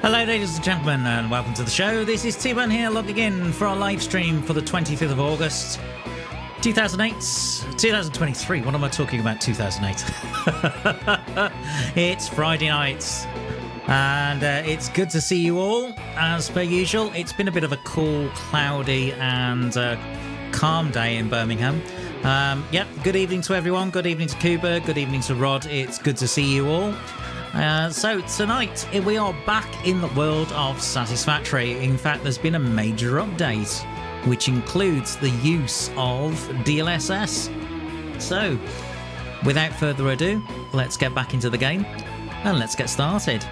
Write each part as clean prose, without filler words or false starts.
Hello ladies and gentlemen and welcome to the show. This is T-Bone here logging in for our live stream for the 25th of August 2023. What am I talking about 2008? It's Friday night and it's good to see you all as per usual. It's been a bit of a cool, cloudy and calm day in Birmingham. Yep, good evening to everyone. Good evening to Kuba. Good evening to Rod. It's good to see you all. So tonight we are back in the world of Satisfactory. In fact, there's been a major update which includes the use of DLSS. So without further ado, let's get back into the game and let's get started.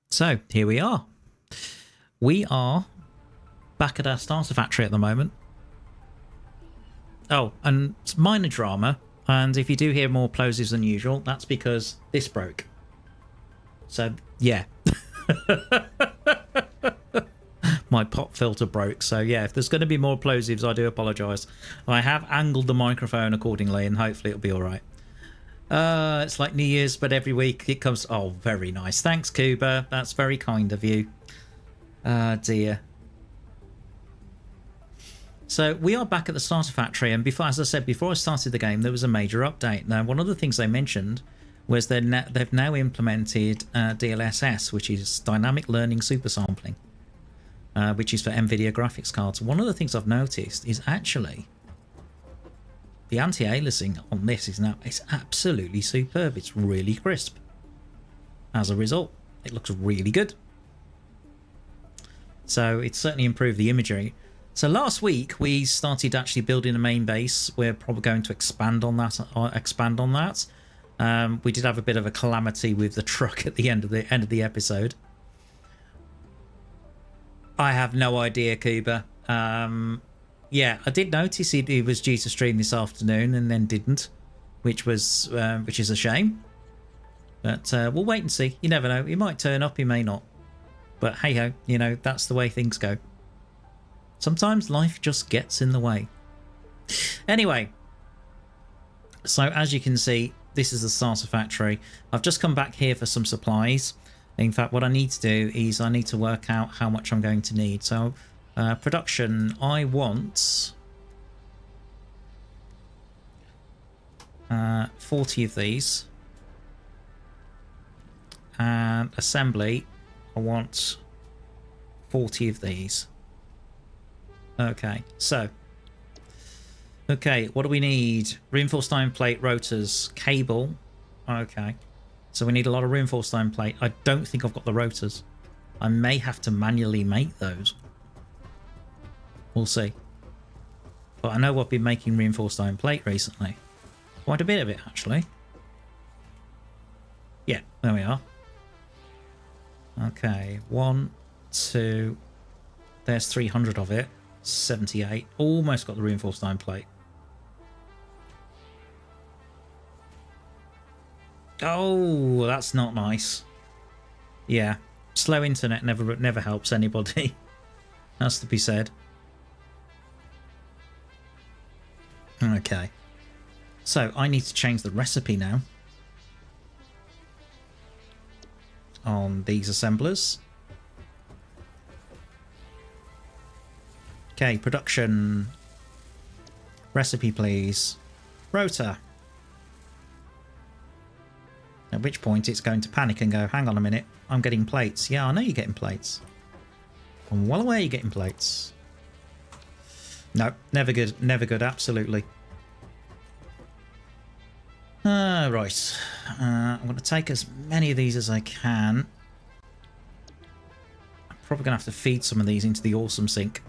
So here we are. We are back at our starter factory at the moment. Oh, and it's minor drama, and if you do hear more plosives than usual, that's because this broke. So, yeah. My pop filter broke, so yeah, if there's going to be more plosives, I do apologise. I have angled the microphone accordingly, and hopefully it'll be alright. It's like New Year's, but every week it comes... Oh, very nice. Thanks, Kuba. That's very kind of you. Dear. So we are back at the starter factory, and before, as I said, before I started the game, there was a major update. Now, one of the things they mentioned was they've now implemented DLSS, which is Dynamic Learning Super Sampling, which is for NVIDIA graphics cards. One of the things I've noticed is actually the anti-aliasing on this it's absolutely superb. It's really crisp. As a result, it looks really good. So it's certainly improved the imagery. So last week we started actually building a main base. We're probably going to expand on that. We did have a bit of a calamity with the truck at the end of the episode. I have no idea, Kuba. Yeah, I did notice he was due to stream this afternoon and then didn't, which is a shame. But we'll wait and see. You never know. He might turn up, he may not. But hey ho, you know, that's the way things go. Sometimes life just gets in the way. Anyway, so as you can see, this is the starter factory. I've just come back here for some supplies. In fact, what I need to do is I need to work out how much I'm going to need. So production, I want 40 of these. And assembly, I want 40 of these. Okay, so what do we need? Reinforced iron plate, rotors, cable. Okay, so we need a lot of reinforced iron plate. I don't think I've got the rotors. I may have to manually make those. We'll see. But I know I've been making reinforced iron plate recently. Quite a bit of it, actually. Yeah, there we are. Okay, 1, 2. There's 300 of it. 78. Almost got the reinforced iron plate. Oh, that's not nice. Yeah, slow internet never helps anybody. Has to be said. Okay. So I need to change the recipe now on these assemblers. Okay, production. Recipe, please. Rotor. At which point it's going to panic and go, hang on a minute, I'm getting plates. Yeah, I know you're getting plates. I'm well aware you're getting plates. No, never good, absolutely. Right. I'm going to take as many of these as I can. I'm probably going to have to feed some of these into the awesome sink.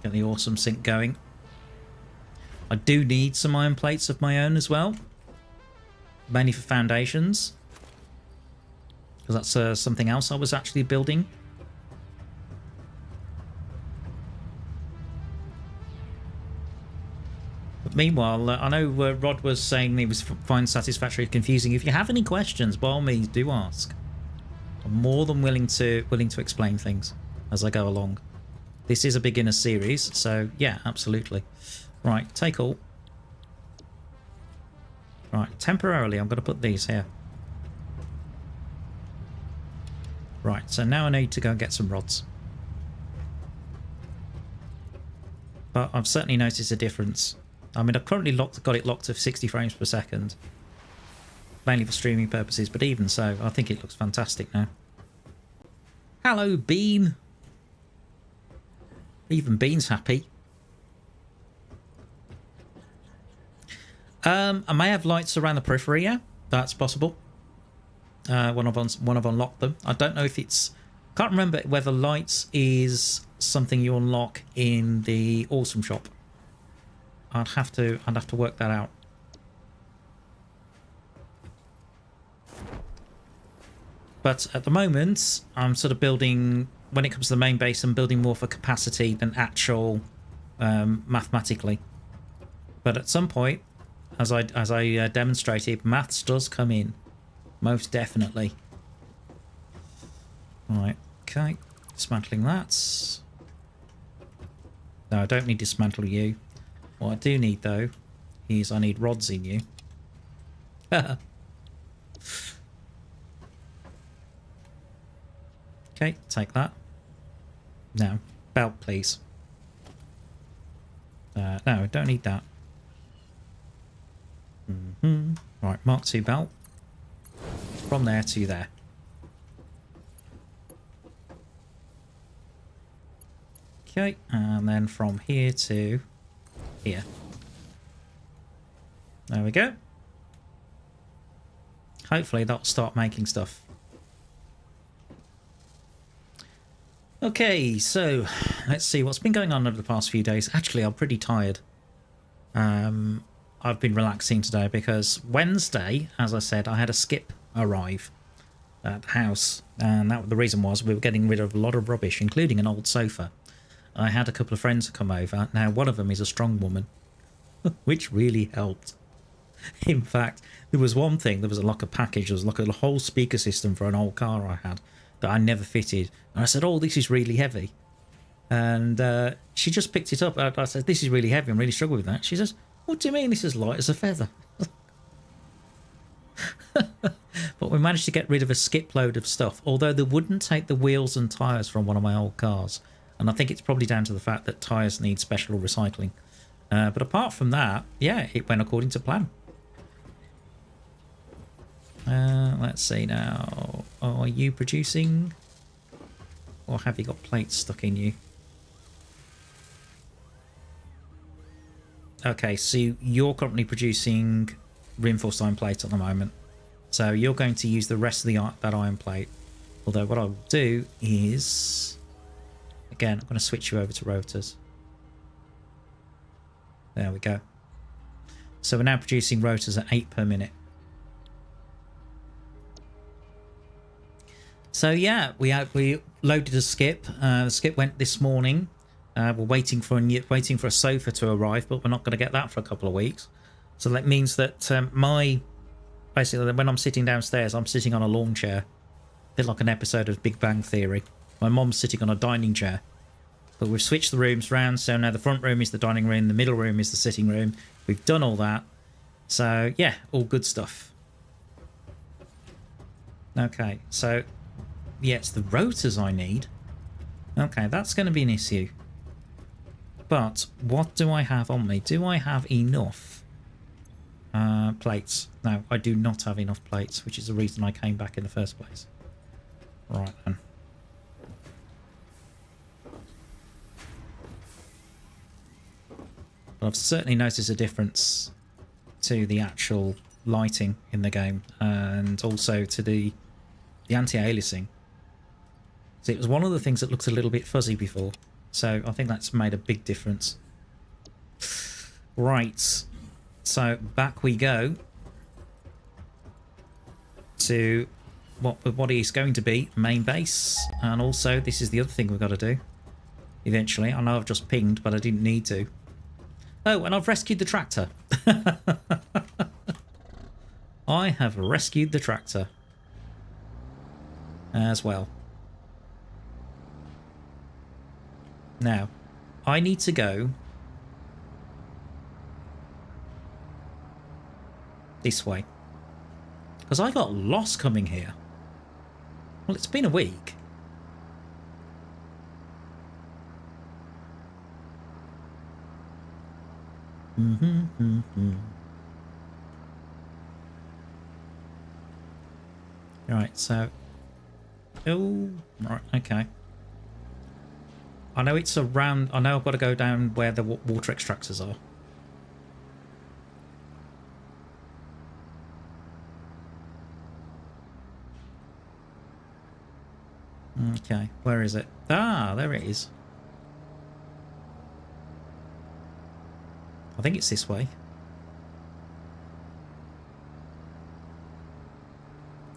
Get the awesome sink going. I do need some iron plates of my own as well. Mainly for foundations. Because that's something else I was actually building. But meanwhile, I know Rod was saying he was find Satisfactory confusing. If you have any questions, by all means, do ask. I'm more than willing to explain things as I go along. This is a beginner series, so yeah, absolutely. Right, take all. Right, temporarily I'm going to put these here. Right, so now I need to go and get some rods. But I've certainly noticed a difference. I mean, I've currently got it locked to 60 frames per second. Mainly for streaming purposes, but even so, I think it looks fantastic now. Hello, Bean! Even Bean's happy. I may have lights around the periphery, yeah, that's possible. When I've unlocked them. I don't know if it's... Can't remember whether lights is something you unlock in the Awesome Shop. I'd have to work that out. But at the moment, I'm sort of building... When it comes to the main base, I'm building more for capacity than actual mathematically. But at some point, as I demonstrated, maths does come in. Most definitely. Right, okay. Dismantling that. No, I don't need to dismantle you. What I do need, though, is I need rods in you. Okay, take that. No, belt, please. No, don't need that. Right, Mark II belt. From there to there. Okay, and then from here to here. There we go. Hopefully that'll start making stuff. Okay, so let's see what's been going on over the past few days. Actually, I'm pretty tired. I've been relaxing today because Wednesday, as I said, I had a skip arrive at the house. And the reason was we were getting rid of a lot of rubbish, including an old sofa. I had a couple of friends come over. Now, one of them is a strong woman, which really helped. In fact, there was one thing. There was a locker package. There was like a whole speaker system for an old car I had that I never fitted. And I said, oh, this is really heavy. And she just picked it up. I said, this is really heavy. I'm really struggling with that. She says, what do you mean this is light as a feather? But we managed to get rid of a skip load of stuff, although they wouldn't take the wheels and tyres from one of my old cars. And I think it's probably down to the fact that tyres need special recycling. But apart from that, yeah, it went according to plan. Let's see now. Are you producing? Or have you got plates stuck in you? Okay, so you're currently producing reinforced iron plate at the moment. So you're going to use the rest of that iron plate. Although what I'll do is... Again, I'm going to switch you over to rotors. There we go. So we're now producing rotors at 8 per minute. So yeah, we loaded a skip. The skip went this morning. We're waiting for a sofa to arrive, but we're not going to get that for a couple of weeks. So that means that basically when I'm sitting downstairs, I'm sitting on a lawn chair, a bit like an episode of Big Bang Theory. My mom's sitting on a dining chair. But we've switched the rooms around, so now the front room is the dining room, the middle room is the sitting room. We've done all that. So yeah, all good stuff. Okay, so yeah, it's the rotors I need. Okay, that's going to be an issue. But what do I have on me? Do I have enough plates? No, I do not have enough plates, which is the reason I came back in the first place. Right then. But I've certainly noticed a difference to the actual lighting in the game and also to the anti-aliasing. So it was one of the things that looked a little bit fuzzy before. So I think that's made a big difference. Right. So back we go to what is going to be main base. And also this is the other thing we've got to do eventually. I know I've just pinged, but I didn't need to. Oh, and I've rescued the tractor. I have rescued the tractor as well. Now, I need to go this way. Because I got lost coming here. Well, it's been a week. Right, so... Oh, right, okay. I know it's around... I know I've got to go down where the water extractors are. Okay, where is it? Ah, there it is. I think it's this way.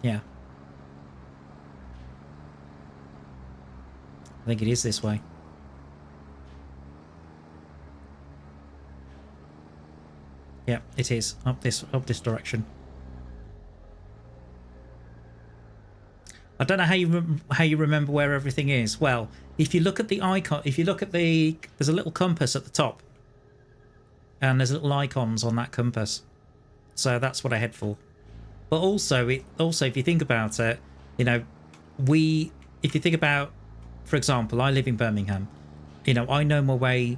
Yeah. I think it is this way. Yeah, it is. Up this direction. I don't know how you remember where everything is. Well, if you look at the icon, if you look at there's a little compass at the top. And there's little icons on that compass. So that's what I head for. But also if you think about it, you know, we if you think about, for example, I live in Birmingham. You know, I know my way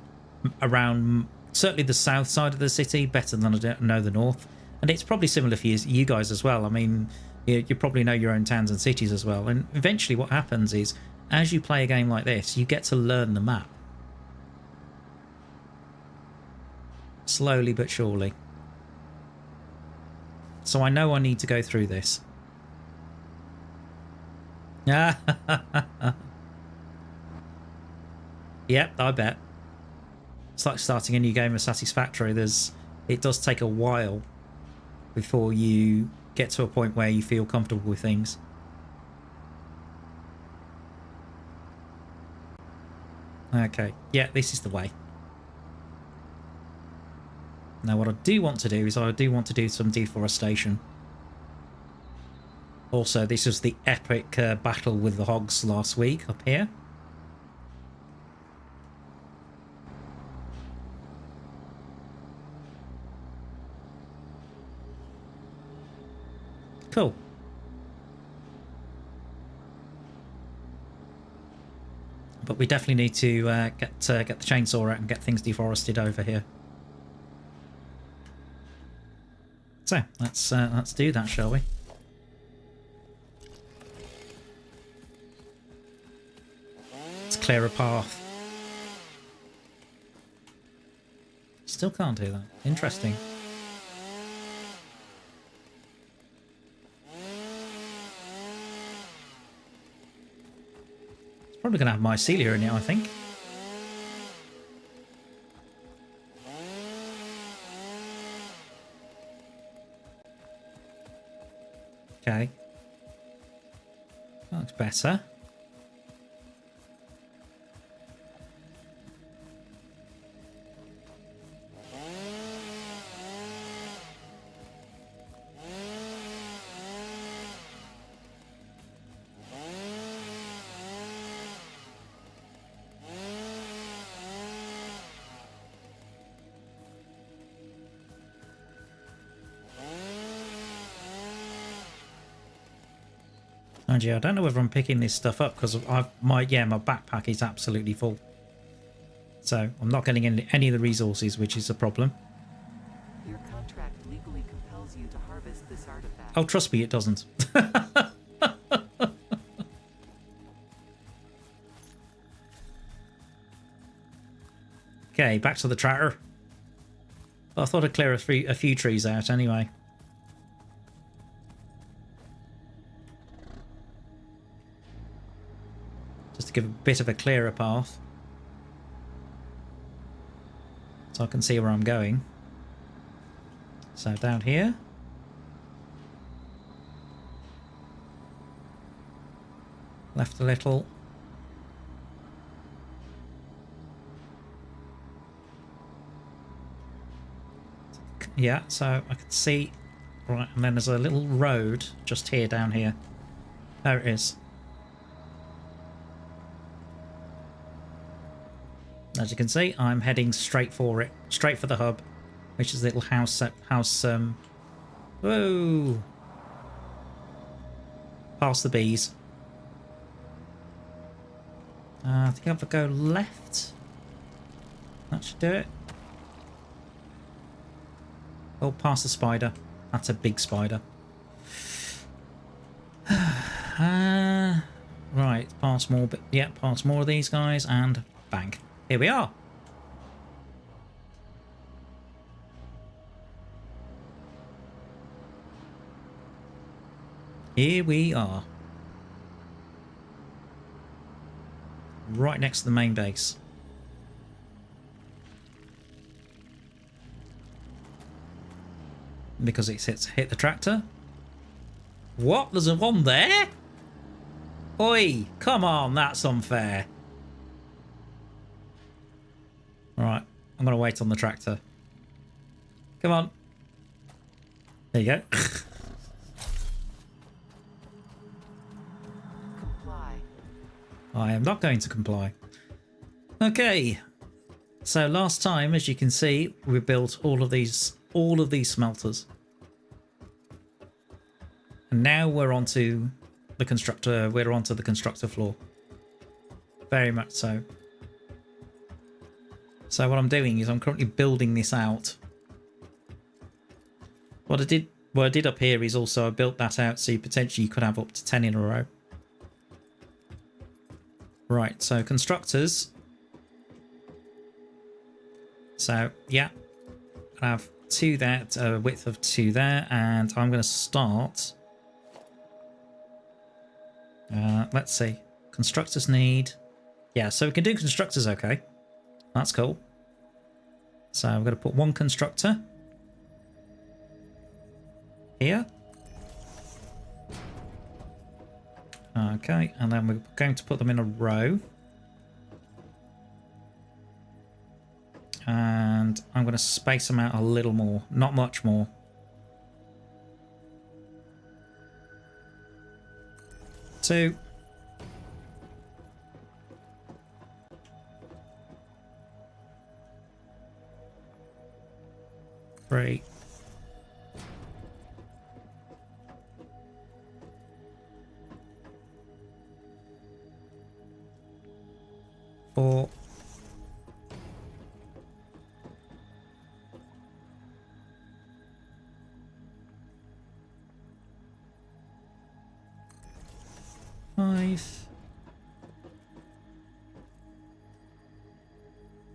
around certainly the south side of the city better than I know the north, and it's probably similar for you guys as well. I mean, you probably know your own towns and cities as well, and eventually what happens is, as you play a game like this, you get to learn the map. Slowly but surely. So I know I need to go through this. Yep, I bet. It's like starting a new game of Satisfactory. It does take a while before you get to a point where you feel comfortable with things. Okay, yeah, this is the way. Now what I do want to do is I do want to do some deforestation. Also, this was the epic battle with the hogs last week up here. Cool. But we definitely need to get the chainsaw out and get things deforested over here. So let's do that, shall we? Let's clear a path. Still can't do that. Interesting. It's probably going to have mycelia in it, I think. Okay. That looks better. And yeah, I don't know whether I'm picking this stuff up because my backpack is absolutely full. So I'm not getting any of the resources, which is a problem. Your contract legally compels you to harvest this artifact. Oh, trust me, it doesn't. Okay, back to the tractor. Well, I thought I'd clear a few trees out anyway. Just to give a bit of a clearer path. So I can see where I'm going. So down here. Left a little. Yeah, so I can see. Right, and then there's a little road just here, down here. There it is. As you can see, I'm heading straight for it, straight for the hub, which is a little house. Whoa! Past the bees. I think I'll go left. That should do it. Oh, past the spider. That's a big spider. Right, past more, but yeah, past more of these guys, and bang. Here we are. Here we are. Right next to the main base. Because it's hit the tractor. What? There's a one there? Oi, come on, that's unfair. Right, I'm going to wait on the tractor. Come on. There you go. Comply. I am not going to comply. Okay. So last time, as you can see, we built all of these smelters. And now we're on to the constructor. We're onto the constructor floor. Very much so. So what I'm doing is I'm currently building this out. What I did up here is also I built that out so you potentially could have up to 10 in a row. Right, so constructors. So yeah, I have 2 there, a width of 2 there, and I'm going to start. Let's see. Constructors need. Yeah, so we can do constructors okay. That's cool. So I'm going to put 1 constructor here. Okay, and then we're going to put them in a row. And I'm going to space them out a little more, not much more. Two. 3. 4. 5.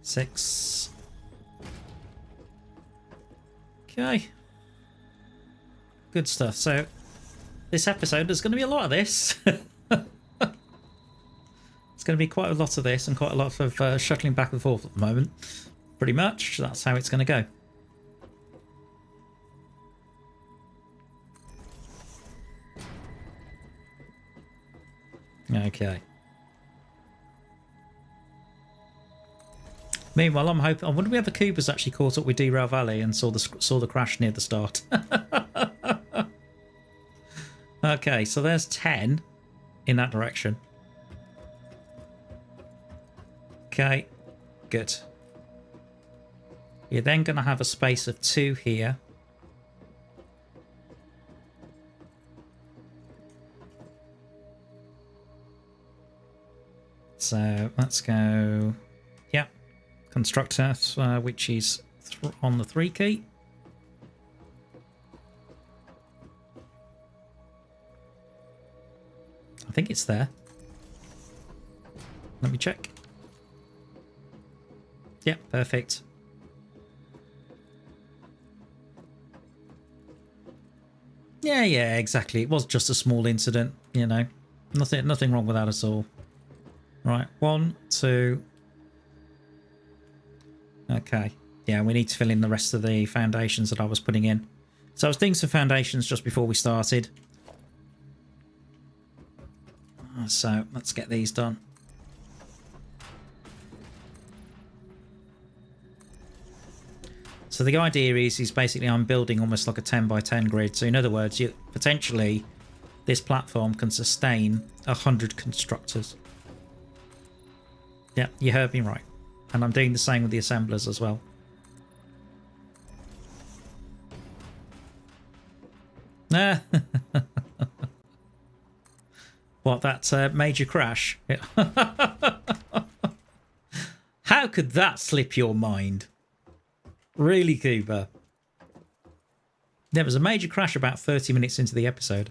6. Okay. Good stuff. So this episode, there's going to be a lot of this. It's going to be quite a lot of this and quite a lot of shuttling back and forth at the moment. Pretty much. That's how it's going to go. Okay. Meanwhile, I'm hoping. I wonder whether Cooper's actually caught up with Derail Valley and saw the crash near the start. Okay, so there's 10 in that direction. Okay, good. You're then going to have a space of 2 here. So let's go. Yeah, constructor, which is on the 3 key. I think it's there. Let me check. Yeah, perfect. Yeah, exactly. It was just a small incident, you know. Nothing wrong with that at all. Right, 1, 2. Okay. Yeah, we need to fill in the rest of the foundations that I was putting in. So I was doing some foundations just before we started. So let's get these done. So the idea is basically I'm building almost like a 10 by 10 grid. So in other words, potentially this platform can sustain 100 constructors. Yeah, you heard me right. And I'm doing the same with the assemblers as well. What, that major crash? How could that slip your mind? Really, Cooper? There was a major crash about 30 minutes into the episode.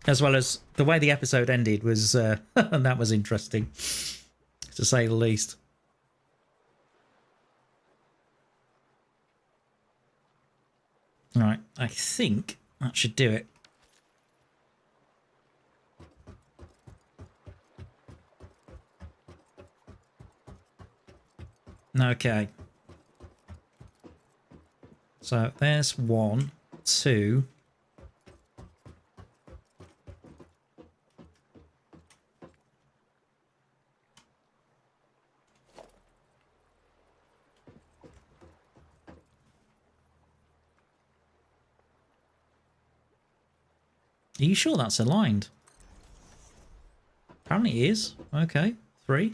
As well as the way the episode ended was... that was interesting, to say the least. Alright, I think that should do it. Okay. So there's 1, 2. Are you sure that's aligned? Apparently it is. Okay. 3.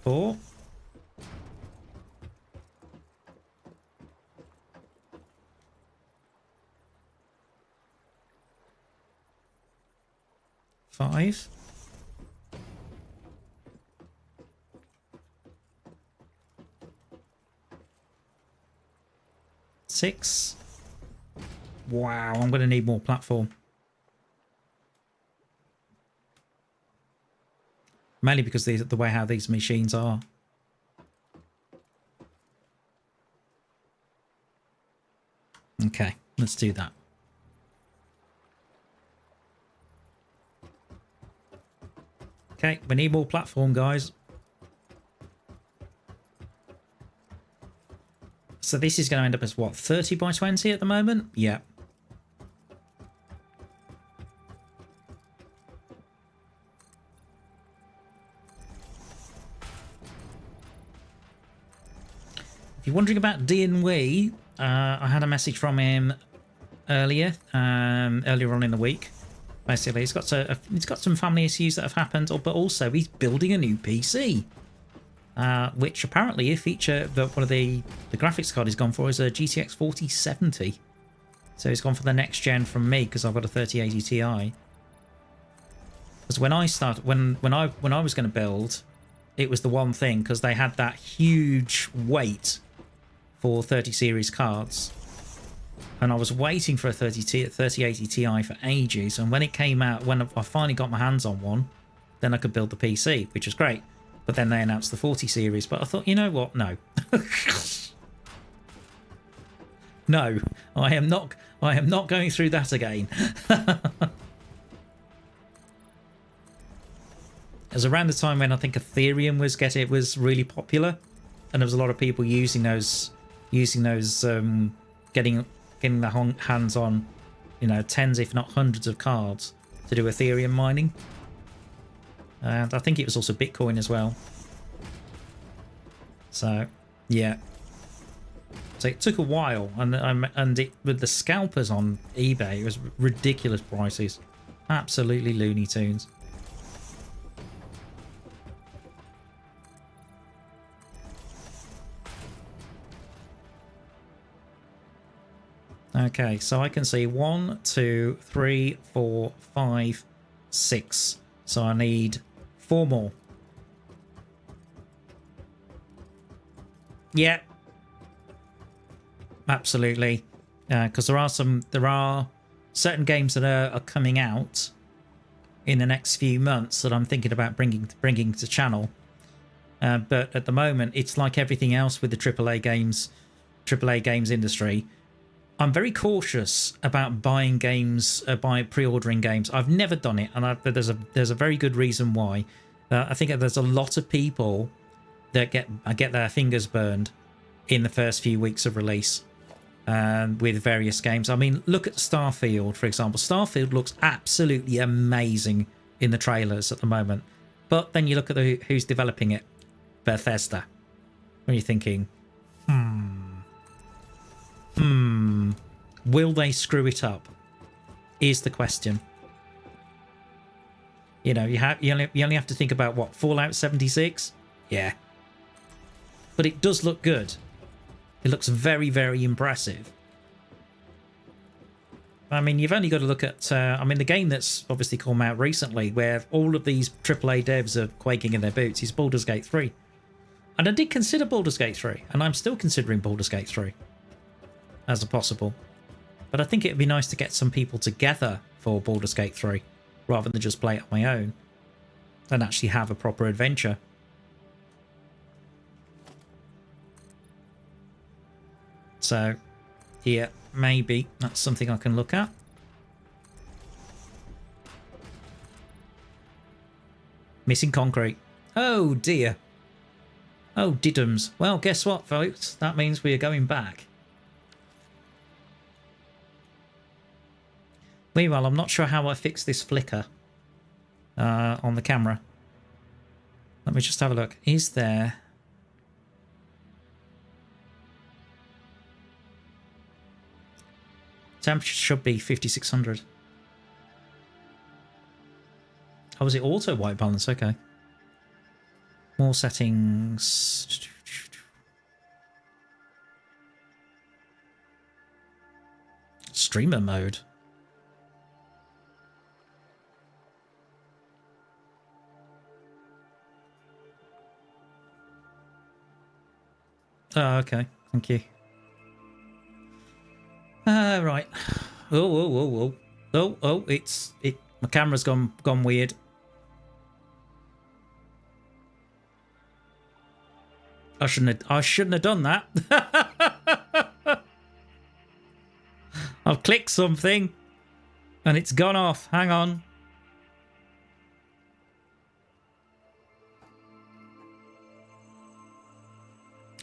4. 5. Six. Wow, I'm going to need more platform. Mainly because the way how these machines are. Okay, let's do that. Okay, we need more platform, guys. So this is going to end up as what, 30 by 20 at the moment? Yeah. If you're wondering about Dean Wee, I had a message from him earlier on in the week. Basically, he's got some family issues that have happened, but also he's building a new PC, which apparently one of the graphics card he's gone for is a GTX 4070. So he's gone for the next gen from me because I've got a 3080 Ti. Because when I was going to build, it was the one thing because they had that huge weight for 30 series cards. And I was waiting for a 3080 Ti for ages. And when it came out, when I finally got my hands on one, then I could build the PC, which was great. But then they announced the 40 series. But I thought, you know what? No. No, I am not going through that again. It was around the time when I think Caterium was really popular, and there was a lot of people using those getting their hands on, tens if not hundreds of cards to do Ethereum mining. And I think it was also Bitcoin as well. So yeah, so it took a while, and it with the scalpers on eBay, it was ridiculous prices, absolutely Looney Tunes. Okay, so I can see 1, 2, 3, 4, 5, 6. So I need 4 more. Yeah, absolutely. Because there are certain games that are coming out in the next few months that I'm thinking about bringing to channel. But at the moment, it's like everything else with the AAA games industry. I'm very cautious about buying games, pre-ordering games. I've never done it, and there's a very good reason why. I think there's a lot of people that get their fingers burned in the first few weeks of release with various games. I mean, look at Starfield, for example. Starfield looks absolutely amazing in the trailers at the moment, but then you look at who's developing it, Bethesda. What are you thinking? Will they screw it up? Is the question. You only have to think about what, Fallout 76? Yeah. But it does look good. It looks very, very impressive. I mean, you've only got to look at the game that's obviously come out recently, where all of these AAA devs are quaking in their boots, is Baldur's Gate 3. And I did consider Baldur's Gate 3, and I'm still considering Baldur's Gate 3 as a possible. But I think it'd be nice to get some people together for Baldur's Gate 3 rather than just play it on my own and actually have a proper adventure. So yeah, maybe that's something I can look at. Missing concrete. Oh dear. Oh diddums. Well, guess what, folks? That means we are going back. Meanwhile, I'm not sure how I fix this flicker on the camera. Let me just have a look. Is there... Temperature should be 5600. Oh, is it auto white balance? Okay. More settings. Streamer mode. Oh, okay. Thank you. Right. Oh, my camera's gone weird. I shouldn't have done that. I've clicked something and it's gone off. Hang on.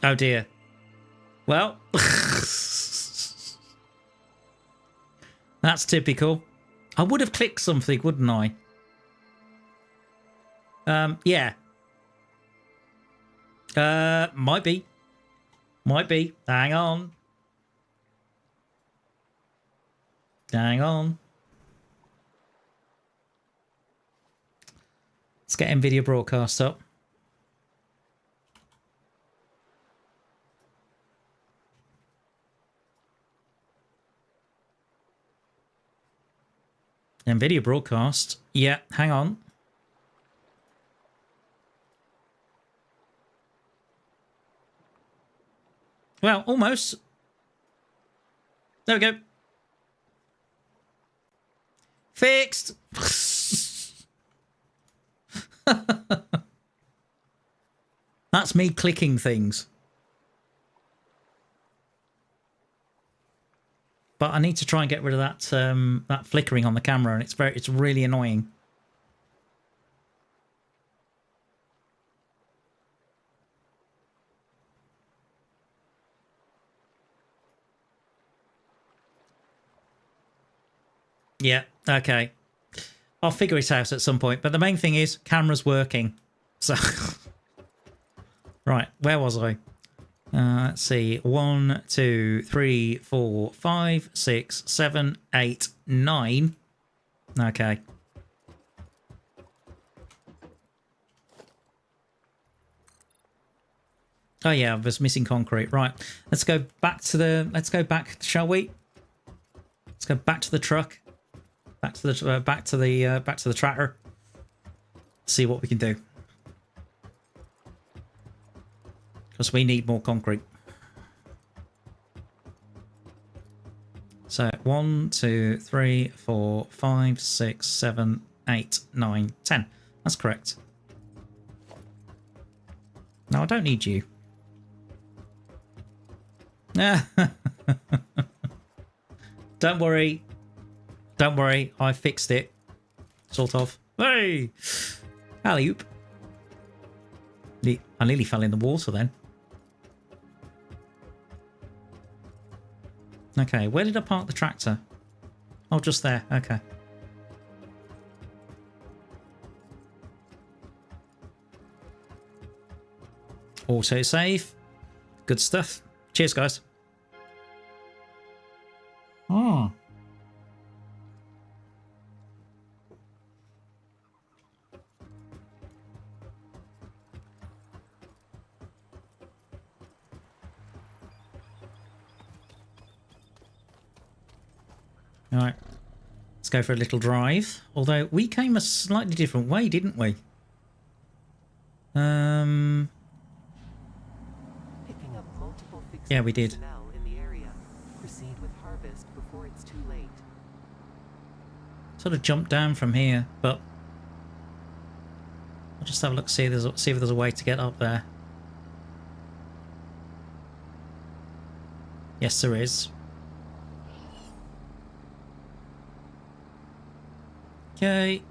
Oh dear. Well, that's typical. I would have clicked something, wouldn't I? Yeah. Might be. Hang on. Let's get NVIDIA broadcast up. NVIDIA broadcast. Yeah, hang on. Well, almost. There we go. Fixed. That's me clicking things. But I need to try and get rid of that that flickering on the camera, and it's really annoying. Yeah, okay. I'll figure it out at some point. But the main thing is camera's working. So right, where was I? Let's see. 1, 2, 3, 4, 5, 6, 7, 8, 9. Okay. Oh yeah, I was missing concrete. Right. Let's go back, shall we? Let's go back to the truck. Back to the tractor. See what we can do. Because we need more concrete. So 1, 2, 3, 4, 5, 6, 7, 8, 9, 10. That's correct. No, I don't need you. Don't worry. Don't worry. I fixed it. Sort of. Hey! Alley-oop. I nearly fell in the water then. Okay, where did I park the tractor? Oh, just there. Okay. Auto save. Good stuff. Cheers, guys. Oh. All right. Let's go for a little drive. Although we came a slightly different way, didn't we? Picking up multiple fixed Yeah, we did. personnel in the area. Proceed with harvest before it's too late. Sort of jumped down from here, but I'll just have a look, see if there's a way to get up there. Yes, there is. Okay.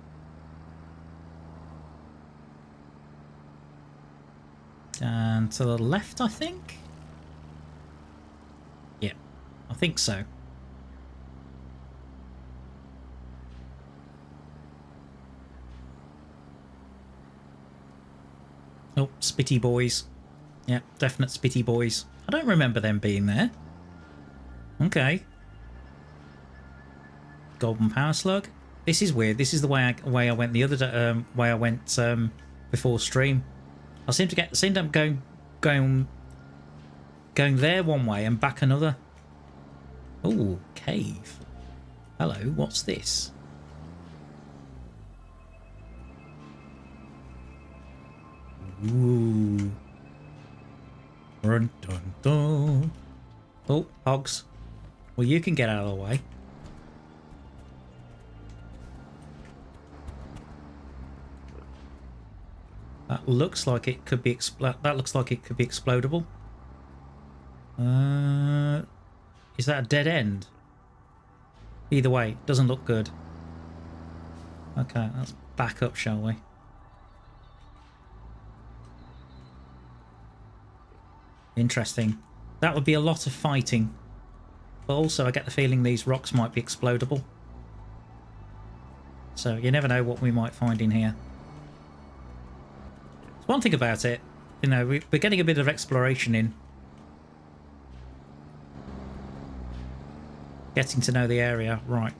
And to the left, I think? Yeah, I think so. Oh, Spitty boys. Yeah, definite Spitty boys. I don't remember them being there. Okay. Golden power slug. This is weird. This is the way I went the other way I went before stream. I seem to up going there one way and back another. Oh, cave. Hello, what's this? Ooh. Dun, dun, dun. Oh, hogs. Well, you can get out of the way. That looks like it could be explodable. Is that a dead end? Either way, doesn't look good. Okay, let's back up, shall we? Interesting. That would be a lot of fighting. But also, I get the feeling these rocks might be explodable. So you never know what we might find in here. One thing about it, you know, we're getting a bit of exploration in. Getting to know the area. Right.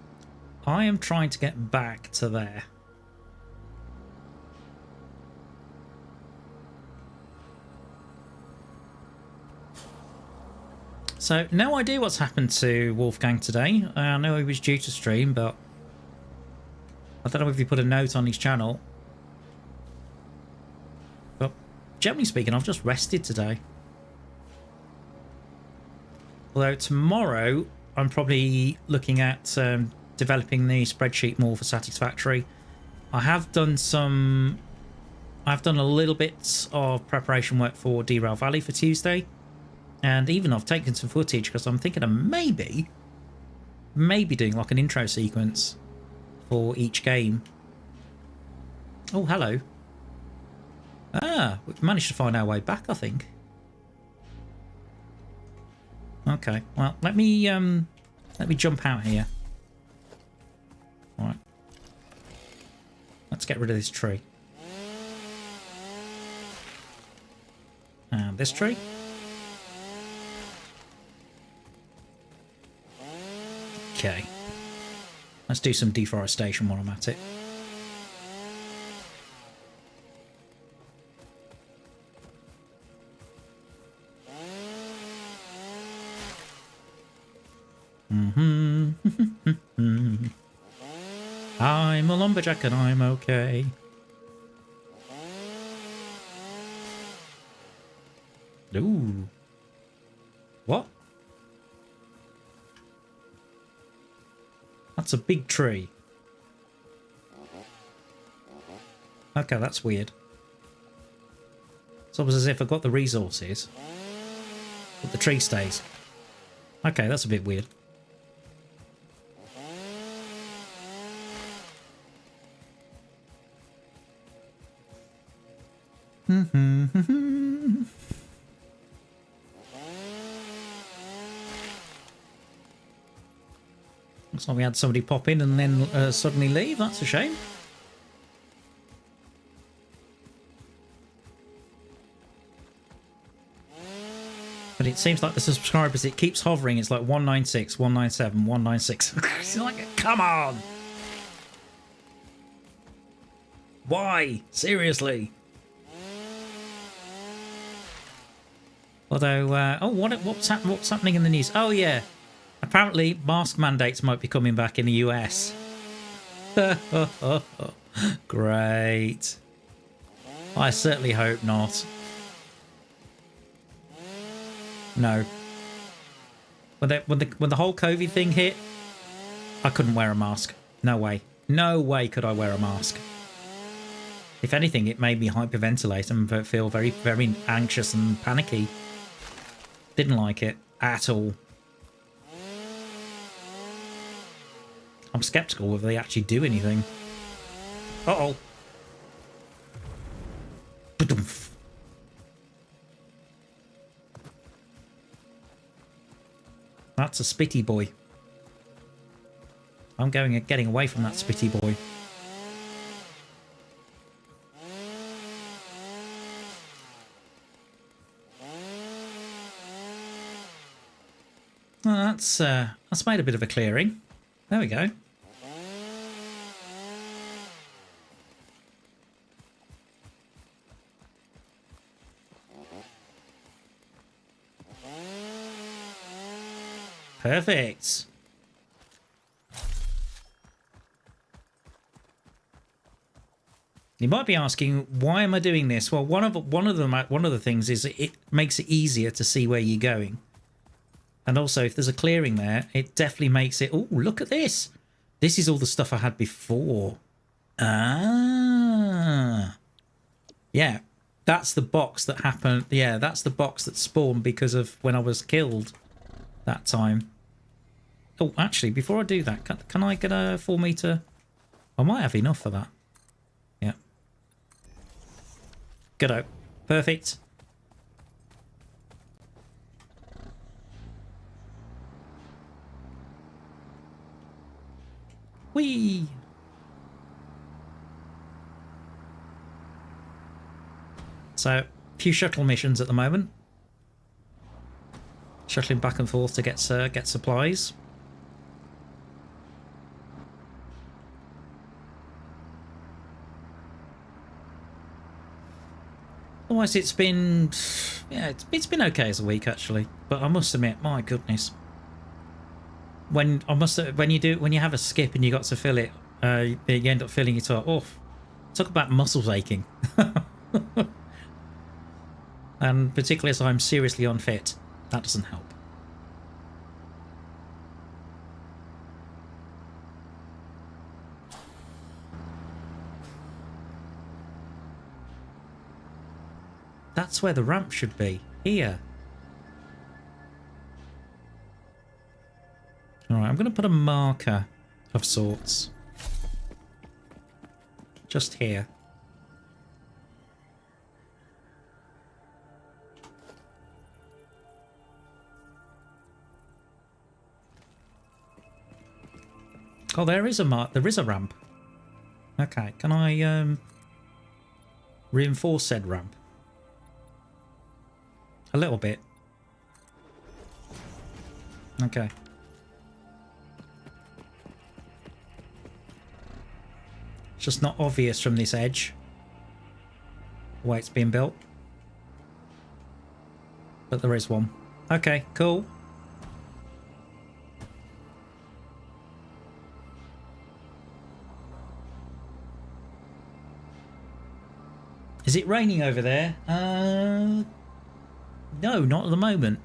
I am trying to get back to there. So, no idea what's happened to Wolfgang today. I know he was due to stream, but I don't know if he put a note on his channel. But generally speaking, I've just rested today. Although tomorrow, I'm probably looking at developing the spreadsheet more for Satisfactory. I've done a little bit of preparation work for Derail Valley for Tuesday. And even I've taken some footage because I'm thinking of maybe doing like an intro sequence for each game. Oh, hello. Ah, we've managed to find our way back, I think. Okay, well, let me jump out here. All right. Let's get rid of this tree. And this tree. Okay. Let's do some deforestation while I'm at it. I'm a lumberjack and I'm okay. Ooh. What? That's a big tree. Okay, that's weird. It's almost as if I've got the resources, but the tree stays. Okay, that's a bit weird. Looks like we had somebody pop in and then suddenly leave. That's a shame. But it seems like the subscribers, it keeps hovering. It's like 196, 197, 196. It's like, come on! Why? Seriously? Although, oh, what's happening in the news? Oh, yeah. Apparently, mask mandates might be coming back in the US. Great. I certainly hope not. No. When the whole COVID thing hit, I couldn't wear a mask. No way. No way could I wear a mask. If anything, it made me hyperventilate and feel very, very anxious and panicky. Didn't like it at all. I'm skeptical whether they actually do anything. Uh-oh. That's a spitty boy. I'm getting away from that spitty boy. Well, that's made a bit of a clearing. There we go. Perfect. You might be asking, why am I doing this? Well, one of the things is it makes it easier to see where you're going. And also, if there's a clearing there, it definitely makes it... Oh, look at this. This is all the stuff I had before. Ah. Yeah, that's the box that happened. Yeah, that's the box that spawned because of when I was killed that time. Oh, actually, before I do that, can I get a 4 meter? I might have enough for that. Yeah. Good. Perfect. Whee! So, a few shuttle missions at the moment. Shuttling back and forth to get supplies. Otherwise, it's been... Yeah, it's been okay as a week, actually. But I must admit, my goodness. When you have a skip and you got to fill it, you end up filling it up. Oh, talk about muscles aching. And particularly as I'm seriously unfit, that doesn't help. That's where the ramp should be. Here. Alright, I'm going to put a marker of sorts. Just here. Oh, there is a ramp. Okay, can I reinforce said ramp? A little bit. Okay. It's just not obvious from this edge the way it's being built. But there is one. Okay, cool. Is it raining over there? No, not at the moment.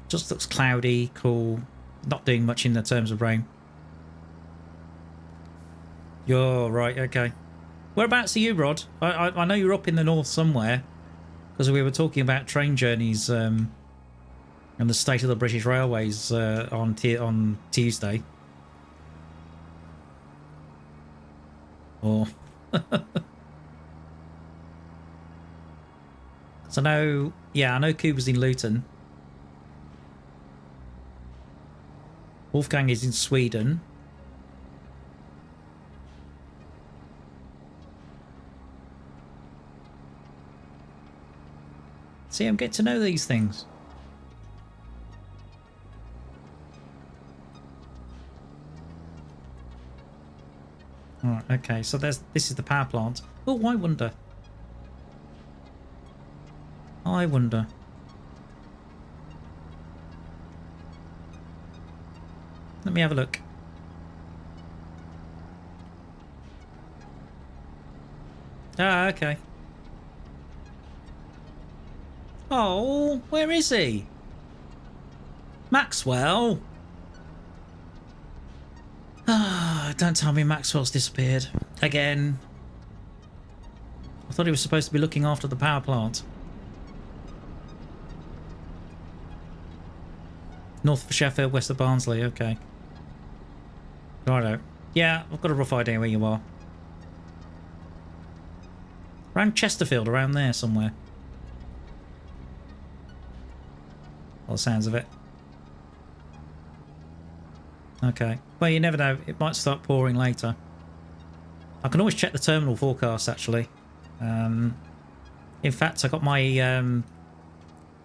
Just looks cloudy, cool. Not doing much in the terms of rain. You're right, okay. Whereabouts are you, Rod? I know you're up in the north somewhere. Because we were talking about train journeys and the state of the British Railways on Tuesday. Oh. So I know Cuba's in Luton. Wolfgang is in Sweden. See, I'm getting to know these things. Alright, okay, so this is the power plant. Oh, I wonder. I wonder. Let me have a look. Ah, okay. Oh, where is he? Maxwell? Ah, don't tell me Maxwell's disappeared. Again. I thought he was supposed to be looking after the power plant. North of Sheffield, west of Barnsley, okay. Righto. Yeah, I've got a rough idea where you are. Around Chesterfield, around there somewhere. By the sounds of it. Okay. Well, you never know. It might start pouring later. I can always check the terminal forecast, actually. In fact, I got my...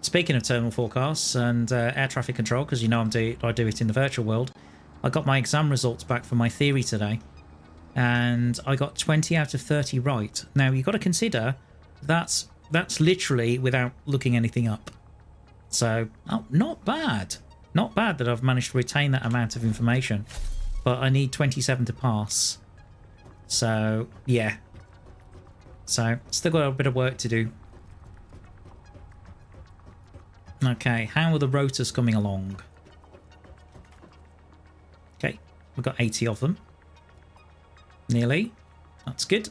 Speaking of terminal forecasts and air traffic control, because you know I do it in the virtual world, I got my exam results back for my theory today, and I got 20 out of 30 right. Now you've got to consider that's literally without looking anything up. So not bad, not bad that I've managed to retain that amount of information, but I need 27 to pass. So yeah, so still got a bit of work to do. Okay, how are the rotors coming along? Okay, we've got 80 of them. Nearly. That's good.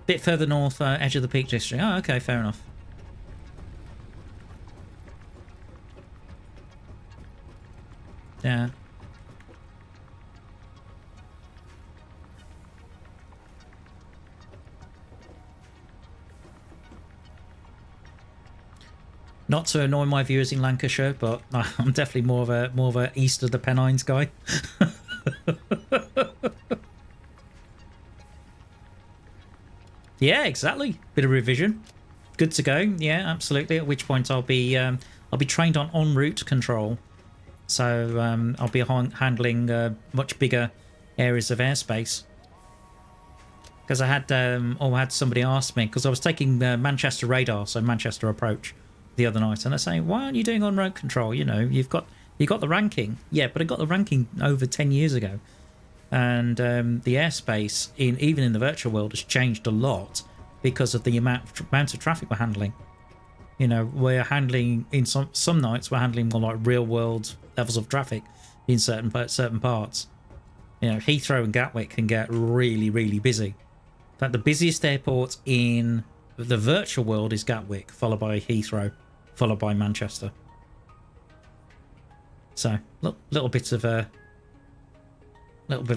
Bit further north, edge of the Peak District. Oh, okay, fair enough. Yeah. Not to annoy my viewers in Lancashire, but I'm definitely more of a east of the Pennines guy. Yeah, exactly. Bit of revision. Good to go. Yeah, absolutely. At which point I'll be trained on en route control, so I'll be handling much bigger areas of airspace. Because I had somebody ask me, because I was taking Manchester radar, so Manchester approach, the other night, and they're saying, why aren't you doing on road control? You know, you got the ranking. Yeah, but I got the ranking over 10 years ago, and the airspace even in the virtual world has changed a lot because of the amount of traffic we're handling. You know, we're handling in some nights we're handling more like real world levels of traffic in certain parts. You know, Heathrow and Gatwick can get really, really busy. In fact, the busiest airport in the virtual world is Gatwick, followed by Heathrow, followed by Manchester. So, little bit of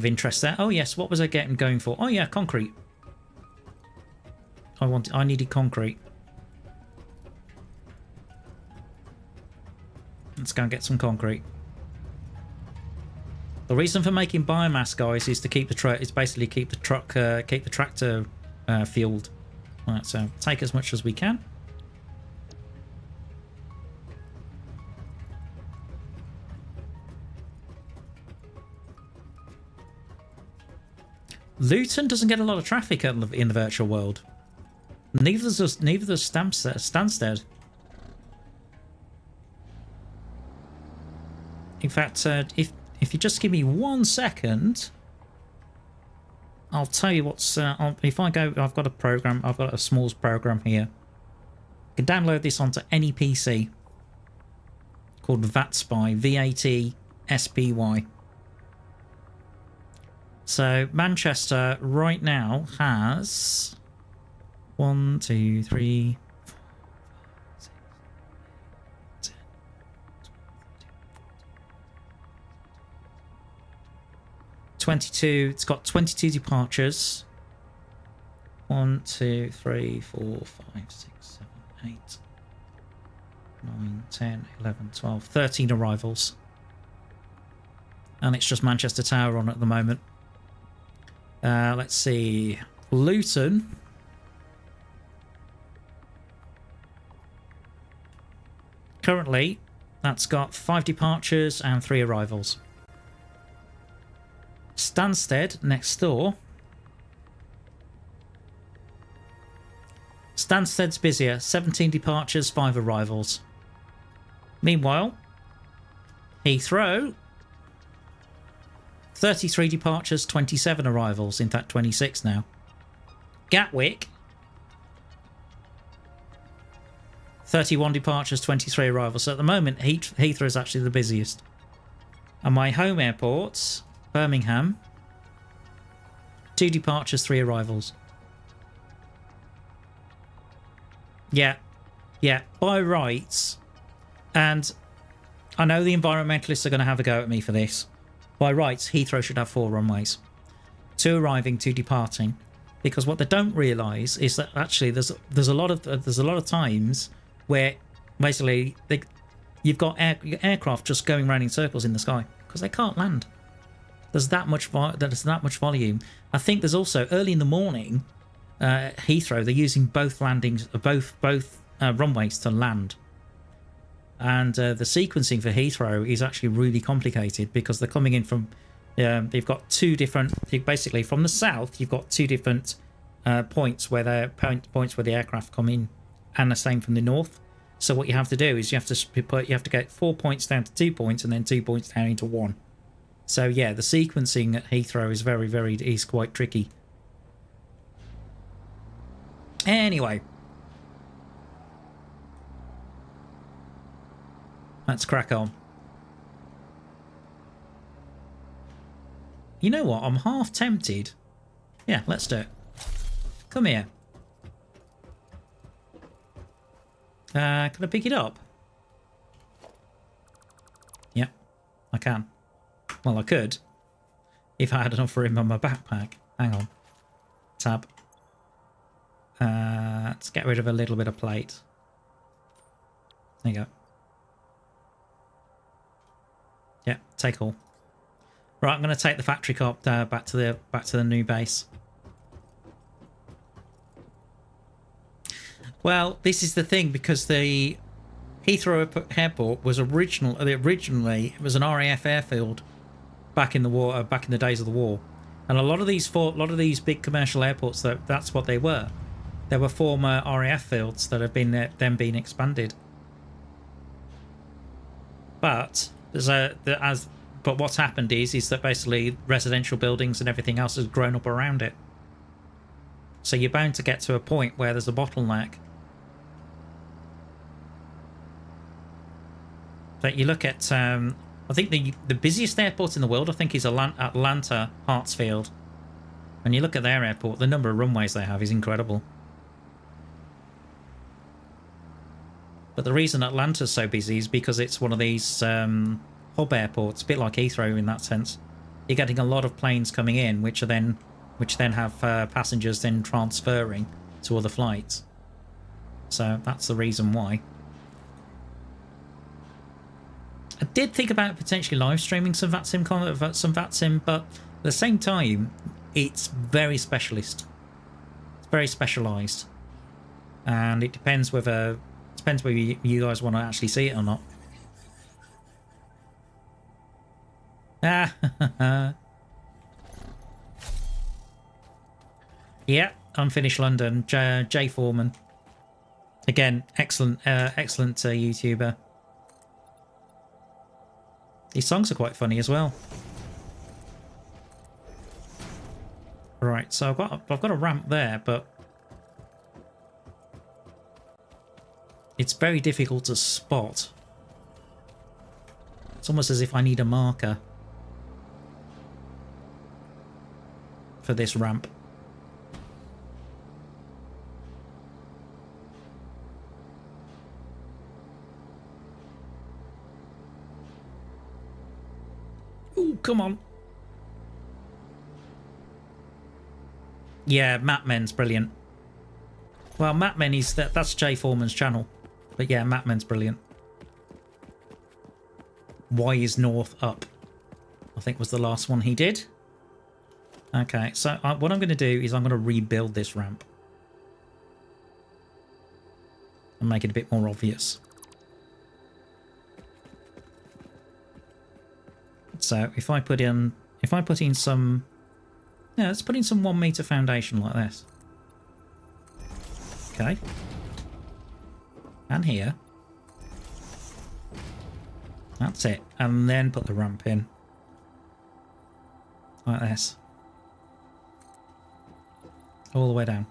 interest there. Oh yes, what was I going for? Oh yeah, concrete. I needed concrete. Let's go and get some concrete. The reason for making biomass, guys, is to keep the tractor fueled. Right, so take as much as we can. Luton doesn't get a lot of traffic in the virtual world. Neither does Stansted. In fact, if you just give me 1 second, I'll tell you what's. If I go, I've got a program. I've got a Smalls program here. You can download this onto any PC. Called VATSPY. VATSPY. So Manchester right now has 1, 2, 3, 4, 5, 6, 10, 22. It's got 22 departures. 1, 2, 3, 4, 5, 6, 7, 8, 9, 10, 11, 12, 13 arrivals. And it's just Manchester Tower on at the moment. Let's see. Luton. Currently, that's got 5 departures and 3 arrivals. Stansted, next door. Stansted's busier. 17 departures, 5 arrivals. Meanwhile, Heathrow... 33 departures, 27 arrivals. In fact, 26 now. Gatwick. 31 departures, 23 arrivals. So at the moment, Heathrow is actually the busiest. And my home airports, Birmingham, 2 departures, 3 arrivals. Yeah. Yeah. By rights. And I know the environmentalists are going to have a go at me for this. By rights, Heathrow should have 4 runways. 2 arriving, 2 departing. Because what they don't realise is that actually there's a lot of times where basically you've got aircraft just going around in circles in the sky because they can't land. There's that much volume. I think there's also early in the morning, Heathrow, they're using both runways to land. And the sequencing for Heathrow is actually really complicated because they're coming in from... they've got 2 different... Basically, from the south, you've got 2 different points where the aircraft come in, and the same from the north. So what you have to do is you have to get 4 points down to 2 points and then 2 points down into 1. So yeah, the sequencing at Heathrow is quite tricky. Anyway, let's crack on. You know what? I'm half tempted. Yeah, let's do it. Come here. Can I pick it up? Yep, I can. Well, I could. If I had enough room on my backpack. Hang on. Tab. Let's get rid of a little bit of plate. There you go. Yeah, take all. Right, I'm going to take the factory cop back to the new base. Well, this is the thing, because the Heathrow Airport was originally it was an RAF airfield back in the war, back in the days of the war, and a lot of these big commercial airports, that's what they were. There were former RAF fields that have been then been expanded. But but what's happened is that basically residential buildings and everything else has grown up around it. So you're bound to get to a point where there's a bottleneck. But you look at, I think the busiest airport in the world, I think, is Atlanta Hartsfield. When you look at their airport, the number of runways they have is incredible. But the reason Atlanta's so busy is because it's one of these hub airports, a bit like Heathrow in that sense. You're getting a lot of planes coming in, which then have passengers then transferring to other flights. So that's the reason why. I did think about potentially live streaming some VATSIM, but at the same time, it's very specialist. It's very specialised, and it depends whether you guys want to actually see it or not. Yeah, Unfinished London, Jay Foreman. Again, excellent YouTuber. These songs are quite funny as well. Right, so I've got a ramp there, but it's very difficult to spot. It's almost as if I need a marker for this ramp. Ooh, come on. Yeah, Mapmen's brilliant. Well, Mapmen is that's Jay Foreman's channel. But yeah, Mapmen's brilliant. Y is north up, I think was the last one he did. Okay, so what I'm going to do is I'm going to rebuild this ramp and make it a bit more obvious. So if I put in some, yeah, let's put in some 1 meter foundation like this. Okay. And here. That's it. And then put the ramp in. Like this. All the way down.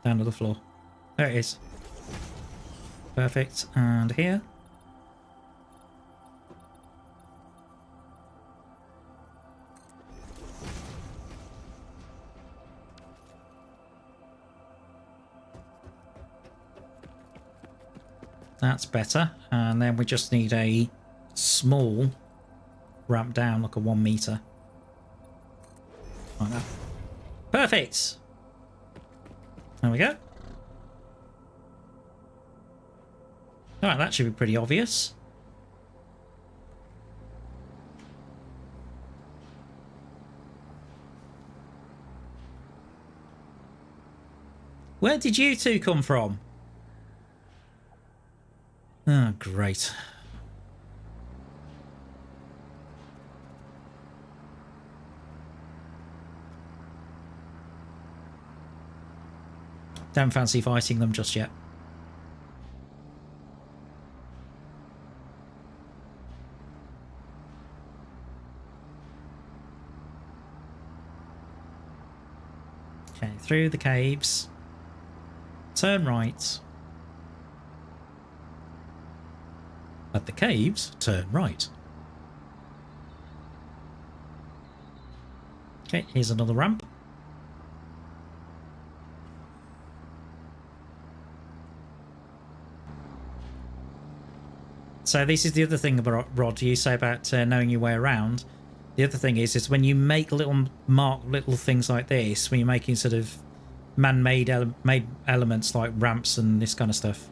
Down to the floor. There it is. Perfect. And here. That's better. And then we just need a small ramp down, like a 1 meter. Like that. Perfect. There we go. Alright, that should be pretty obvious. Where did you two come from? Oh, great. Don't fancy fighting them just yet. Okay, through the caves. Turn right. At the caves, turn right. Okay, here's another ramp. So this is the other thing about Rod you say about knowing your way around. The other thing is when you make little things like this, when you're making sort of man-made elements like ramps and this kind of stuff.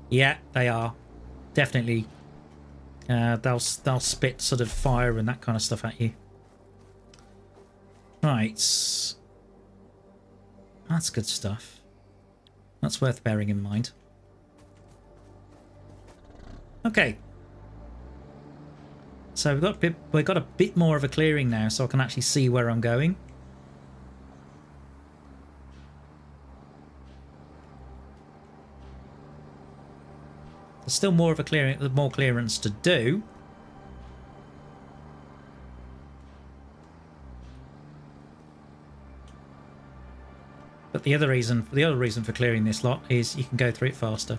Yeah, they are definitely. They'll spit sort of fire and that kind of stuff at you. Right, that's good stuff. That's worth bearing in mind. Okay, so we've got a bit more of a clearing now, so I can actually see where I'm going. There's still more of a clearance to do. But the other reason for clearing this lot is you can go through it faster.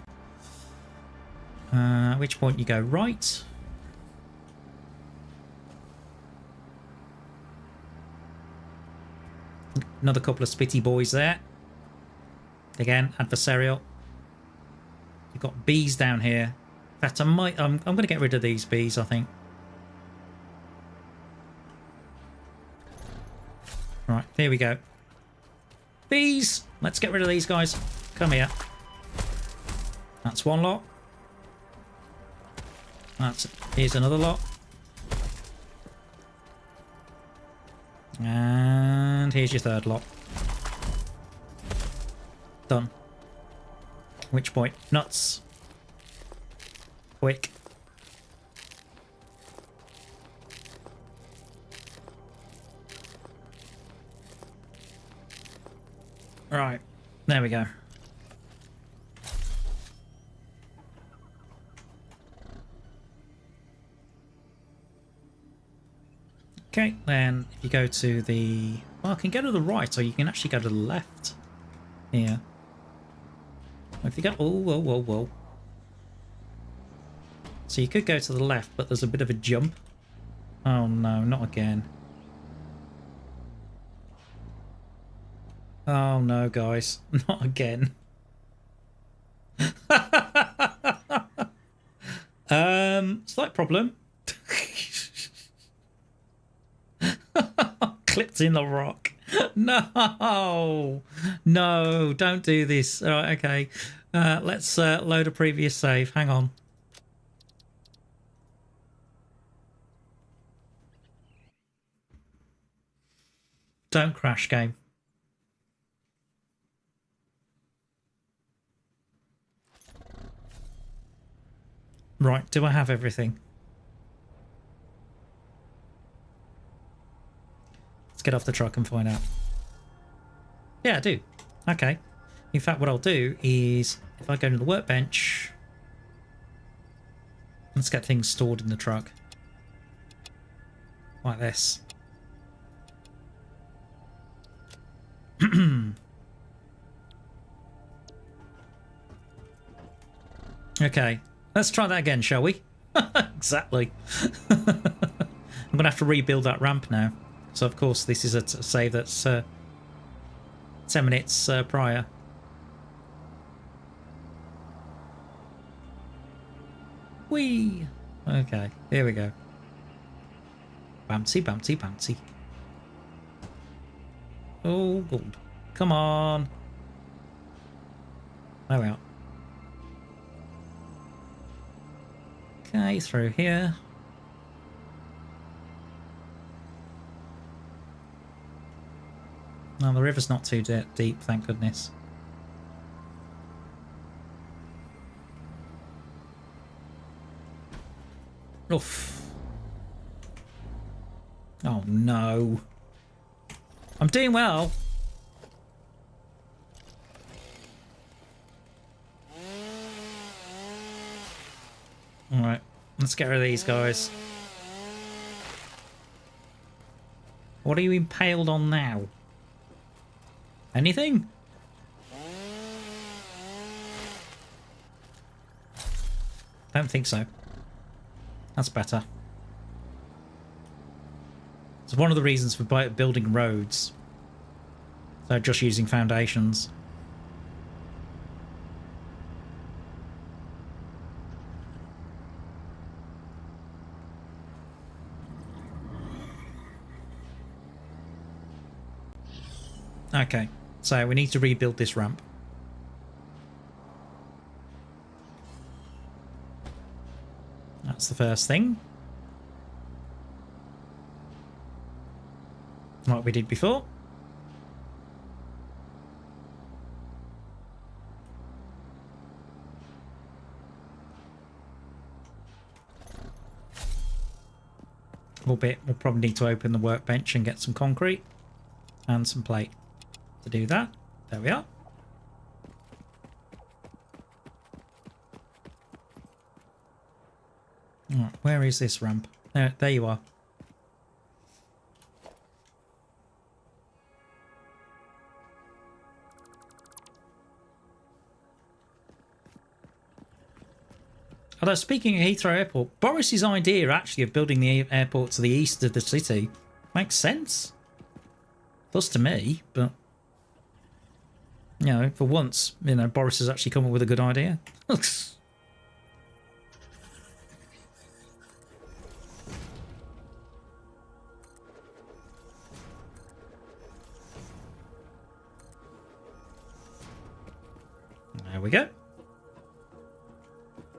At which point you go right. Another couple of spitty boys there. Again, adversarial. You've got bees down here. In fact, I'm going to get rid of these bees, I think. Right, here we go. Bees! Let's get rid of these guys. Come here. That's one lot. Here's another lot. And here's your third lot. Done. Which point? Nuts. Quick. Right. There we go. Okay, then if you go to the... Well, I can go to the right, or you can actually go to the left. Here. If you go... Oh, whoa, whoa, whoa. So you could go to the left, but there's a bit of a jump. Oh no, not again. Oh no, guys. Not again. Slight problem. Clipped in the rock. No. No, don't do this. All right, okay. Let's load a previous save. Hang on. Don't crash, game. Right, do I have everything? Let's get off the truck and find out. Yeah, I do. Okay. In fact, what I'll do is, if I go to the workbench, let's get things stored in the truck. Like this. Okay. Let's try that again, shall we? Exactly. I'm going to have to rebuild that ramp now. So, of course, this is a save that's 10 minutes prior. Whee! Okay, here we go. Bouncy, bouncy, bouncy. Oh, good. Come on. There we are. Okay, through here. No, the river's not too deep, thank goodness. Oof. Oh no. I'm doing well. Alright, let's get rid of these guys. What are you impaled on now? Anything? Don't think so. That's better. It's one of the reasons for building roads. So just using foundations. Okay, so we need to rebuild this ramp. That's the first thing. Like we did before. A little bit. We'll probably need to open the workbench and get some concrete and some plate to do that. There we are. Right, where is this ramp? There you are. Although speaking of Heathrow Airport, Boris's idea actually of building the airport to the east of the city makes sense. Does to me, but you know, for once, you know, Boris has actually come up with a good idea. There we go.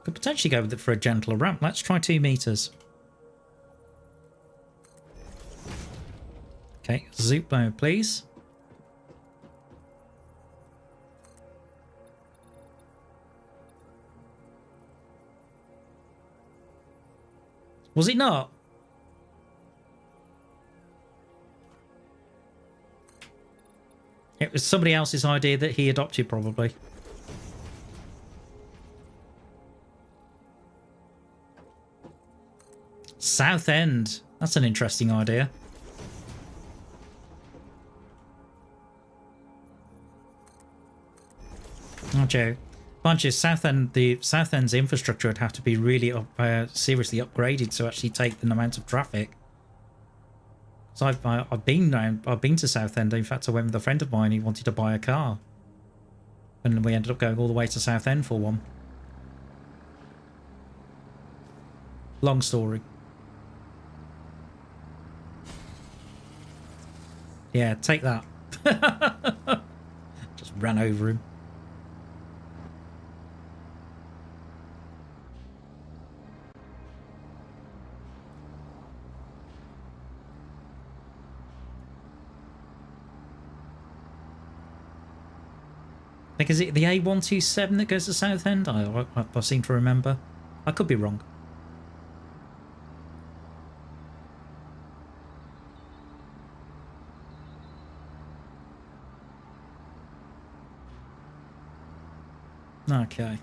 Could potentially go with it for a gentler ramp. Let's try 2 meters. Okay, zoop mode, please. Was it not? It was somebody else's idea that he adopted, probably. Southend. That's an interesting idea. Oh, Joe. Bunches, Southend, the Southend's infrastructure would have to be really seriously upgraded to actually take the amount of traffic. So I've been to Southend. In fact, I went with a friend of mine. He wanted to buy a car, and we ended up going all the way to Southend for one. Long story. Yeah, take that. Just ran over him. I think, is it the A127 that goes to Southend? I seem to remember. I could be wrong. Okay.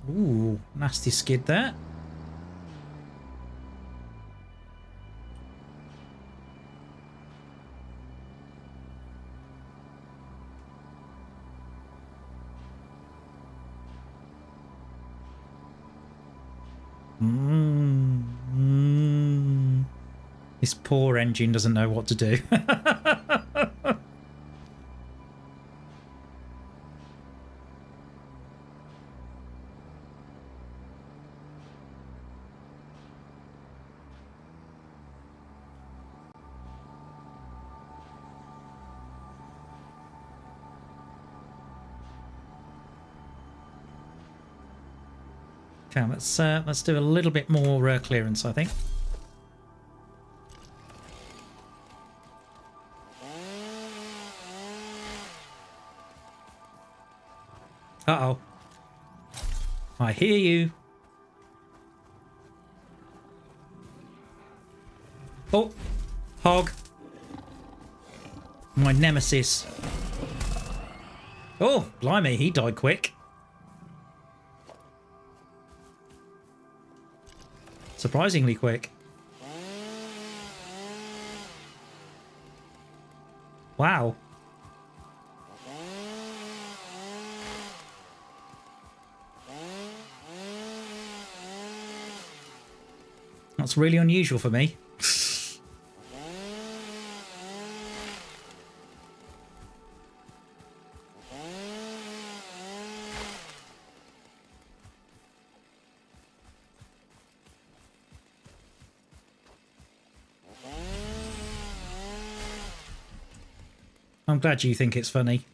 Ooh, nasty skid there. This poor engine doesn't know what to do. Okay, let's do a little bit more clearance, I think. Uh-oh. I hear you. Oh, hog. My nemesis. Oh, blimey, he died quick. Surprisingly quick. Wow. That's really unusual for me. I'm glad you think it's funny.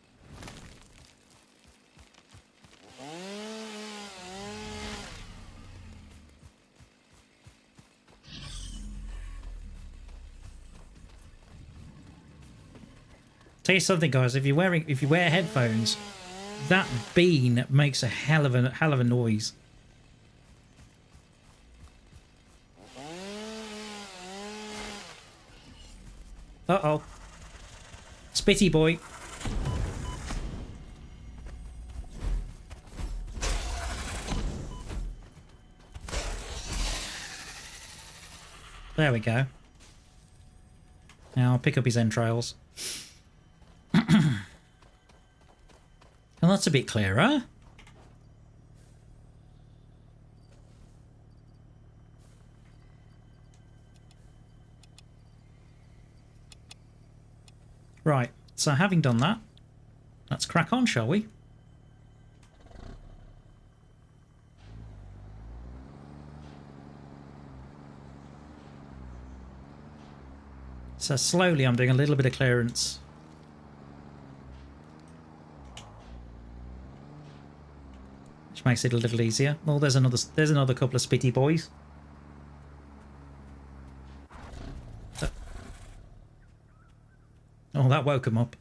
Tell you something, guys. If you wear headphones, that bean makes a hell of a noise. Uh-oh. Spitty boy. There we go. Now I'll pick up his entrails. Well, that's a bit clearer. Right, so having done that, let's crack on, shall we? So slowly I'm doing a little bit of clearance. Which makes it a little easier. Oh, there's another couple of spitty boys. Oh, that woke him up.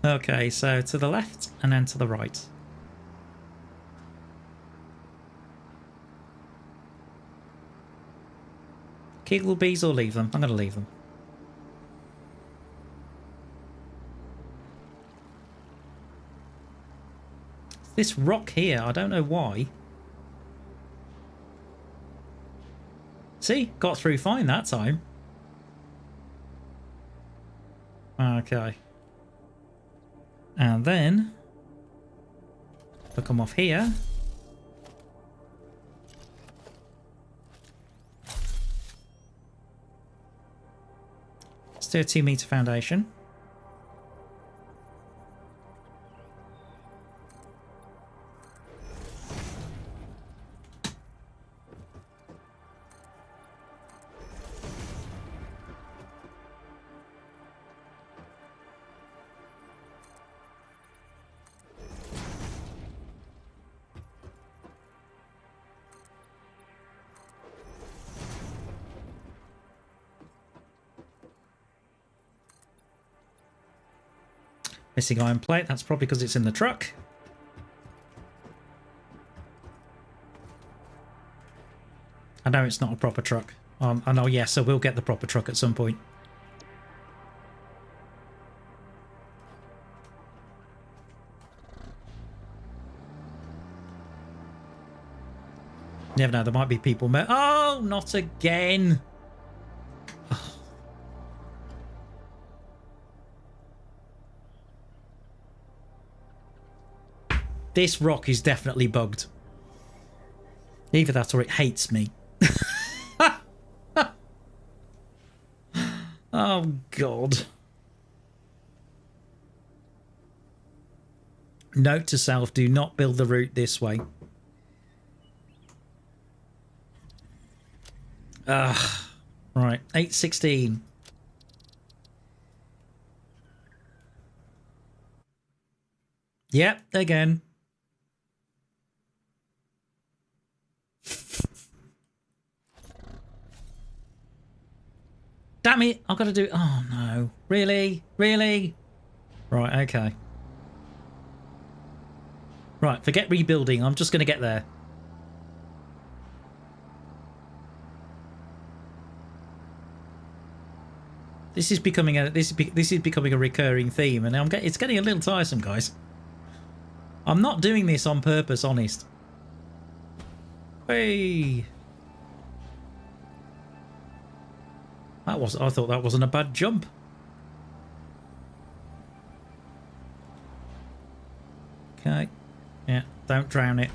Okay, so to the left and then to the right. Kill bees or leave them? I'm going to leave them. This rock here, I don't know why. See, got through fine that time. Okay. And then if I come off here. Let's do a 2-meter foundation. Missing iron plate, that's probably because it's in the truck. I know it's not a proper truck. I know, yes, so we'll get the proper truck at some point. Never know, there might be people... Oh, not again! This rock is definitely bugged. Either that or it hates me. Oh, God. Note to self, do not build the route this way. Right, 8:16. Yep, again. Damn it, I've got to do... Oh, no. Really? Really? Right, okay. Right, forget rebuilding. I'm just going to get there. This is becoming a this is becoming a recurring theme, and it's getting a little tiresome, guys. I'm not doing this on purpose, honest. Hey. That was, I thought that wasn't a bad jump. Okay. Yeah, don't drown it.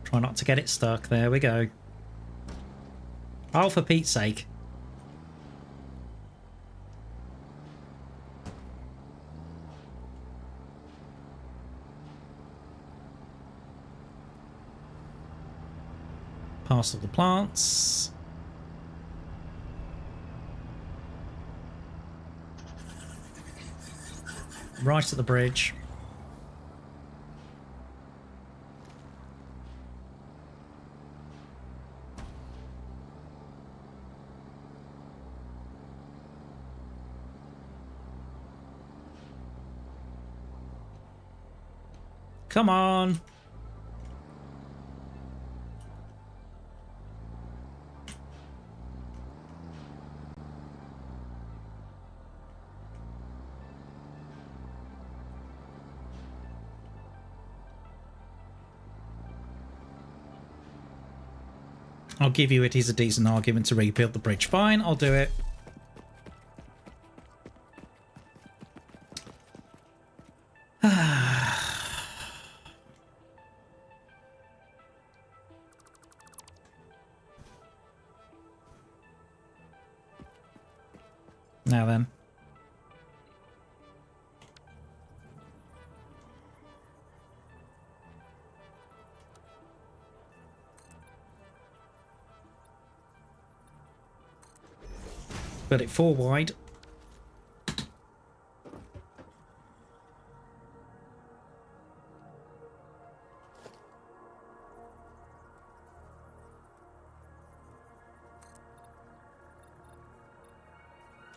Try not to get it stuck. There we go. Oh, for Pete's sake. Past all the plants. Right at the bridge. Come on. I'll give you it is a decent argument to rebuild the bridge. Fine, I'll do it. Now then. Build it 4 wide.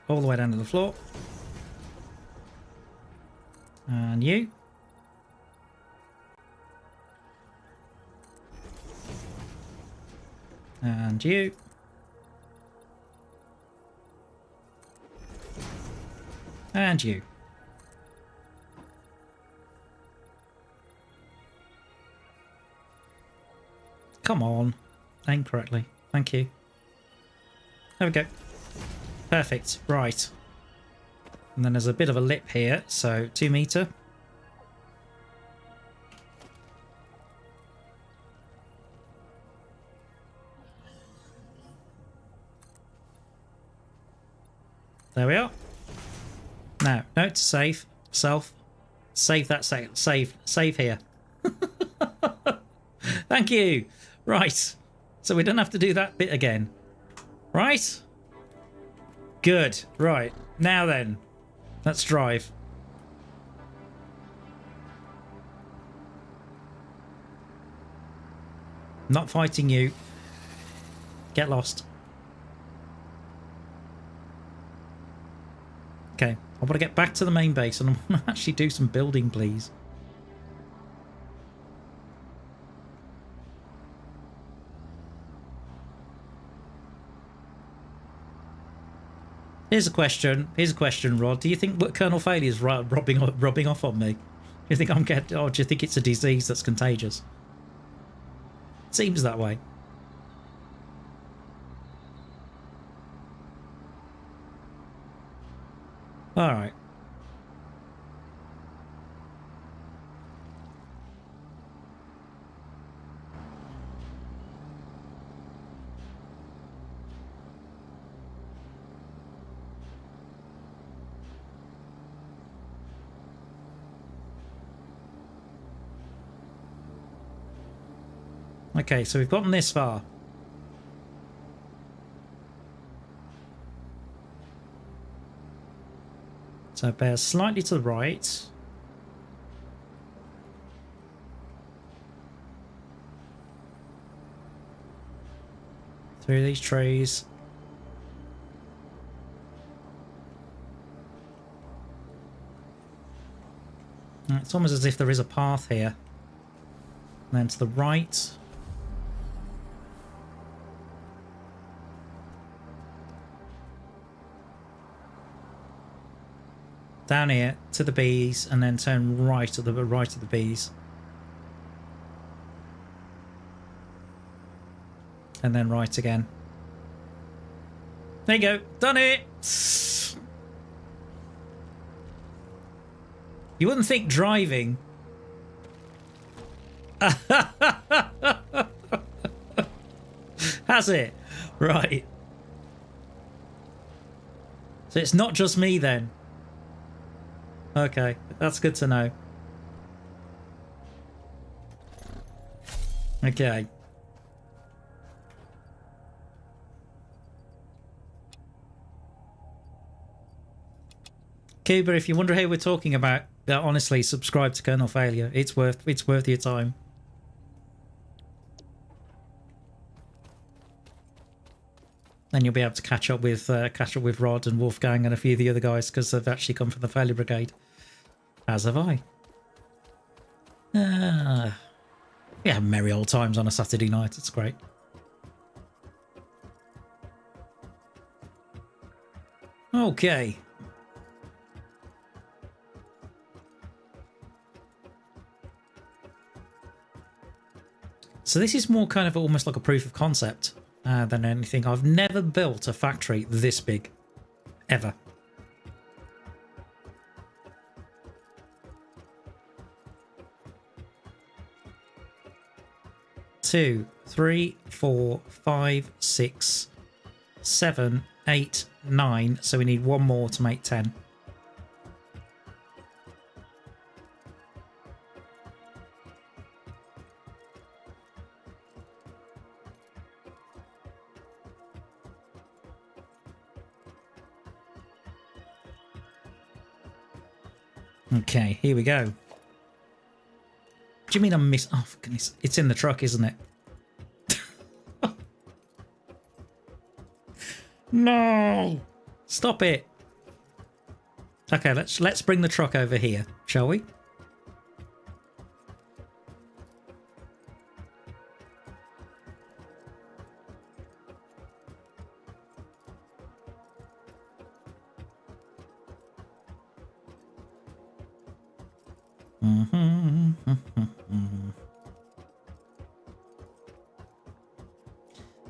All the way down to the floor. And you. And you. And you. Come on. Aim correctly. Thank you. There we go. Perfect. Right. And then there's a bit of a lip here, so 2 meter. There we are. Now, note to save self. Save that save here. Thank you. Right. So we don't have to do that bit again. Right? Good. Right. Now then. Let's drive. Not fighting you. Get lost. Okay. I want to get back to the main base and I want to actually do some building, please. Here's a question, Rod. Do you think Colonel Failure is rubbing off on me? Do you think I'm getting, or do you think it's a disease that's contagious? Seems that way. All right. Okay, so we've gotten this far. So bear slightly to the right. Through these trees. It's almost as if there is a path here. And then to the right. Down here to the bees and then turn right at the right of the bees. And then right again. There you go. Done it. You wouldn't think driving. Has it? Right. So it's not just me then. Okay, that's good to know. Okay. Cuba, if you wonder who we're talking about, honestly, subscribe to Kernel Failure. It's worth your time. Then you'll be able to catch up with Rod and Wolfgang and a few of the other guys because they've actually come from the Failure Brigade. As have I. We have merry old times on a Saturday night. It's great. Okay. So this is more kind of almost like a proof of concept than anything. I've never built a factory this big, ever. Two, three, 4, 5, 6, 7, 8, 9. So we need one more to make 10. Okay, here we go. Do you mean I'm miss? Oh, goodness. It's in the truck, isn't it? No! Stop it. Okay, let's bring the truck over here, shall we?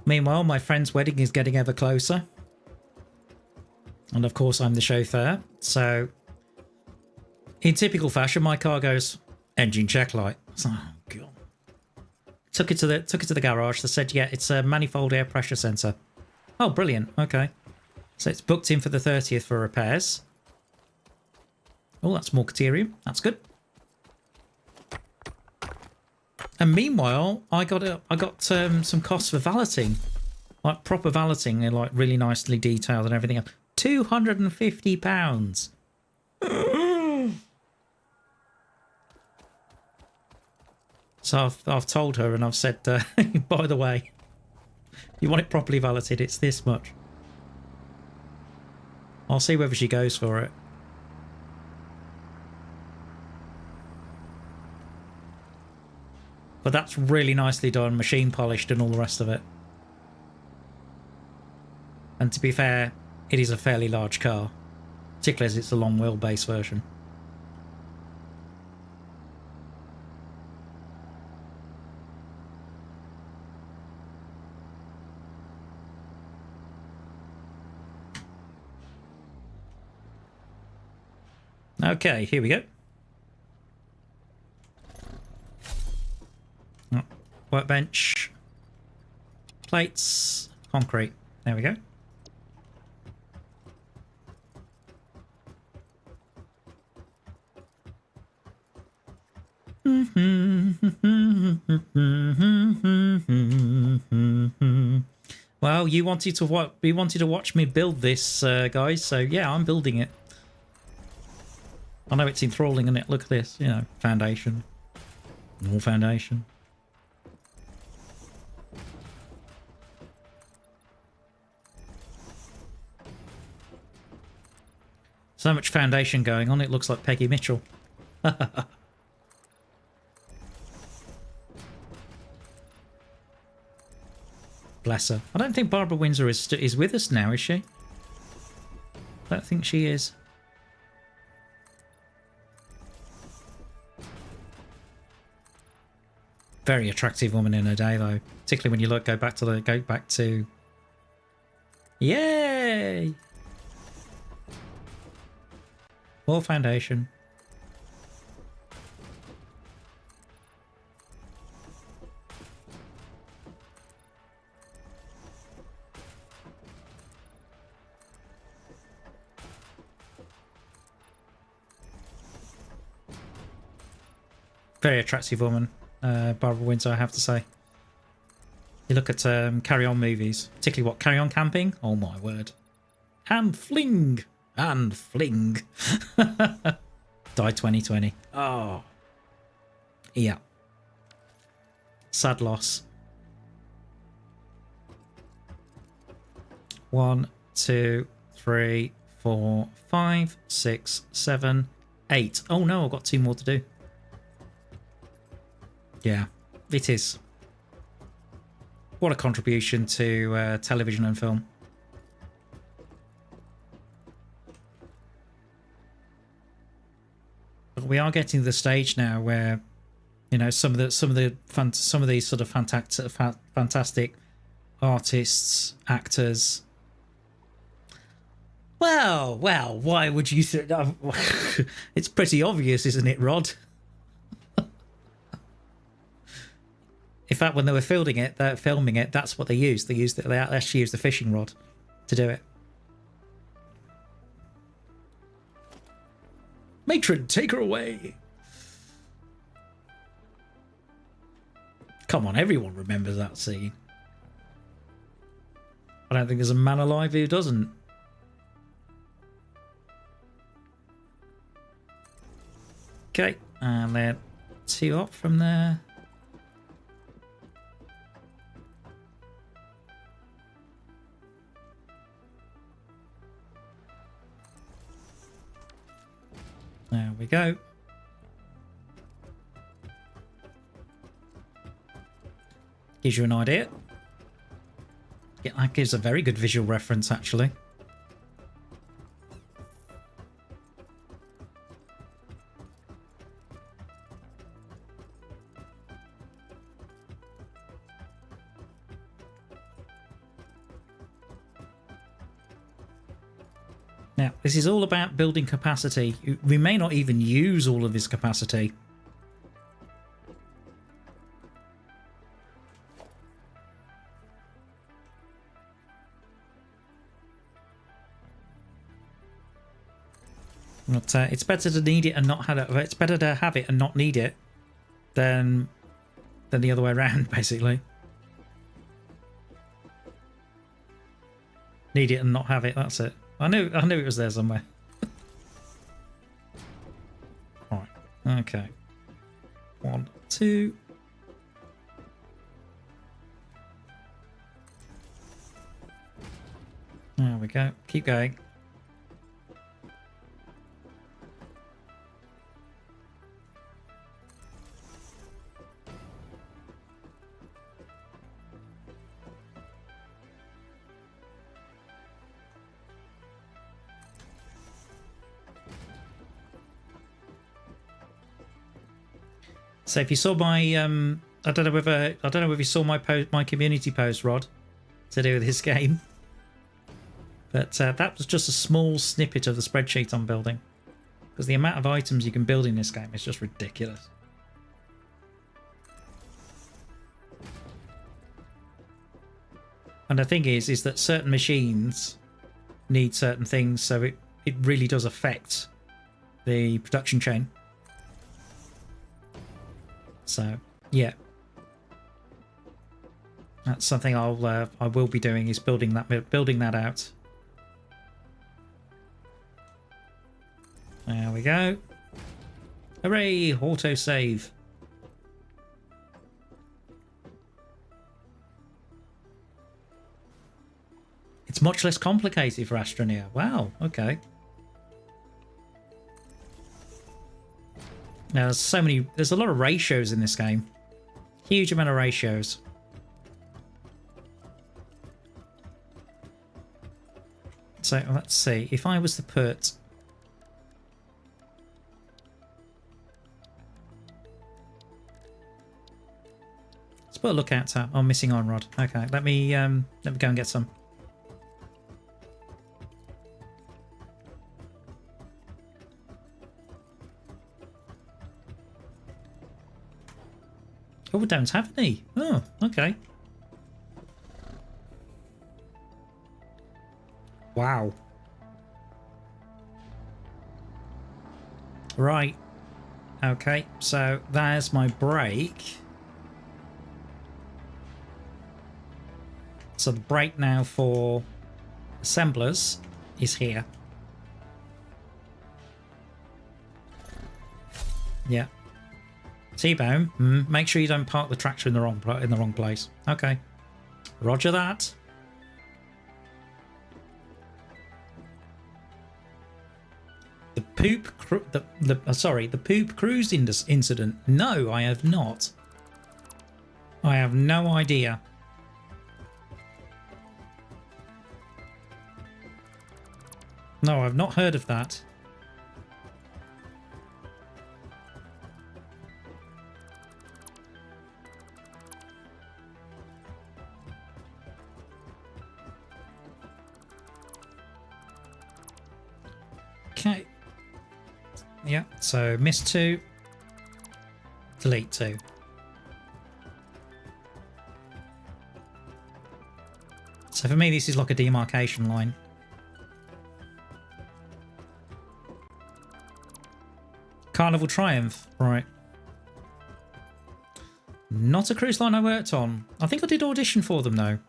Meanwhile, my friend's wedding is getting ever closer. And of course, I'm the chauffeur. So, in typical fashion, my car goes, engine check light. Oh, God. Took it to the garage. They said, yeah, it's a manifold air pressure sensor. Oh, brilliant. Okay. So it's booked in for the 30th for repairs. Oh, that's more Caterium. That's good. And meanwhile, I got some costs for valeting, like proper valeting, and like really nicely detailed and everything else. £250. So I've told her and I've said, by the way, you want it properly valeted, it's this much. I'll see whether she goes for it. But that's really nicely done, machine polished and all the rest of it. And to be fair, it is a fairly large car, particularly as it's a long wheelbase version. Okay, here we go. Workbench, plates, concrete. There we go. Well, you wanted to watch me build this, guys. So yeah, I'm building it. I know it's enthralling, isn't it? Look at this. You know, foundation, more foundation. So much foundation going on, it looks like Peggy Mitchell. Bless her. I don't think Barbara Windsor is with us now, is she? I don't think she is. Very attractive woman in her day, though. Particularly when you go back to Yay! More foundation. Very attractive woman, Barbara Windsor, I have to say. You look at Carry On movies, particularly what, Carry On Camping? Oh my word. And fling! And fling! Died 2020. Oh. Yeah. Sad loss. 1, 2, 3, 4, 5, 6, 7, 8. Oh no, I've got 2 more to do. Yeah, it is. What a contribution to television and film. But we are getting to the stage now where, you know, some of these sort of fantastic artists, actors. Well, why would you think? It's pretty obvious, isn't it, Rod? In fact, when they were filming it, that's what they used. They actually used the fishing rod to do it. Matron, take her away. Come on, everyone remembers that scene. I don't think there's a man alive who doesn't. Okay, and then 2 up from there. There we go. Gives you an idea. Yeah, that gives a very good visual reference, actually. Now, this is all about building capacity. We may not even use all of this capacity. But it's better to need it and not have it. It's better to have it and not need it than the other way around, basically. Need it and not have it. That's it. I knew it was there somewhere. All right. Okay. 1, 2. There we go. Keep going. So if you saw my I don't know if you saw my community post, Rod, to do with this game, but that was just a small snippet of the spreadsheet I'm building, because the amount of items you can build in this game is just ridiculous. And the thing is that certain machines need certain things, so it really does affect the production chain. So yeah, that's something I will be doing, is building that out. There we go. Hooray! Auto save. It's much less complicated for Astroneer. Wow. Okay. Now, there's a lot of ratios in this game. Huge amount of ratios. So let's see, if I was to put... Let's put a lookout tab. Oh, missing iron rod. Okay, let me go and get some. Oh, we don't have any. Oh, okay. Wow. Right. Okay, so there's my brake. So the brake now for assemblers is here. Yeah. T-bone. Make sure you don't park the tractor in the wrong place. Okay. Roger that. The poop cruise incident. No, I have not. I have no idea. No, I've not heard of that. Okay. Yeah, so miss 2, delete 2. So for me, this is like a demarcation line. Carnival Triumph, right. Not a cruise line I worked on. I think I did audition for them though.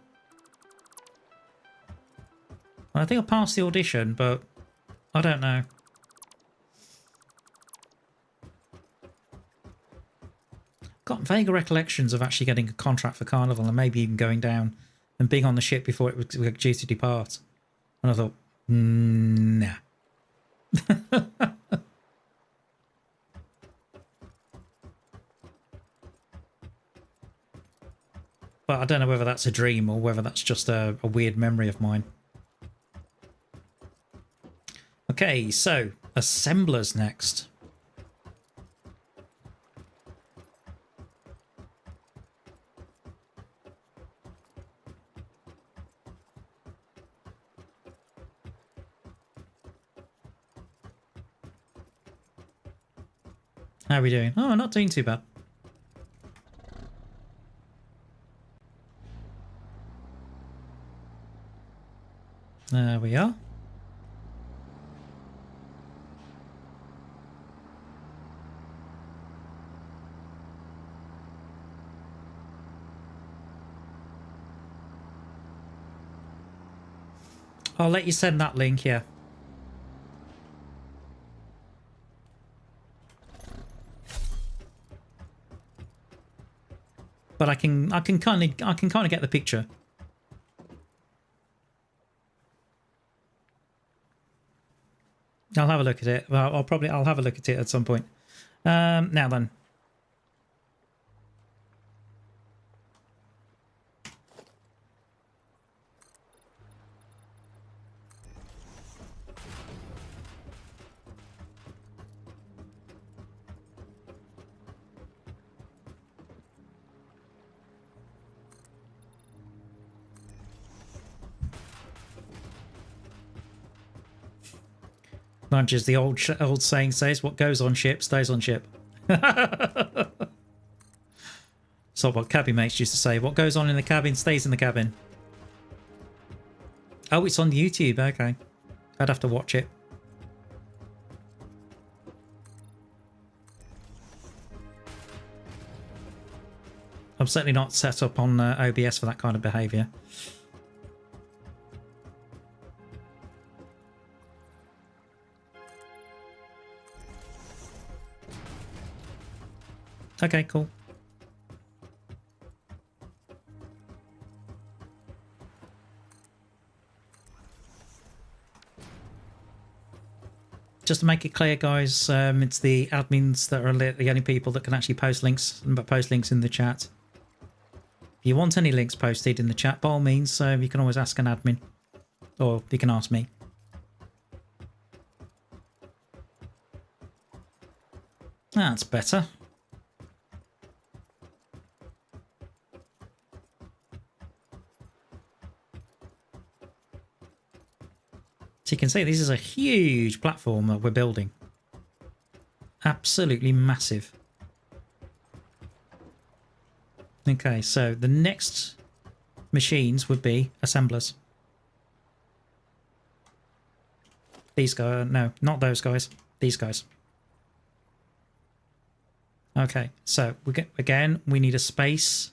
I think I passed the audition, but I don't know. Got vague recollections of actually getting a contract for Carnival and maybe even going down and being on the ship before it was due to depart. And I thought, nah. But I don't know whether that's a dream or whether that's just a weird memory of mine. Okay, so assemblers next. How are we doing? Oh, not doing too bad. There we are. I'll let you send that link here. But I can kind of get the picture. I'll have a look at it. Well, I'll have a look at it at some point. Now then. Much as the old saying says, what goes on ship stays on ship. So what cabin mates used to say, what goes on in the cabin stays in the cabin. Oh, it's on YouTube. Okay. I'd have to watch it. I'm certainly not set up on OBS for that kind of behaviour. Okay, cool. Just to make it clear, guys, it's the admins that are the only people that can actually post links in the chat. If you want any links posted in the chat, by all means, you can always ask an admin, or you can ask me. That's better. So you can see this is a huge platform that we're building. Absolutely massive. Okay, so the next machines would be assemblers. These guys, no, not those guys. These guys. Okay, so we need a space.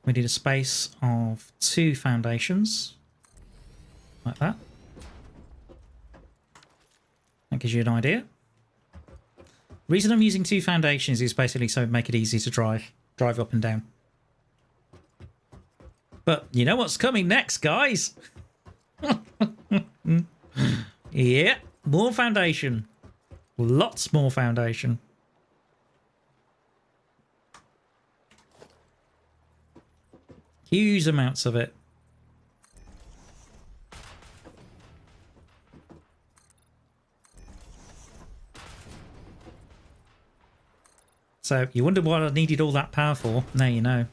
We need a space of 2 foundations, like that. That gives you an idea. Reason I'm using 2 foundations is basically so make it easy to drive up and down. But you know what's coming next, guys? Yeah, more foundation. Lots more foundation. Huge amounts of it. So you wonder what I needed all that power for? Now you know.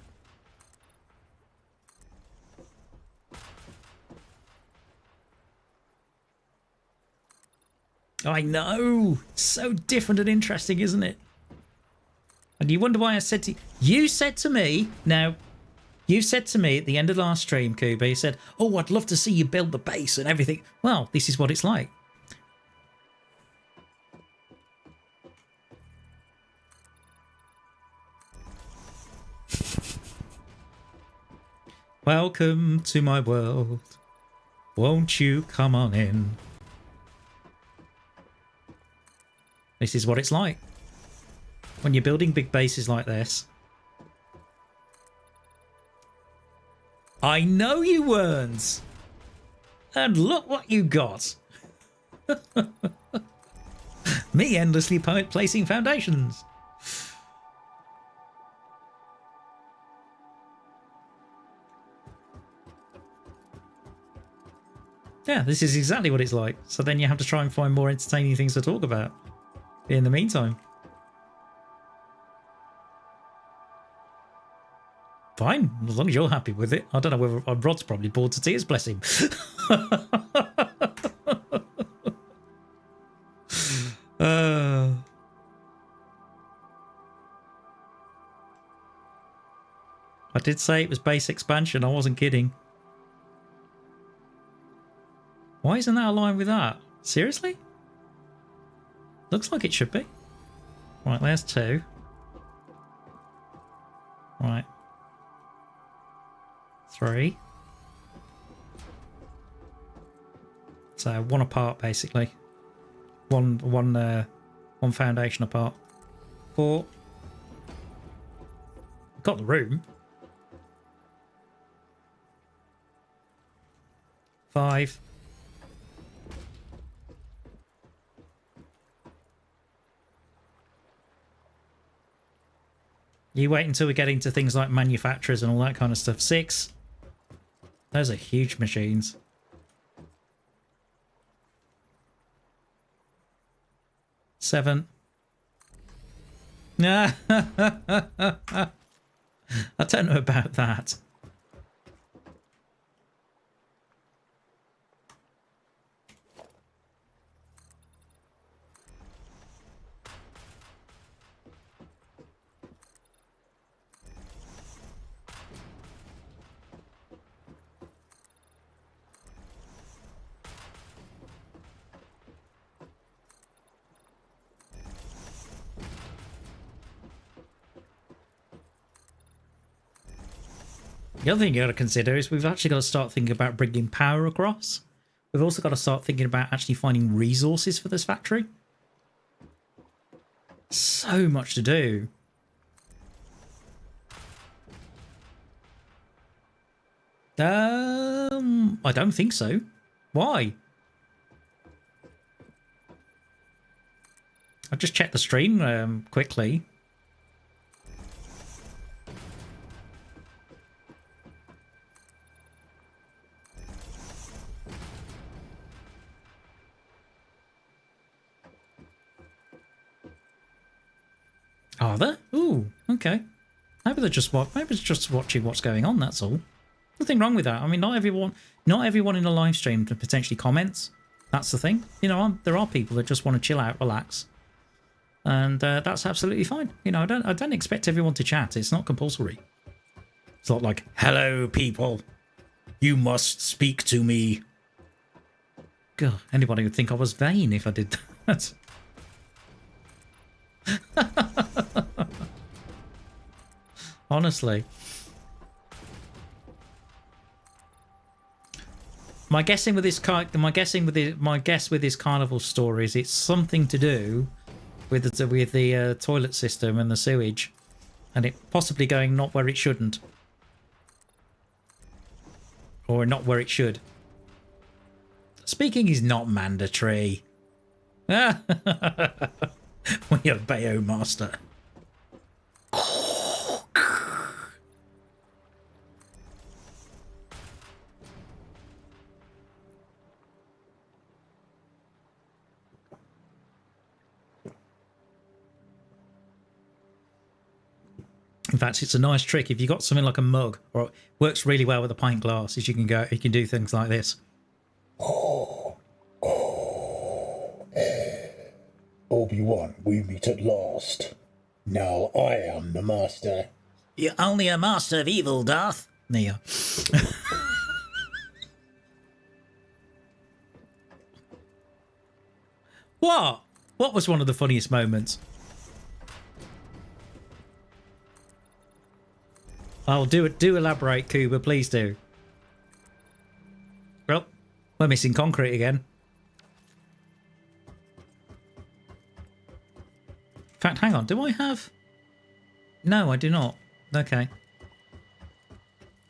I know. So different and interesting, isn't it? And you wonder why I said to you said to me, now, you said to me at the end of last stream, Kuba, you said, oh, I'd love to see you build the base and everything. Well, this is what it's like. Welcome to my world. Won't you come on in? This is what it's like. When you're building big bases like this. I know you weren't. And look what you got. Me endlessly placing foundations. Yeah, this is exactly what it's like. So then you have to try and find more entertaining things to talk about in the meantime. Fine, as long as you're happy with it. I don't know whether Rod's probably bored to tears, bless him. I did say it was base expansion, I wasn't kidding. Why isn't that aligned with that? Seriously? Looks like it should be. Right, there's 2. Right. 3. So 1 apart, basically. One foundation apart. 4. Got the room. 5. You wait until we get into things like manufacturers and all that kind of stuff. 6. Those are huge machines. 7. I don't know about that. The other thing you got to consider is we've actually got to start thinking about bringing power across. We've also got to start thinking about actually finding resources for this factory. So much to do. I don't think so. Why? I'll just check the stream quickly. Are there? Ooh, okay. Maybe they're just watching what's going on. That's all. Nothing wrong with that. I mean, not everyone in a live stream potentially comments. That's the thing. You know, there are people that just want to chill out, relax, And that's absolutely fine. You know, I don't expect everyone to chat. It's not compulsory. It's not like, hello, people. You must speak to me. God, anybody would think I was vain if I did that. Honestly. My guess with this carnival story is it's something to do with the toilet system and the sewage, and it possibly going not where it shouldn't, or not where it should. Speaking is not mandatory. We obey, O master. In fact, it's a nice trick if you got something like a mug, or it works really well with a pint glass. Is you can do things like this. Obi-Wan, we meet at last. Now I am the master. You're only a master of evil, Darth. There you are. What? What was one of the funniest moments? Oh, do elaborate, Kuba, please do. Well, we're missing concrete again. In fact, hang on, do I have... No, I do not. Okay.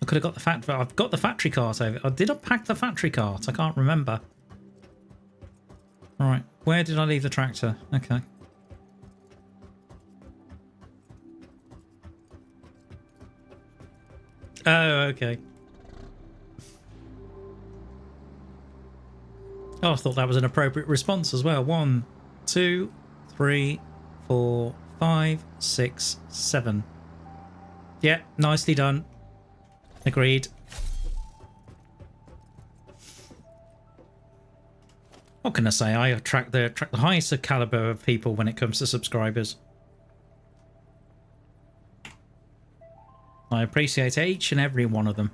I could have got the factory... I've got the factory cart over... Oh, did I pack the factory cart? I can't remember. Alright, where did I leave the tractor? Okay. Oh, okay. Oh, I thought that was an appropriate response as well. 1, 2, 3, 4, 5, 6, 7. Yeah, nicely done. Agreed. What can I say? I attract the highest caliber of people when it comes to subscribers. I appreciate each and every one of them.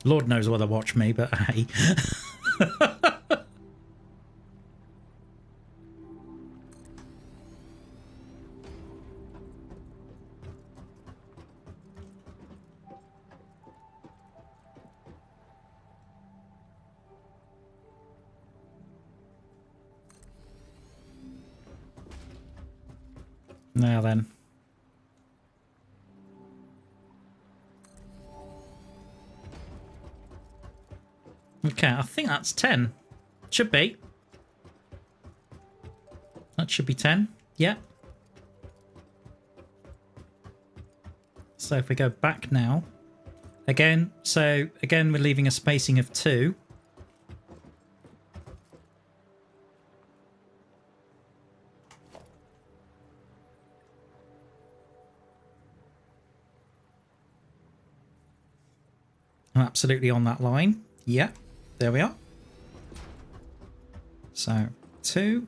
Lord knows why they watch me, but hey. Now then. Okay, I think that's 10. Should be. That should be 10. Yeah. So if we go back now. Again, we're leaving a spacing of 2. I'm absolutely on that line. Yeah. There we are. So, 2.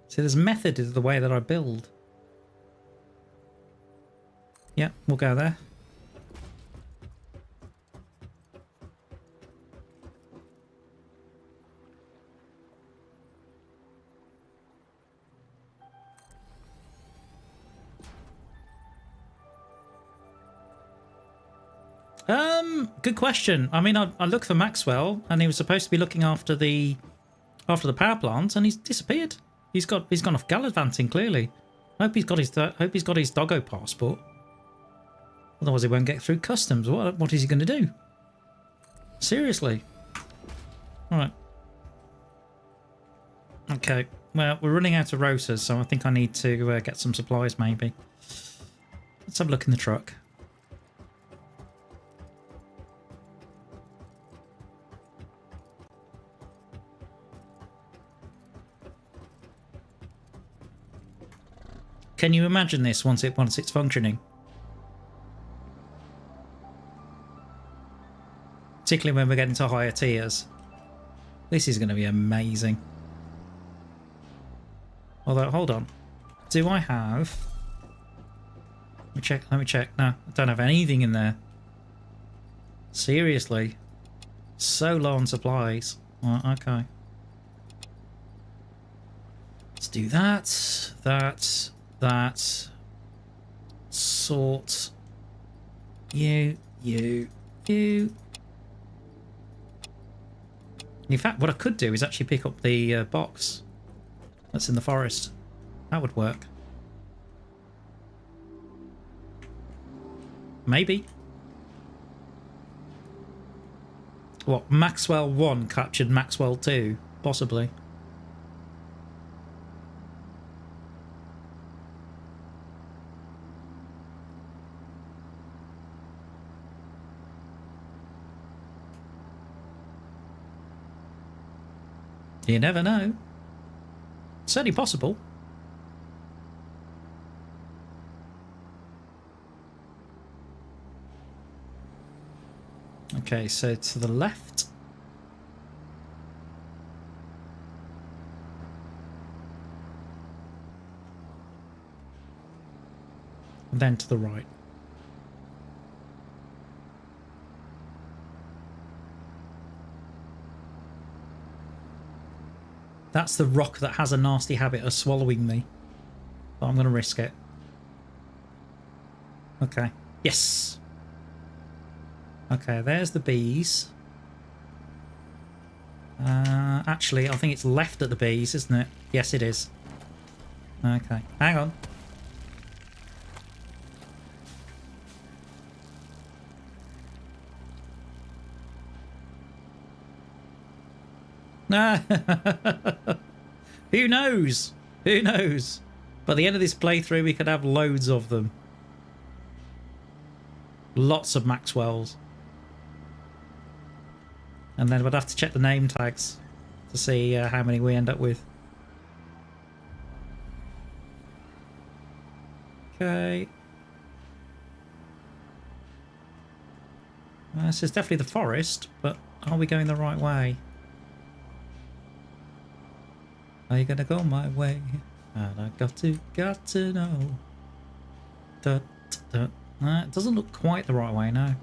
See, there's method to the way that I build. Yeah, we'll go there. Good question. I mean, I looked for Maxwell, and he was supposed to be looking after the power plant, and he's disappeared. He's gone off gallivanting. Clearly, I hope he's got his Doggo passport. Otherwise, he won't get through customs. What is he going to do? Seriously. All right. Okay. Well, we're running out of rotors, so I think I need to get some supplies. Maybe. Let's have a look in the truck. Can you imagine this once it's functioning? particularly when we're getting to higher tiers. This is going to be amazing. Although, hold on. Do I have... Let me check. No, I don't have anything in there. Seriously. So low on supplies. Right, okay. Let's do that. That. Sort. You. In fact, what I could do is actually pick up the box that's in the forest. That would work. Maybe. What, Maxwell 1 captured Maxwell 2? Possibly. You never know. Certainly possible. Okay, so to the left. And then to the right. That's the rock that has a nasty habit of swallowing me. But I'm going to risk it. Okay. Yes! Okay, there's the bees. Actually, I think it's left at the bees, isn't it? Yes, it is. Okay, hang on. Who knows? Who knows? By the end of this playthrough, we could have loads of them. Lots of Maxwells. And then we'd have to check the name tags to see how many we end up with. Okay. This is definitely the forest, but are we going the right way? Are you gonna go my way? And I got to know. It doesn't look quite the right way now.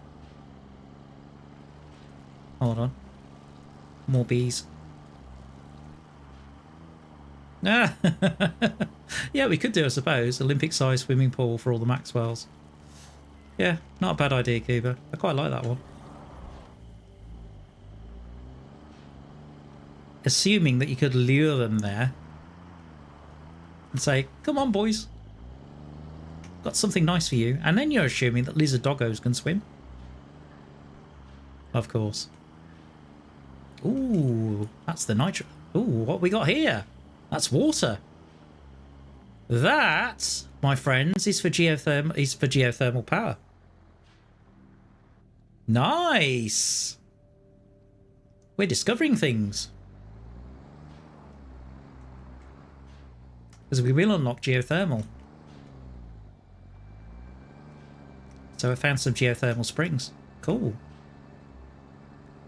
Hold on. More bees. Ah, yeah, we could do, I suppose, Olympic-sized swimming pool for all the Maxwells. Yeah, not a bad idea, Cuba. I quite like that one. Assuming that you could lure them there and say, come on, boys. Got something nice for you. And then you're assuming that lizard doggos can swim. Of course. Ooh, that's the nitro. Ooh, what we got here? That's water. That, my friends, is for geothermal power. Nice. We're discovering things. Because we will unlock geothermal. So I found some geothermal springs. Cool.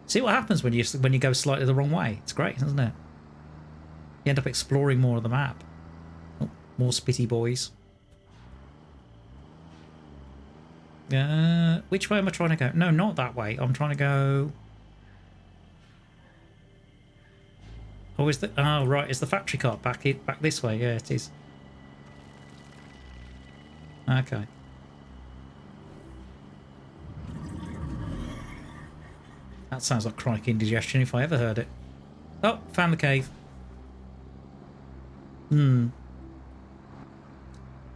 See what happens when you go slightly the wrong way. It's great, isn't it? You end up exploring more of the map. Oh, more spitty boys. Which way am I trying to go? No, not that way. I'm trying to go... Oh, is the... Oh, right. Is the factory cart back this way? Yeah, it is. Okay. That sounds like chronic indigestion if I ever heard it. Oh, found the cave.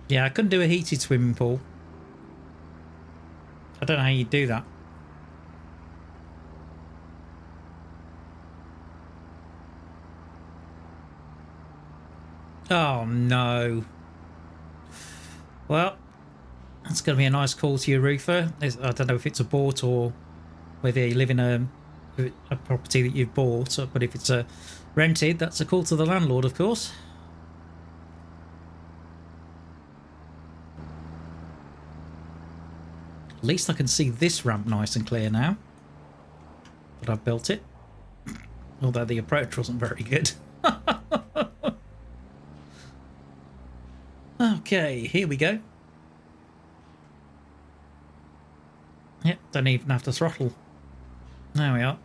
Yeah, I couldn't do a heated swimming pool. I don't know how you do that. Oh, no. Well, that's going to be a nice call to your roofer. I don't know if it's a bought or whether you live in a property that you've bought, but if it's rented, that's a call to the landlord, of course. At least I can see this ramp nice and clear now. but I've built it. Although the approach wasn't very good. Okay, here we go. Yep, don't even have to throttle. There we are.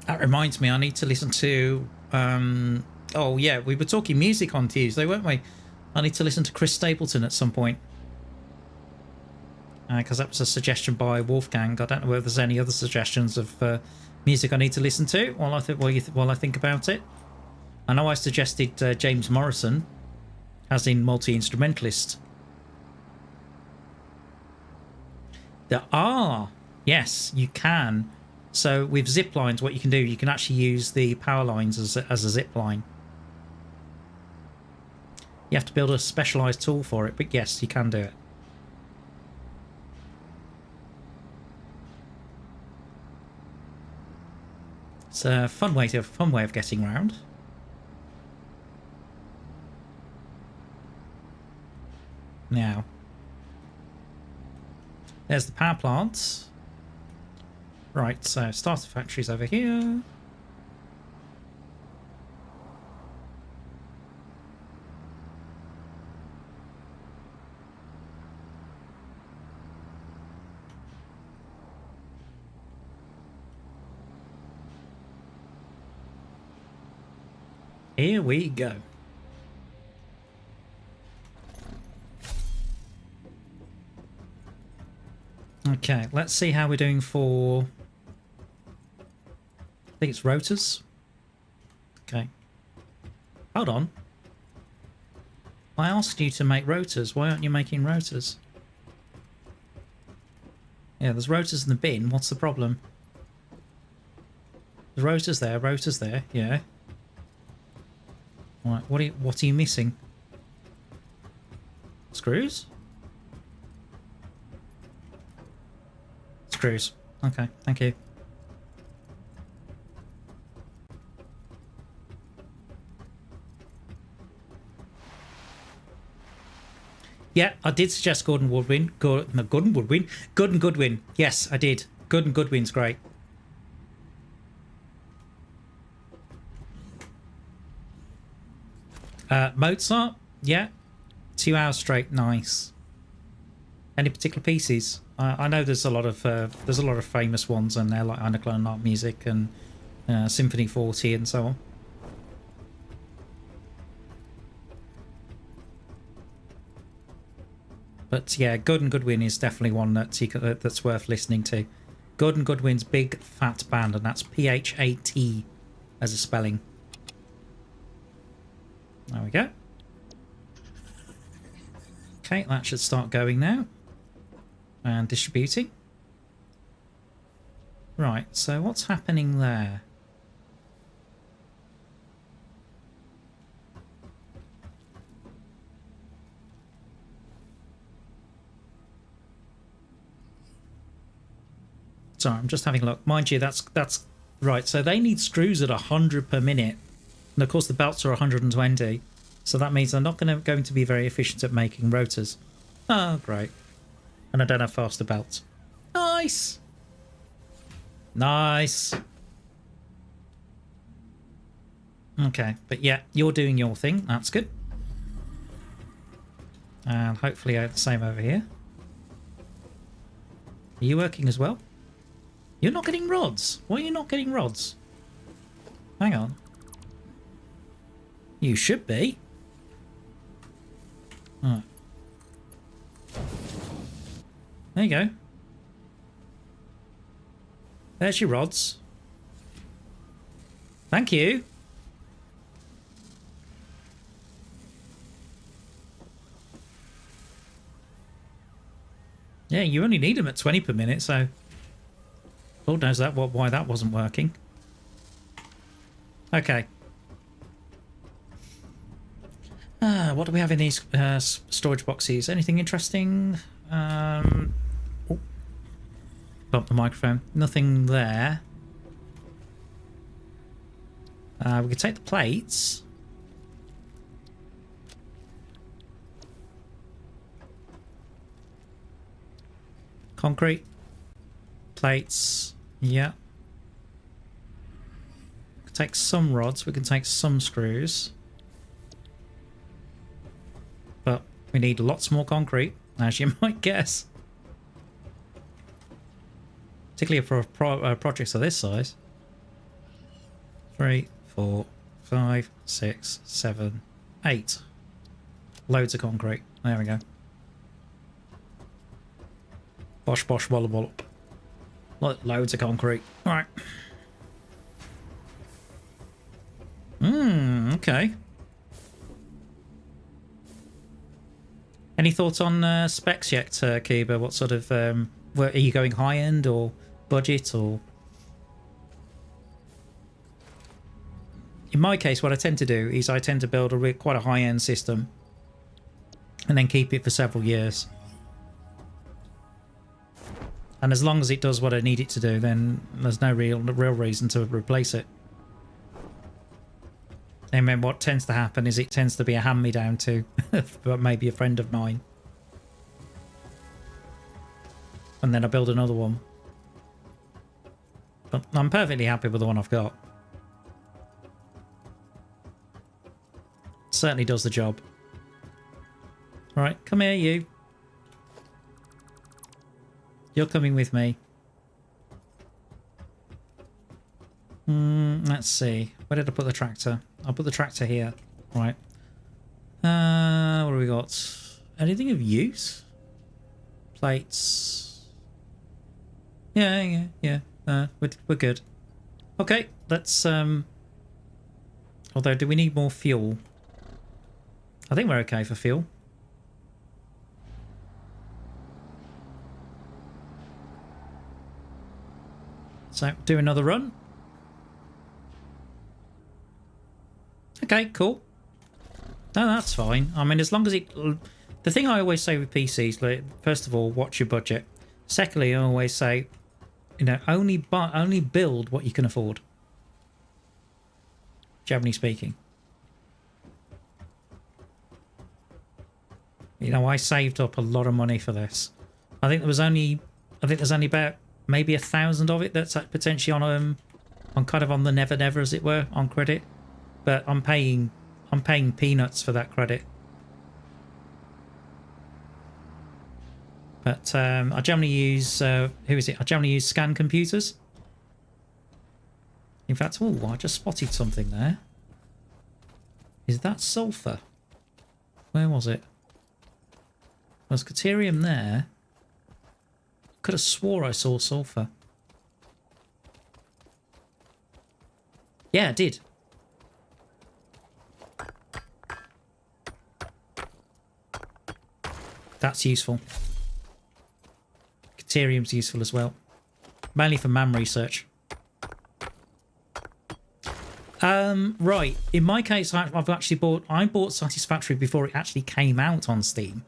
That reminds me, I need to listen to... oh, yeah, we were talking music on Tuesday, weren't we? I need to listen to Chris Stapleton at some point. Because that was a suggestion by Wolfgang. I don't know whether there's any other suggestions of music I need to listen to while I think about it. I know I suggested James Morrison, as in multi-instrumentalist. There are, yes, you can. So with zip lines, what you can do, you can actually use the power lines as a zip line. You have to build a specialised tool for it, but yes, you can do it. It's a fun way of getting around. Now, there's the power plant. Right, so starter factory's over here. Here we go. Okay, let's see how we're doing for... I think it's rotors. Okay. Hold on. I asked you to make rotors. Why aren't you making rotors? Yeah, there's rotors in the bin. What's the problem? There's rotors there, yeah. Right, what are you missing? Screws? Screws. Okay, thank you. Yeah, I did suggest Gordon Goodwin. Gordon Goodwin. Yes, I did. Gordon Goodwin's great. Mozart, yeah, 2 hours straight, nice. Any particular pieces? I know there's a lot of famous ones in there, like Underground Art Music and Symphony 40 and so on. But yeah, Gordon Goodwin is definitely one that's worth listening to. Gordon Goodwin's Big Fat Band, and that's P-H-A-T as a spelling. There we go. Okay, that should start going now. And distributing. Right, so what's happening there? Sorry, I'm just having a look. Mind you, that's right. So they need screws at 100 per minute. And of course the belts are 120. So that means they're not going to be very efficient at making rotors. Oh, great. And I don't have faster belts. Nice. Nice. Okay, but yeah, you're doing your thing. That's good. And hopefully the same over here. Are you working as well? You're not getting rods. Why are you not getting rods? Hang on. You should be. Right. There you go. There's your rods. Thank you. Yeah, you only need them at 20 per minute, so... Lord knows why that wasn't working. Okay. What do we have in these storage boxes? Anything interesting? Oh. Bump the microphone. Nothing there. We could take the plates. Concrete. Plates. Yeah. We can take some rods. We can take some screws. But we need lots more concrete, as you might guess. Particularly for projects of this size. 3, 4, 5, 6, 7, 8. Loads of concrete. There we go. Bosh, bosh, wallop, wallop. Loads of concrete. Alright. Okay. Any thoughts on specs yet, Kiba? What sort of... are you going high-end or budget or... In my case, what I tend to do is I tend to build quite a high-end system and then keep it for several years. And as long as it does what I need it to do, then there's no real reason to replace it. And then what tends to happen is it tends to be a hand-me-down to but maybe a friend of mine. And then I build another one. But I'm perfectly happy with the one I've got. Certainly does the job. Right, come here, you. You're coming with me. Let's see. Where did I put the tractor? I'll put the tractor here. Right. What do we got? Anything of use? Plates. Yeah. We're good. Okay, let's although, do we need more fuel? I think we're okay for fuel. So, do another run. Okay, cool. No, that's fine. I mean, as long as it... The thing I always say with PCs, like, first of all, watch your budget. Secondly, I always say, you know, only build what you can afford. Generally speaking. You know, I saved up a lot of money for this. I think there's only about maybe 1,000 of it that's potentially on kind of on the never as it were, on credit. But I'm paying peanuts for that credit. But I generally use I generally use scan computers. In fact, oh, I just spotted something there. Is that sulphur? Where was it? There's Caterium there. Could have swore I saw sulphur. Yeah, I did. That's useful. Caterium's useful as well. Mainly for MAM research. Right. In my case, I've actually bought Satisfactory before it actually came out on Steam.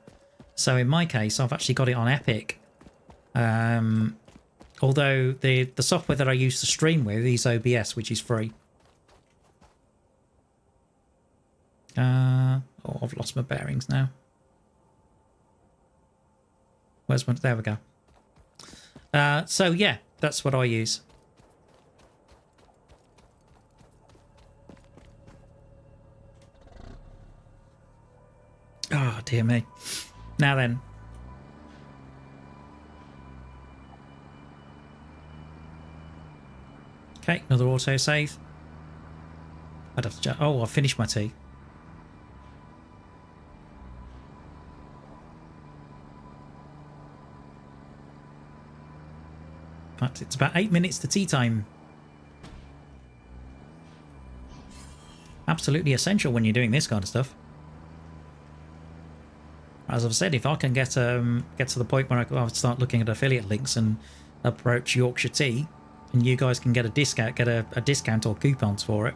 So in my case, I've actually got it on Epic. Although the software that I use to stream with is OBS, which is free. Oh, I've lost my bearings now. Where's my... There we go. So yeah, that's what I use. Oh, dear me. Now then. Okay, another autosave. I'd have to... Oh, I've finished my tea. In fact, it's about 8 minutes to tea time. Absolutely essential when you're doing this kind of stuff. As I've said, if I can get to the point where I start looking at affiliate links and approach Yorkshire Tea, and you guys can get a discount or coupons for it,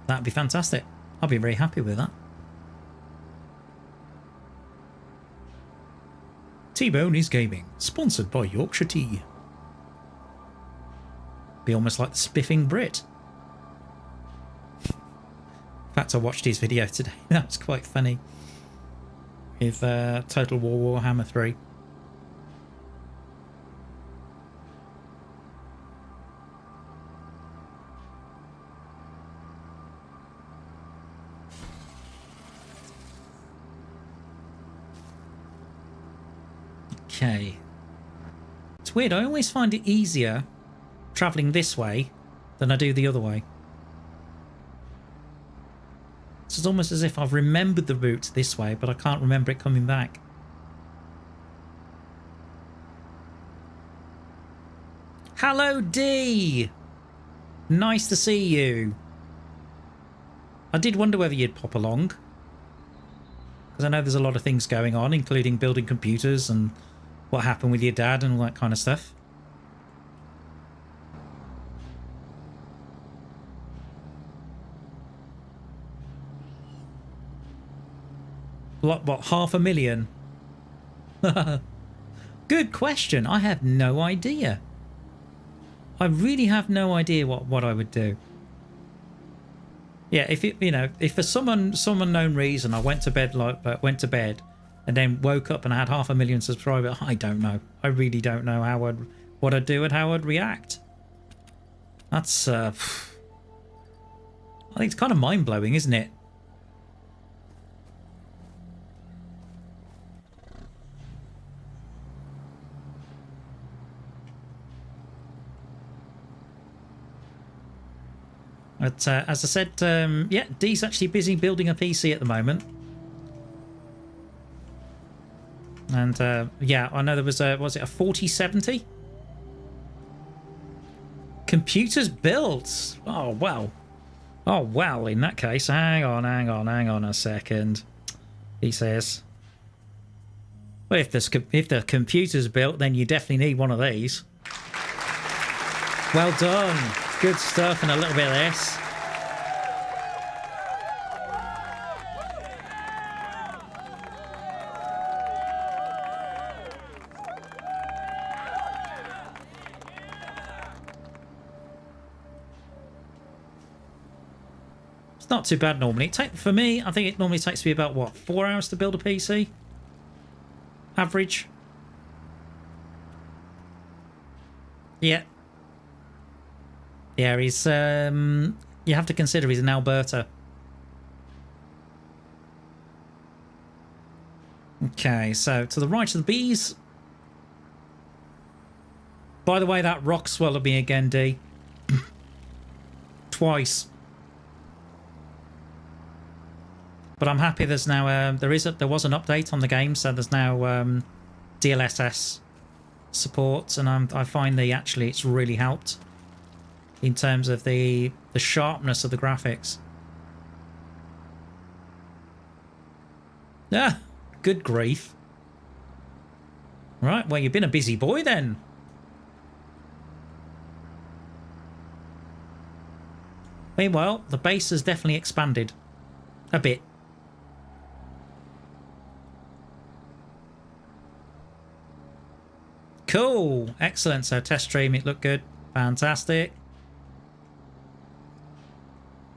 that'd be fantastic. I'll be very happy with that. Tboneisgaming, sponsored by Yorkshire Tea. Be almost like the spiffing Brit. In fact, I watched his video today. That was quite funny. With Total War Warhammer 3. Okay. It's weird, I always find it easier travelling this way than I do the other way. It's almost as if I've remembered the route this way, but I can't remember it coming back. Hello, D! Nice to see you. I did wonder whether you'd pop along, because I know there's a lot of things going on, including building computers and what happened with your dad and all that kind of stuff. What, 500,000? Good question. I have no idea. I really have no idea what I would do. Yeah, if it, you know, if for some unknown reason I went to bed and then woke up and I had 500,000 subscribers, I don't know. I really don't know what I'd do and how I'd react. That's I think it's kind of mind-blowing, isn't it? But as I said, yeah, Dee's actually busy building a PC at the moment. And yeah, I know there was was it a 4070? Computers built. Oh, well. Oh, well, in that case, hang on a second. He says, well, if the computer's built, then you definitely need one of these. Well done. Good stuff, and a little bit of this. It's not too bad normally. For me, I think it normally takes me about, what, 4 hours to build a PC? Average? Yeah. Yeah, he's, you have to consider he's in Alberta. Okay, so to the right of the bees. By the way, that rock swallowed me again, D. Twice. But I'm happy there's now, there was an update on the game, so there's now DLSS support, and I find it's really helped in terms of the sharpness of the graphics. Ah, good grief. Right, well, you've been a busy boy then. Meanwhile, the base has definitely expanded a bit. Cool, excellent. So test stream, it looked good. Fantastic.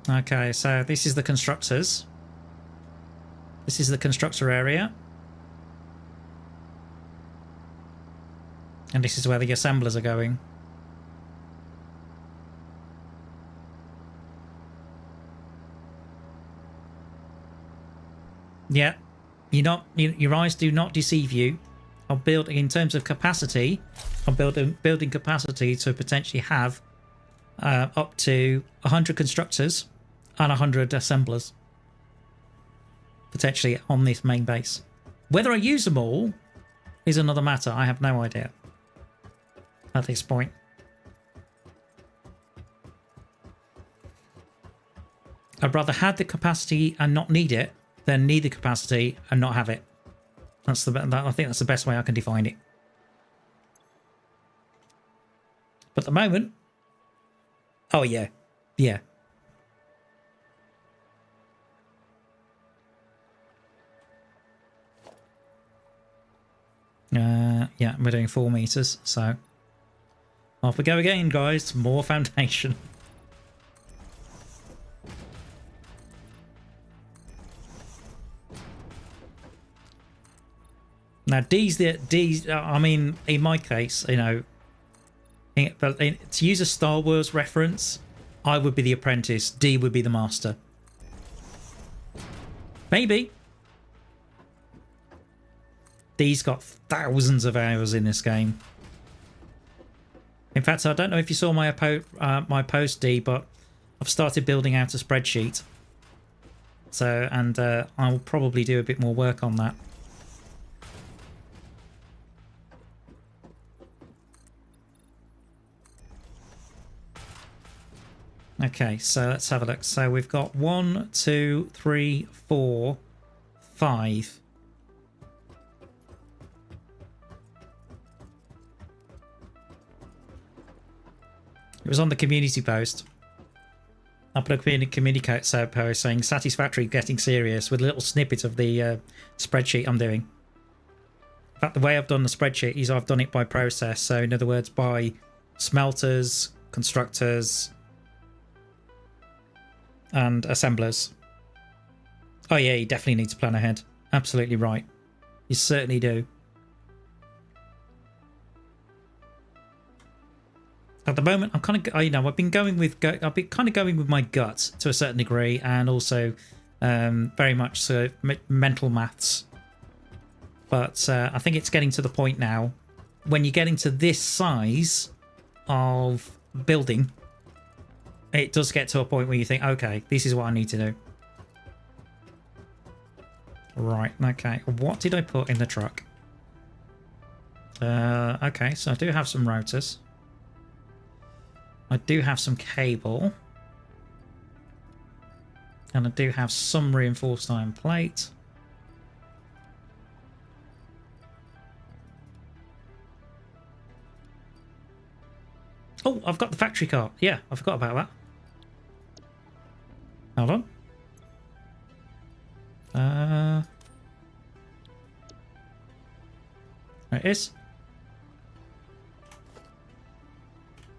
Okay, so this is the constructors. This is the constructor area. And this is where the assemblers are going. Yeah, your eyes do not deceive you. I'll build, in terms of capacity, I'm building capacity to potentially have up to 100 constructors and 100 assemblers potentially on this main base. Whether I use them all is another matter. I have no idea at this point. I'd rather have the capacity and not need it than need the capacity and not have it. I think that's the best way I can define it. But at the moment, oh yeah, yeah. Yeah, we're doing 4 meters, so Off we go again, guys. More foundation. Now, D's. I mean, in my case, you know, to use a Star Wars reference, I would be the apprentice. D would be the master. Maybe. D's got thousands of hours in this game. In fact, I don't know if you saw my post, D, but I've started building out a spreadsheet. So, and I'll probably do a bit more work on that. Okay, so let's have a look. So we've got 1, 2, 3, 4, 5. It was on the community post. I put a community post saying Satisfactory getting serious with a little snippet of the spreadsheet I'm doing. In fact, the way I've done the spreadsheet is I've done it by process. So in other words, by smelters, constructors, and assemblers. Oh yeah, you definitely need to plan ahead. Absolutely right. You certainly do. At the moment, I'm kind of, you know, I've been kind of going with my gut to a certain degree, and also very much so mental maths. But I think it's getting to the point now when you get into this size of building, it does get to a point where you think, okay, this is what I need to do. Right, okay. What did I put in the truck? Okay, so I do have some rotors. I do have some cable. And I do have some reinforced iron plate. Oh, I've got the factory cart. Yeah, I forgot about that. Hold on. There it is.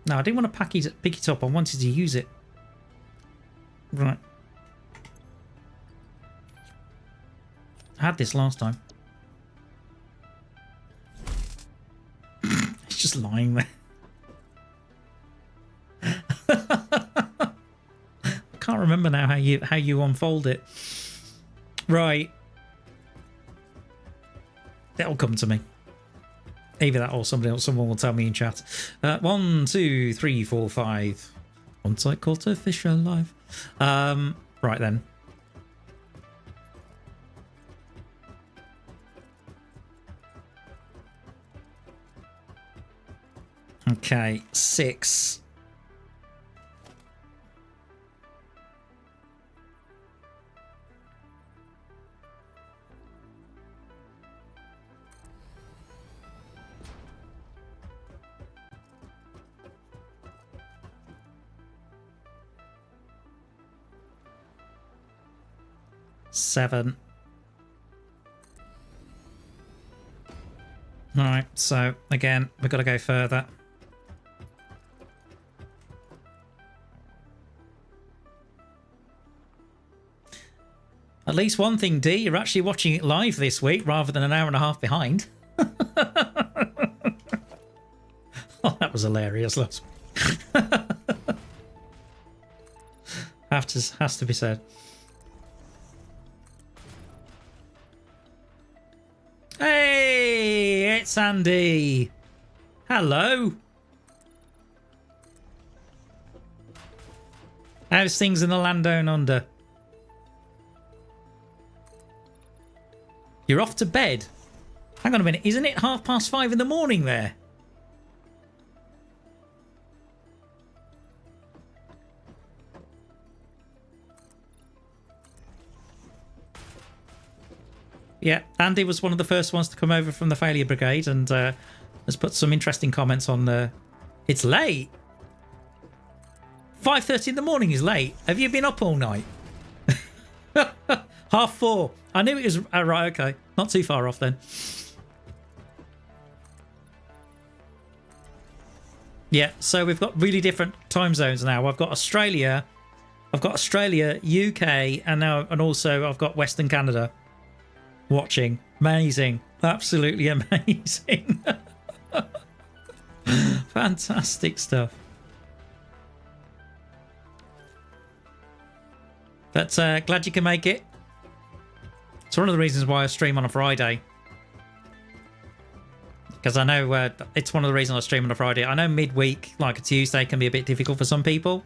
No, I didn't want to pick it up. I wanted to use it. Right. I had this last time. It's just lying there. I can't remember now how you unfold it. Right. That'll come to me. Either that or somebody else. Someone will tell me in chat. 1, 2, 3, 4, 5. Once I caught a fish alive. Right then. Okay, 6. Seven. All right, so again, we've got to go further. At least one thing, D, you're actually watching it live this week rather than an hour and a half behind. Oh, that was hilarious. Has to be said. Hey, it's Andy. Hello. How's things in the land down under? You're off to bed? Hang on a minute, isn't it 5:30 in the morning there? Yeah, Andy was one of the first ones to come over from the Failure Brigade and has put some interesting comments on it's late. 5:30 in the morning is late. Have you been up all night? 4:30. I knew it was... Oh, right, okay. Not too far off then. Yeah, so we've got really different time zones now. I've got Australia, UK, and also I've got Western Canada watching. Amazing. Absolutely amazing. Fantastic stuff. But glad you can make it. It's one of the reasons why I stream on a Friday. Because I know it's one of the reasons I stream on a Friday. I know midweek, like a Tuesday, can be a bit difficult for some people.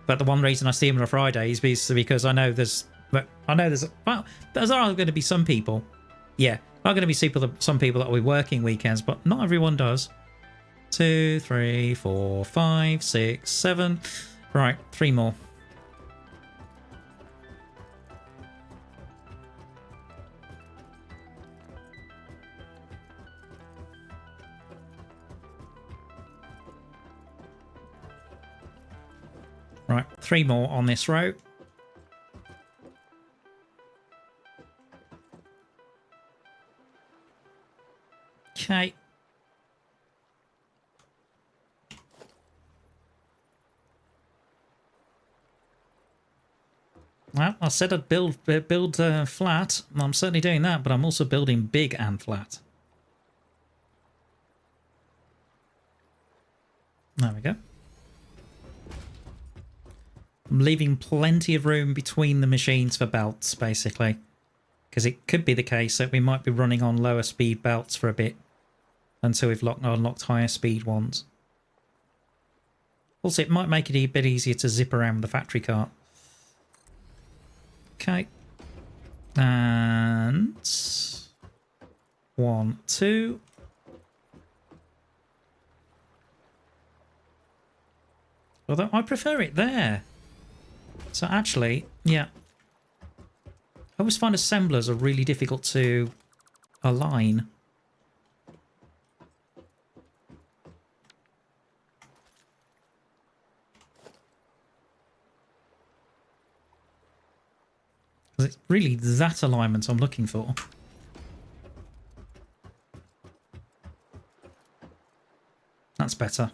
But the one reason I stream on a Friday is because I know there's are going to be some people. Yeah, there are going to be some people that will be working weekends, but not everyone does. 2, 3, 4, 5, 6, 7. Right, 3 more. Right, 3 more on this row. Okay. Well, I said I'd build flat. I'm certainly doing that, but I'm also building big and flat. There we go. I'm leaving plenty of room between the machines for belts, basically. Because it could be the case that we might be running on lower speed belts for a bit until we've unlocked higher speed ones. Also, it might make it a bit easier to zip around with the factory cart. Okay. And 1, 2. Although I prefer it there. So actually, yeah. I always find assemblers are really difficult to align. It's really that alignment I'm looking for. That's better,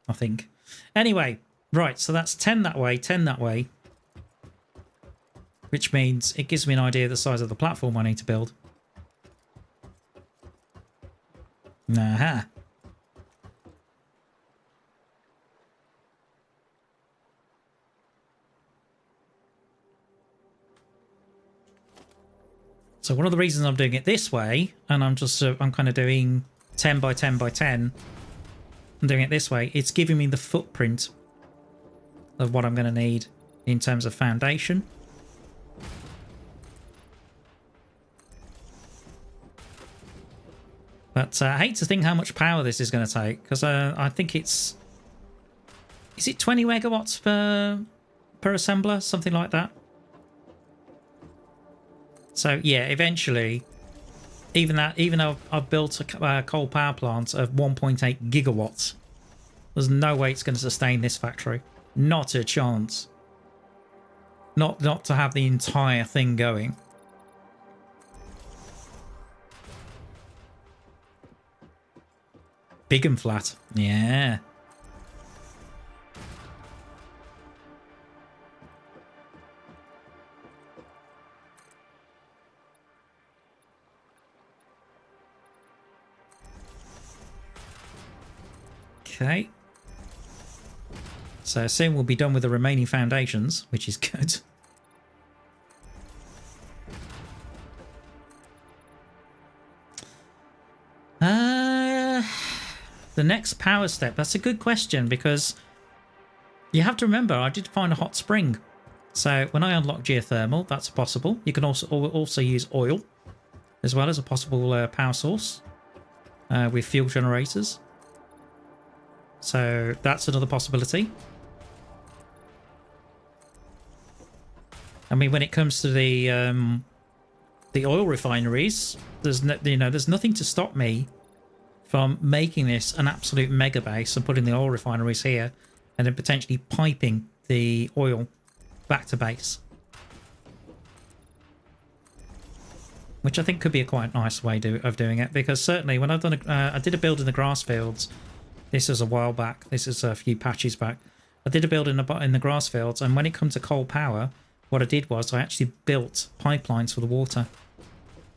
I think. Anyway, right, so that's 10 that way, 10 that way. Which means it gives me an idea of the size of the platform I need to build. Aha. So one of the reasons I'm doing it this way, and I'm kind of doing 10 by 10 by 10, I'm doing it this way, it's giving me the footprint of what I'm going to need in terms of foundation. But I hate to think how much power this is going to take, because I think it's... Is it 20 megawatts per assembler? Something like that. So yeah, eventually, even though I've built a coal power plant of 1.8 gigawatts, there's no way it's going to sustain this factory. Not a chance. Not to have the entire thing going. Big and flat. Yeah. Okay. So soon we'll be done with the remaining foundations, which is good. The next power step, that's a good question, because you have to remember I did find a hot spring. So when I unlock geothermal, that's possible. You can also use oil as well as a possible power source with fuel generators. So that's another possibility. I mean, when it comes to the oil refineries, there's nothing to stop me from making this an absolute mega base and putting the oil refineries here, and then potentially piping the oil back to base, which I think could be a quite nice way of doing it. Because certainly when I've done I did a build in the grass fields This is a while back. This is a few patches back. I did a build in the grass fields, and when it comes to coal power, what I did was I actually built pipelines for the water.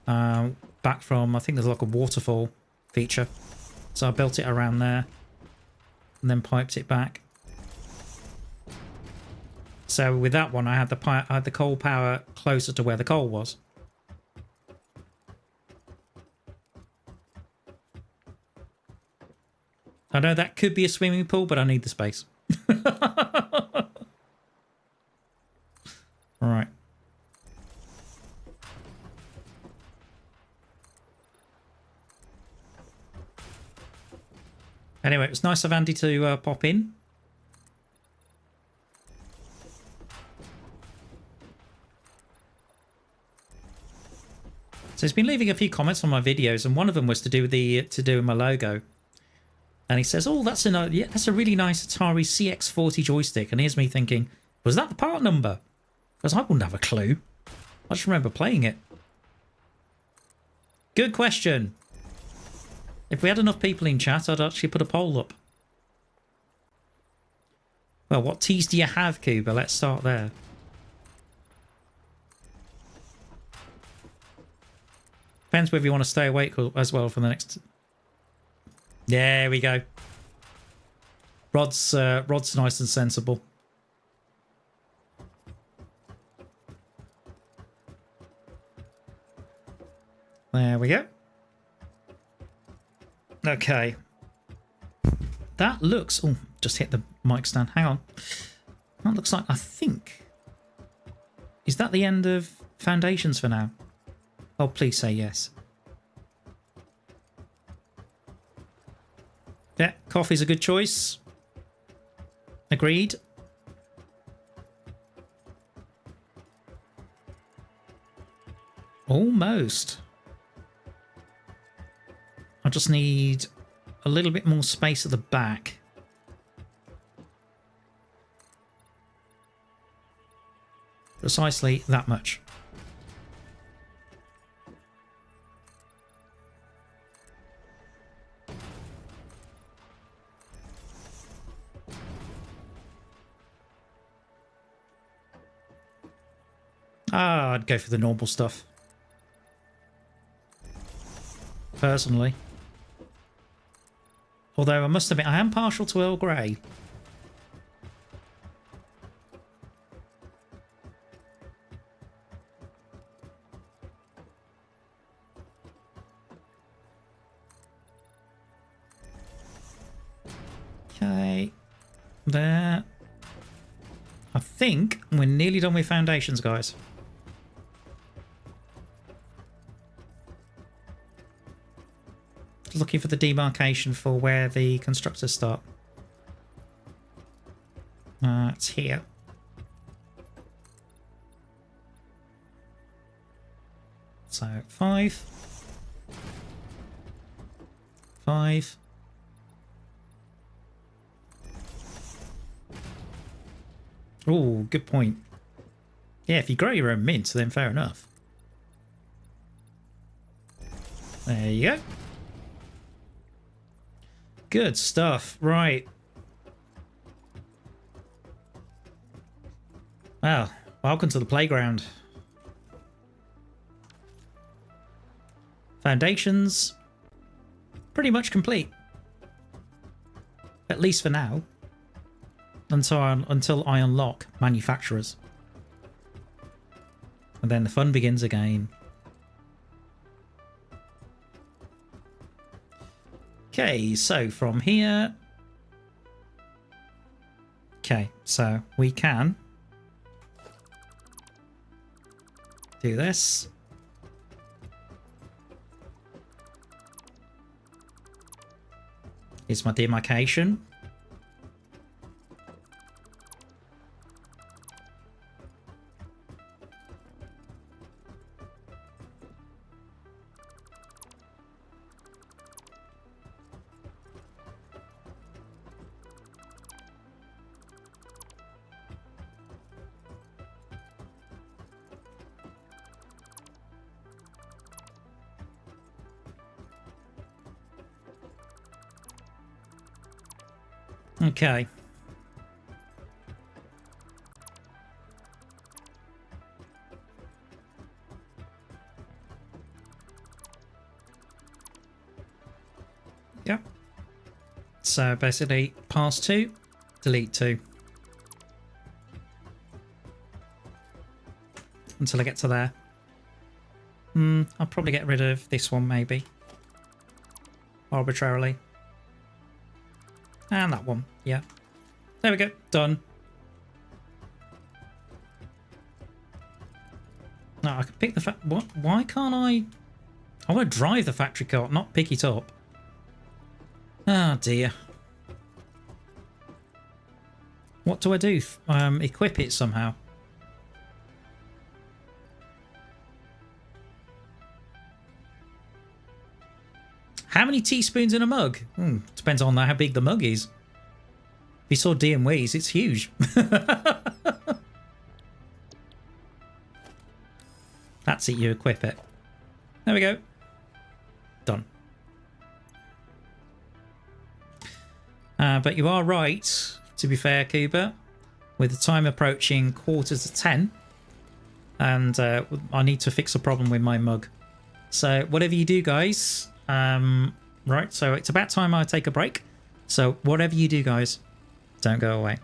Back from, I think there's like a waterfall feature. So I built it around there and then piped it back. So with that one, I had the coal power closer to where the coal was. I know that could be a swimming pool, but I need the space. All right. Anyway, it was nice of Andy to pop in. So he's been leaving a few comments on my videos, and one of them was to do with my logo. And he says, "Oh, that's a really nice Atari CX40 joystick." And here's me thinking, was that the part number? Because I wouldn't have a clue. I just remember playing it. Good question. If we had enough people in chat, I'd actually put a poll up. Well, what teas do you have, Cuba? Let's start there. Depends whether you want to stay awake as well for the next... There we go. Rod's nice and sensible. There we go. Okay. That looks... Oh, just hit the mic stand. Hang on. That looks like, I think... Is that the end of foundations for now? Oh, please say yes. Yeah, coffee's a good choice. Agreed. Almost. I just need a little bit more space at the back. Precisely that much. Ah, I'd go for the normal stuff. Personally. Although I must admit, I am partial to Earl Grey. Okay. There. I think we're nearly done with foundations, guys. Looking for the demarcation for where the constructors start. It's here. So 5. 5. Oh, good point. Yeah, if you grow your own mint, then fair enough. There you go. Good stuff. Right. Well, welcome to the playground. Foundations pretty much complete. At least for now. Until I unlock manufacturers. And then the fun begins again. Okay, so from here... Okay, so we can do this. Here's my demarcation. Okay. Yep. So basically, pass 2, delete 2. Until I get to there. I'll probably get rid of this one, maybe. Arbitrarily. And that one, yeah. There we go, done. No, I can pick the what? Why can't I want to drive the factory cart, not pick it up. Oh dear. What do I do? Equip it somehow. How many teaspoons in a mug? Depends on how big the mug is. If you saw DM Wees, it's huge. That's it, you equip it. There we go. Done. But you are right, to be fair, Cuba. With the time approaching 9:45. And I need to fix a problem with my mug. So whatever you do, guys... right, so it's about time I take a break. So whatever you do, guys, don't go away.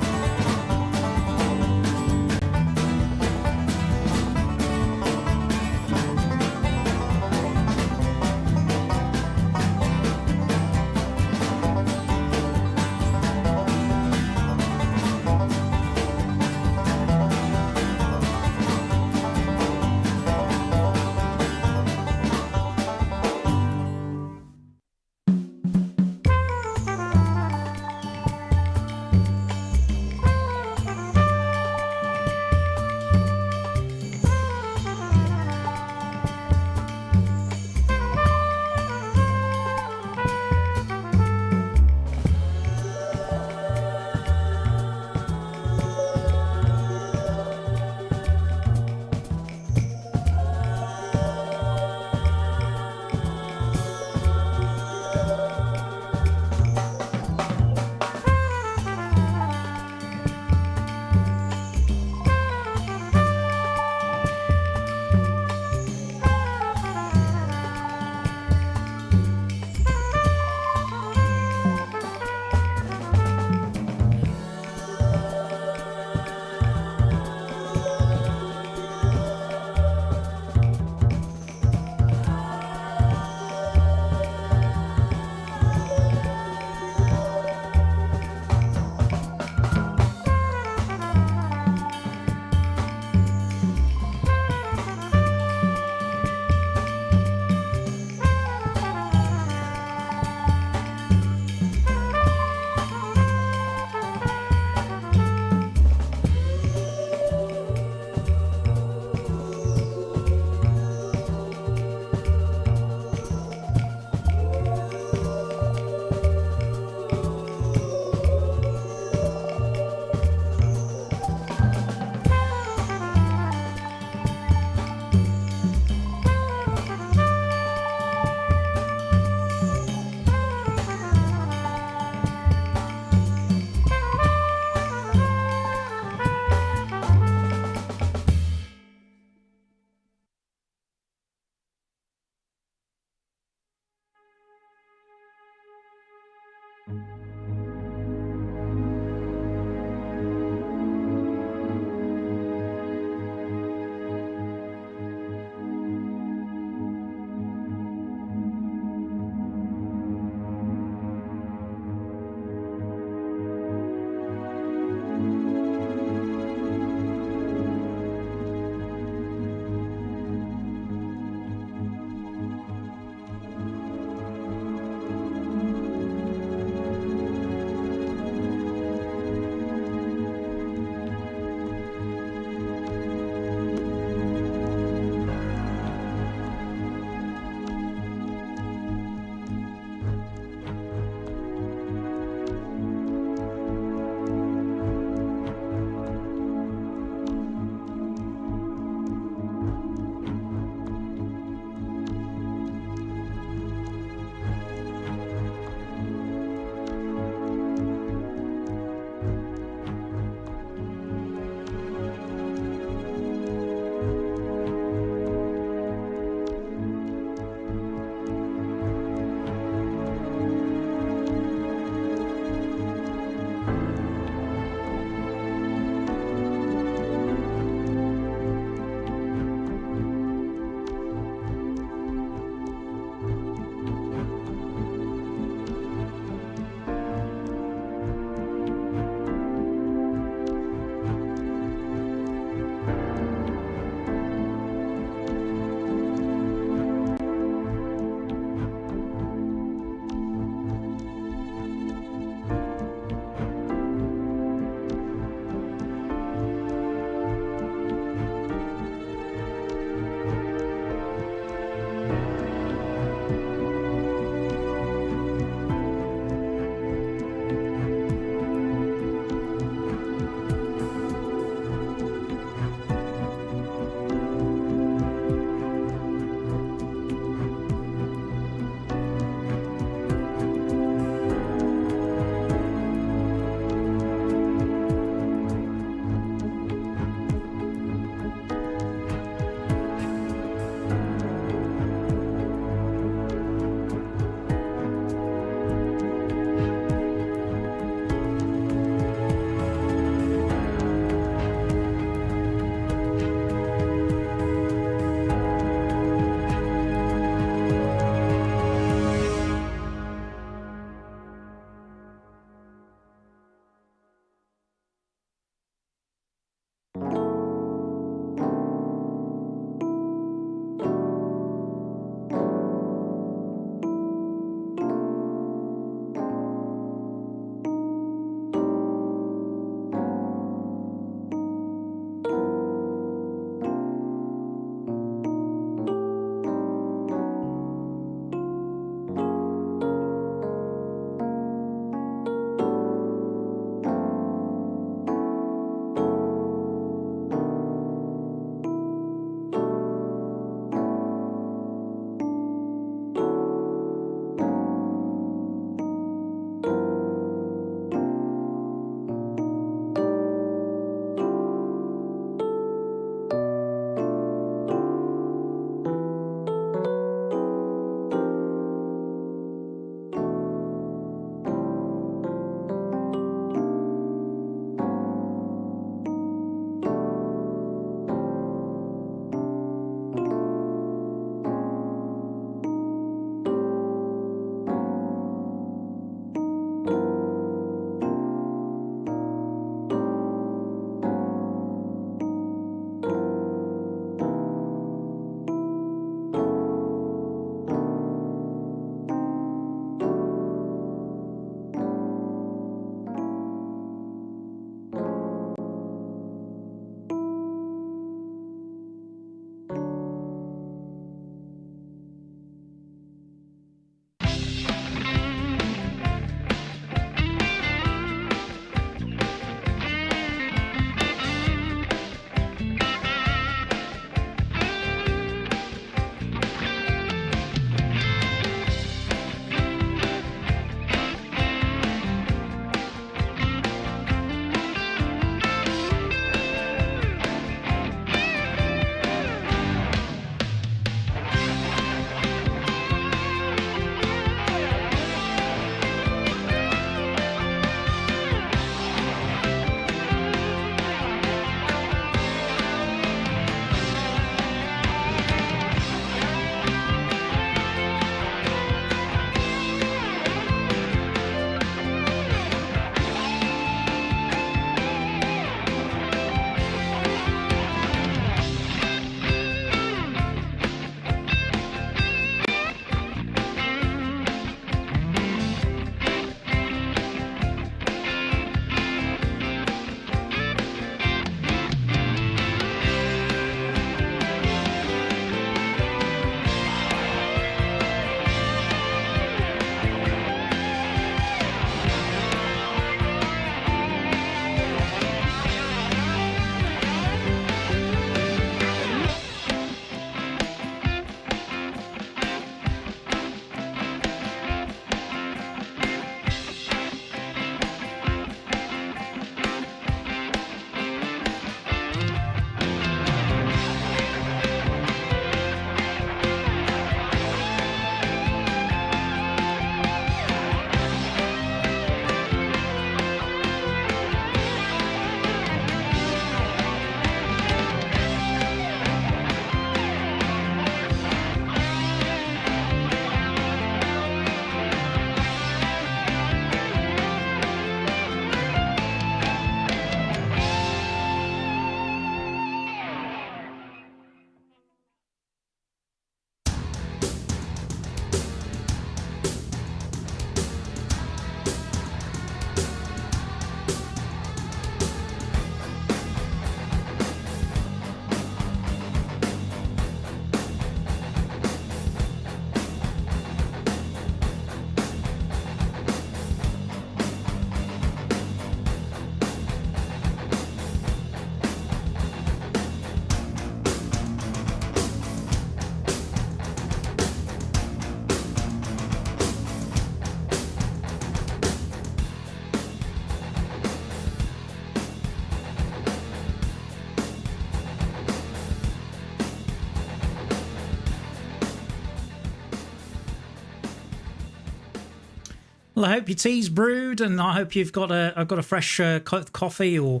Well, I hope your tea's brewed, and I hope you've got a fresh coffee or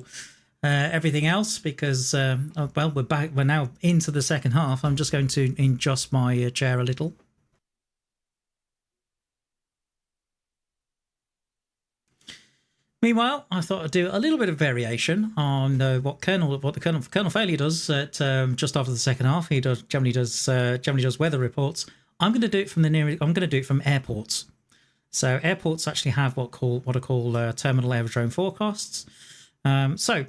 everything else, because well, we're back. We're now into the second half. I'm just going to adjust my chair a little. Meanwhile, I thought I'd do a little bit of variation on what Colonel Failure does at just after the second half. He generally does weather reports. I'm going to do it from I'm going to do it from airports. So airports actually have what are called terminal aerodrome forecasts. So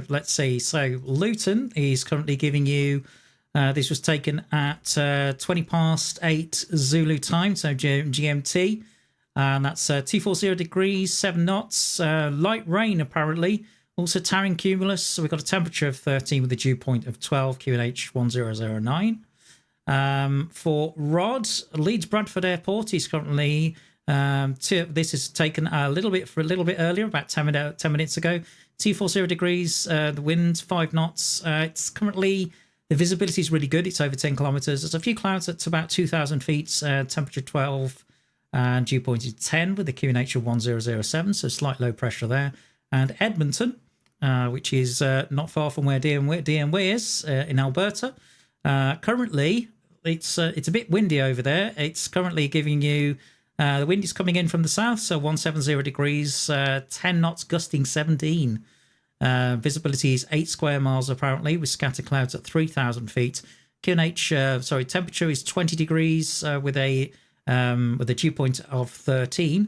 let's see. So Luton is currently giving you. This was taken at 8:20 Zulu time, so GMT. And that's 240 degrees, 7 knots, light rain apparently. Also towering cumulus, so we've got a temperature of 13 with a dew point of 12, QNH 1009. For Rod, Leeds Bradford Airport is currently, this is taken a little bit earlier, about 10 minutes ago. 240 degrees, the wind 5 knots. It's currently, the visibility is really good. It's over 10 kilometers. There's a few clouds at about 2,000 feet, temperature 12. And dew point is 10 with the QNH of 1007, so slight low pressure there. And Edmonton, which is not far from where DMW is in Alberta. Currently, it's a bit windy over there. It's currently giving you, the wind is coming in from the south, so 170 degrees, 10 knots, gusting 17. Visibility is 8 square miles apparently, with scattered clouds at 3,000 feet. QNH, temperature is 20 degrees with a dew point of 13,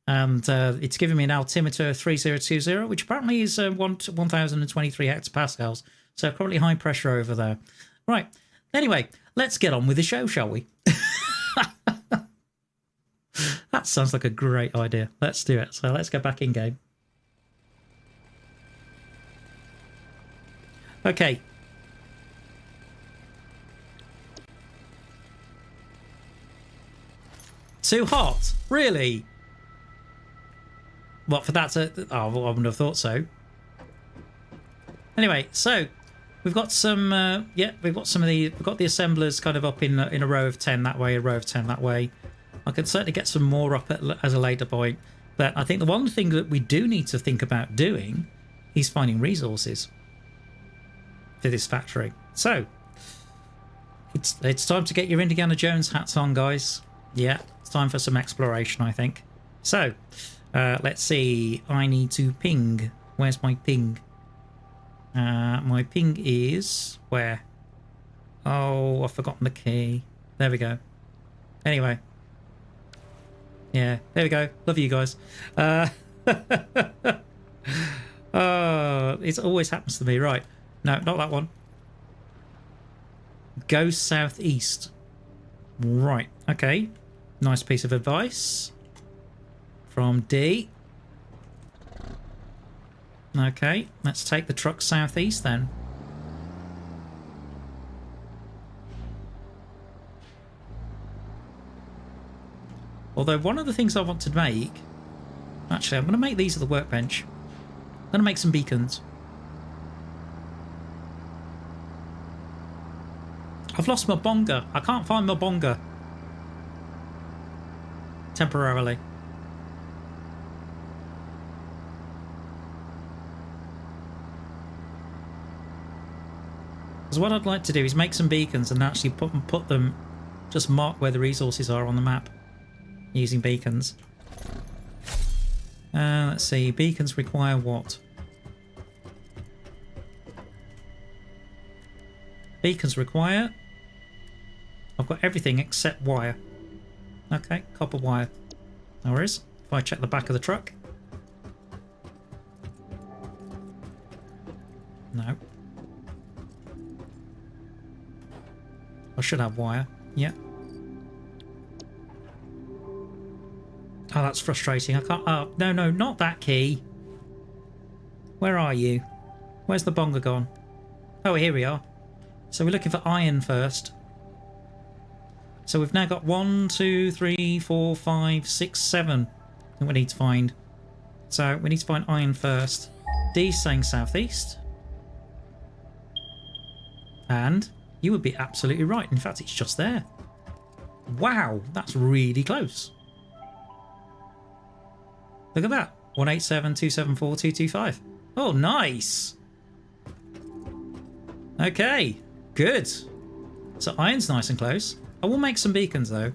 and it's giving me an altimeter of 3020, which apparently is 1023 hectopascals, so currently high pressure over there. Right, anyway, let's get on with the show, shall we? That sounds like a great idea. Let's do it. So let's go back in game. Okay. Too hot? Really? What, for that to... Oh, I wouldn't have thought so. Anyway, so we've got some... we've got the assemblers kind of up in a row of 10 that way, a row of 10 that way. I could certainly get some more up at a later point. But I think the one thing that we do need to think about doing is finding resources for this factory. So, it's time to get your Indiana Jones hats on, guys. Yeah, it's time for some exploration, I think. So, let's see. I need to ping. Where's my ping? My ping is... where? Oh, I've forgotten the key. There we go. Anyway. Yeah, there we go. Love you guys. Oh, it always happens to me. Right. No, not that one. Go southeast. Right. Okay. Nice piece of advice from D. Okay, let's take the truck southeast then. Although one of the things I want to make... Actually, I'm going to make these at the workbench. I'm going to make some beacons. I've lost my bonga. I can't find my bonga. Temporarily. Because what I'd like to do is make some beacons and actually put them, just mark where the resources are on the map using beacons. Let's see, beacons require what? Beacons require... I've got everything except wire. Okay, copper wire. No worries. If I check the back of the truck. No. I should have wire. Yeah. Oh, that's frustrating. I can't... Oh, no, not that key. Where are you? Where's the bonga gone? Oh, here we are. So we're looking for iron first. So we've now got 1, 2, 3, 4, 5, 6, 7 that we need to find. So we need to find iron first. D's saying southeast. And you would be absolutely right. In fact, it's just there. Wow, that's really close. Look at that. 187,274,225. Oh, nice. Okay, good. So iron's nice and close. I will make some beacons though.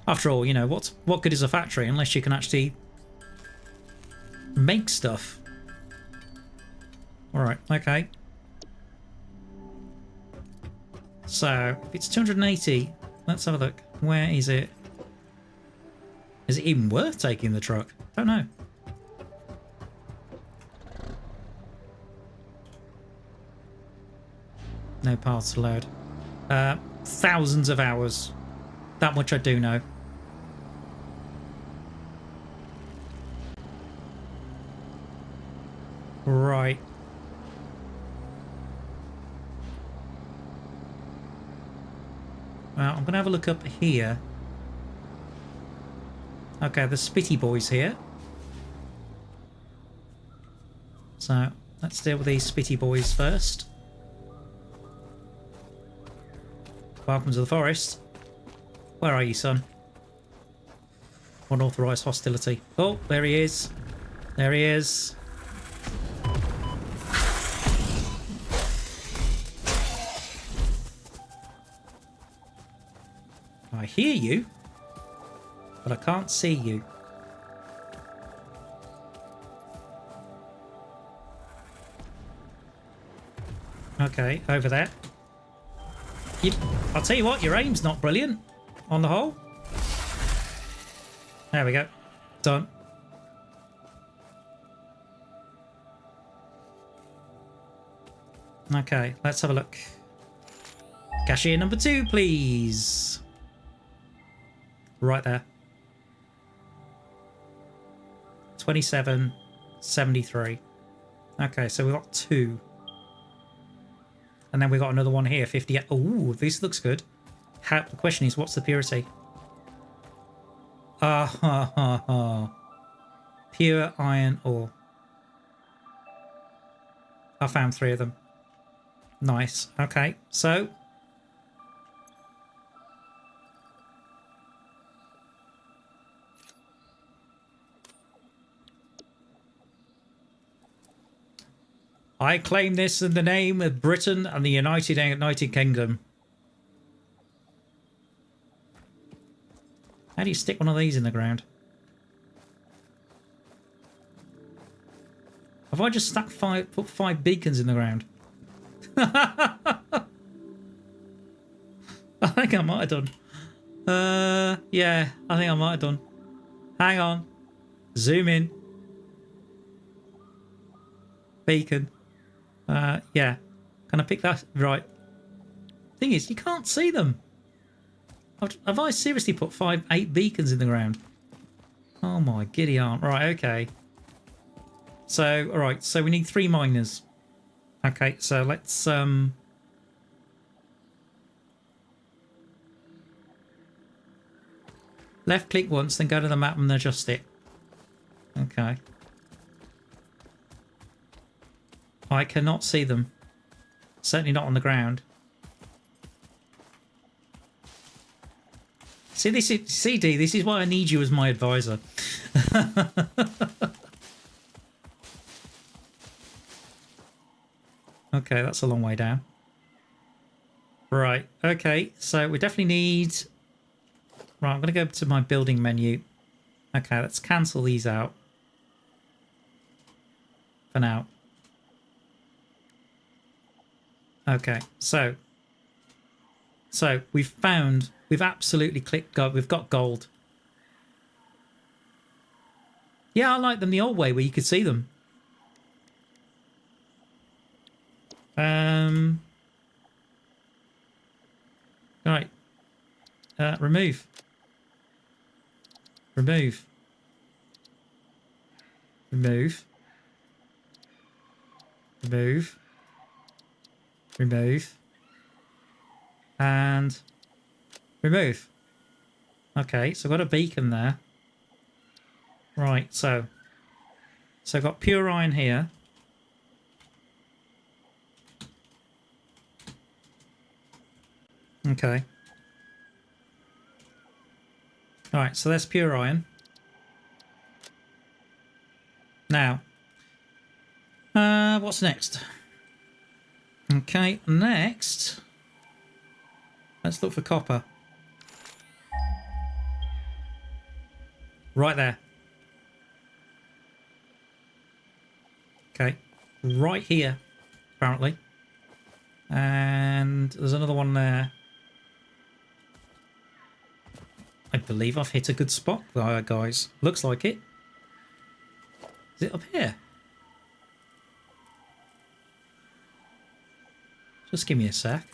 After all, you know, what good is a factory unless you can actually make stuff? Alright, okay. So, if it's 280, let's have a look. Where is it? Is it even worth taking the truck? Don't know. No paths allowed. Thousands of hours. That much I do know. Right. Well, I'm going to have a look up here. Okay, the Spitty boys here. So, let's deal with these Spitty boys first. Welcome to the forest. Where are you, son? Unauthorized hostility. Oh, there he is. There he is. I hear you, but I can't see you. Okay, over there. I'll tell you what, your aim's not brilliant on the whole. There we go. Done. Okay, let's have a look. Cashier number 2, please. Right there. 27.73. Okay, so we've got 2. And then we got another one here, 58. Oh, this looks good. The question is, what's the purity? Pure iron ore. I found 3 of them. Nice. Okay, so I claim this in the name of Britain and the United Kingdom. How do you stick one of these in the ground? Have I just put 5 beacons in the ground? I think I might have done. Yeah, I think I might have done. Hang on. Zoom in. Beacon. Yeah. Can I pick that? Right. Thing is, you can't see them. Have I seriously put 8 beacons in the ground? Oh my giddy aunt. Right, okay. So, alright, so we need 3 miners. Okay, so let's left click once, then go to the map and adjust it. Okay. I cannot see them. Certainly not on the ground. See, this is CD. This is why I need you as my advisor. Okay, that's a long way down. Right. Okay, so we definitely need. Right, I'm going to go to my building menu. Okay, let's cancel these out for now. Okay, so we've absolutely clicked gold. We've got gold. Yeah, I like them the old way where you could see them. Right. Remove. Remove. Remove. Remove. Remove. And remove. Okay, so I've got a beacon there. Right, so I've got pure iron here. Okay. Alright, so that's pure iron. Now, what's next? Okay, next, let's look for copper. Right there. Okay, right here, apparently. And there's another one there. I believe I've hit a good spot, guys. Looks like it. Is it up here? Just give me a sec.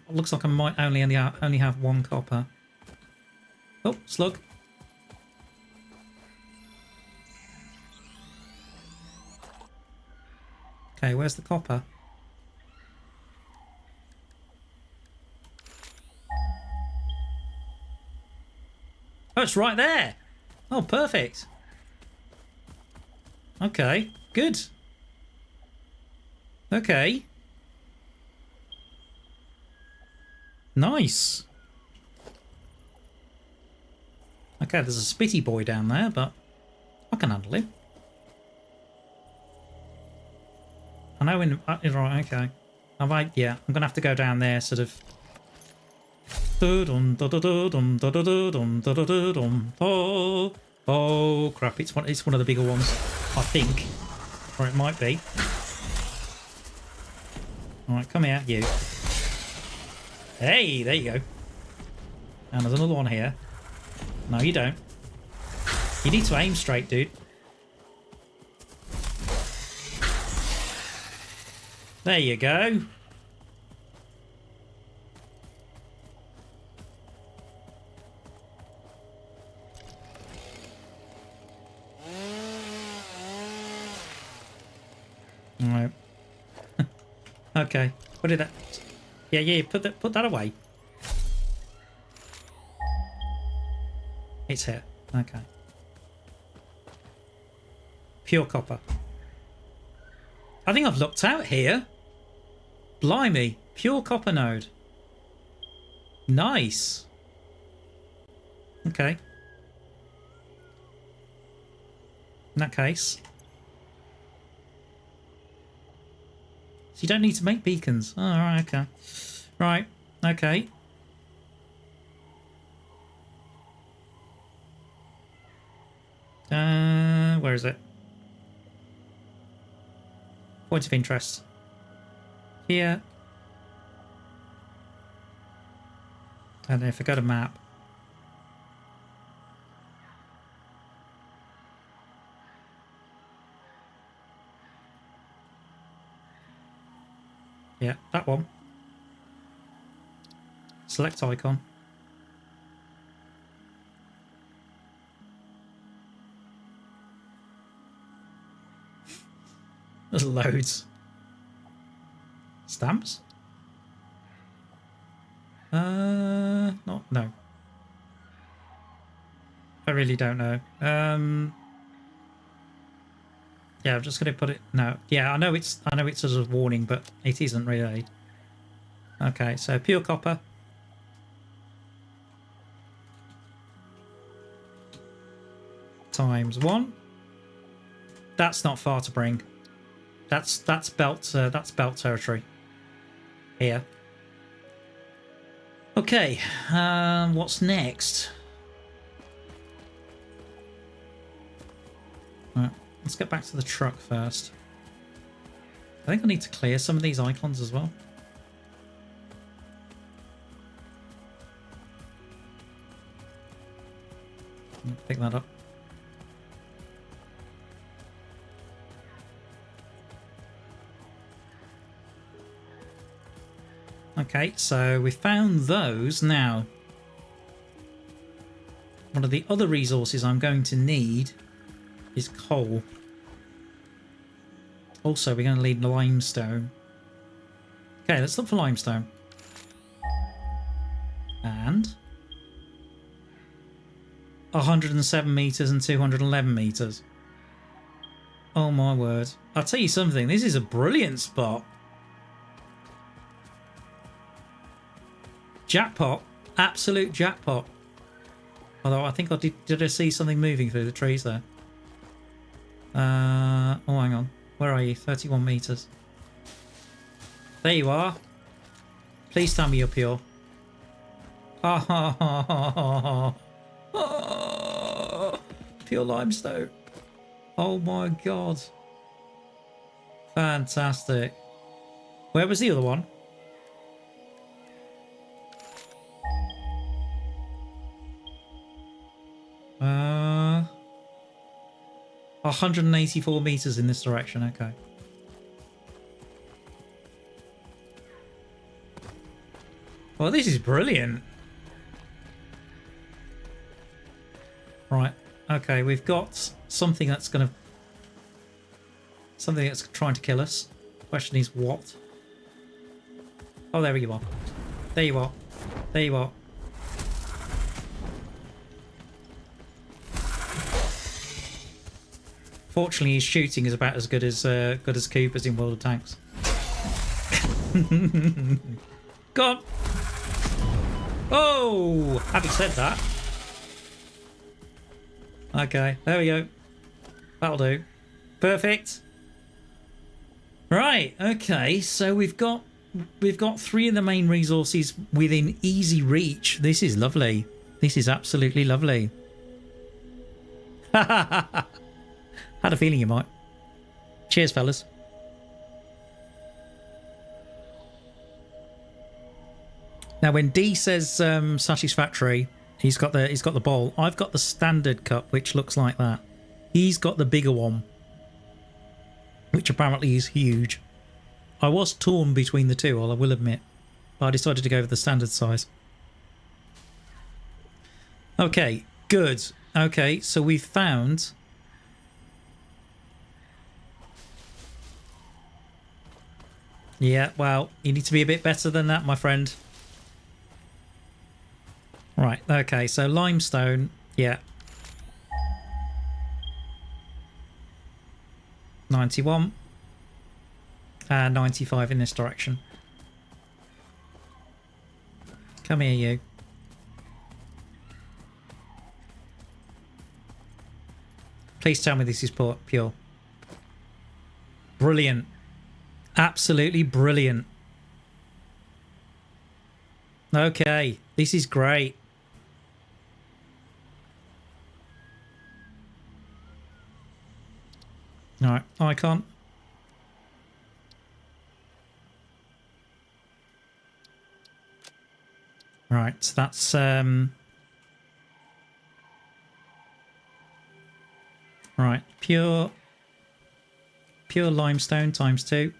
Looks like I might only have one copper. Oh, slug. Okay, where's the copper? Oh, it's right there. Oh, perfect. Okay, good. Okay. Nice. Okay, there's a spitty boy down there, but I can handle him. I know in... right, okay. Yeah, I'm going to have to go down there, sort of... Oh, crap. It's one of the bigger ones, I think. Or it might be. Alright, come here, you. Hey, there you go. And there's another one here. No, you don't. You need to aim straight, dude. There you go. Alright. Okay. What did that... Yeah, put that away. It's here. Okay. Pure copper. I think I've looked out here. Blimey. Pure copper node. Nice. Okay. In that case... So you don't need to make beacons. Oh, right, okay. Right, okay. Where is it? Point of interest. Here. And then if I go to map. Yeah, that one. Select icon. There's loads. Stamps? No. I really don't know. Yeah, I'm just going to put it... No. Yeah, I know it's as a warning, but it isn't really. Okay, so pure copper. Times 1. That's not far to bring. That's belt territory. Here. Okay, what's next? Right. Let's get back to the truck first. I think I need to clear some of these icons as well. Pick that up. Okay, so we found those. Now, one of the other resources I'm going to need is coal. Also, we're going to need limestone. Okay, let's look for limestone. And 107 meters and 211 meters. Oh my word. I'll tell you something, this is a brilliant spot. Jackpot. Absolute jackpot. Although I think I did I see something moving through the trees there? Oh, hang on. Where are you? 31 meters. There you are. Please tell me you're pure. Pure limestone. Oh my god. Fantastic. Where was the other one? Uh, 184 meters in this direction. Okay. Well, this is brilliant. Right. Okay, we've got something that's going to... Something that's trying to kill us. Question is what? Oh, there you are. There you are. There you are. Fortunately, his shooting is about as good as Cooper's in World of Tanks. Go on. Oh, having said that. Okay, there we go. That'll do. Perfect. Right. Okay. So we've got 3 of the main resources within easy reach. This is lovely. This is absolutely lovely. Had a feeling you might. Cheers, fellas. Now, when D says satisfactory, he's got the bowl. I've got the standard cup, which looks like that. He's got the bigger one, which apparently is huge. I was torn between the two, I will admit, but I decided to go with the standard size. Okay, good. Okay, so we've found... Yeah, well, you need to be a bit better than that, my friend. Right, okay, so limestone, yeah. 91. And 95 in this direction. Come here, you. Please tell me this is pure. Brilliant. Absolutely brilliant. Okay, this is great. Alright, icon. Right, so that's right, pure limestone times 2.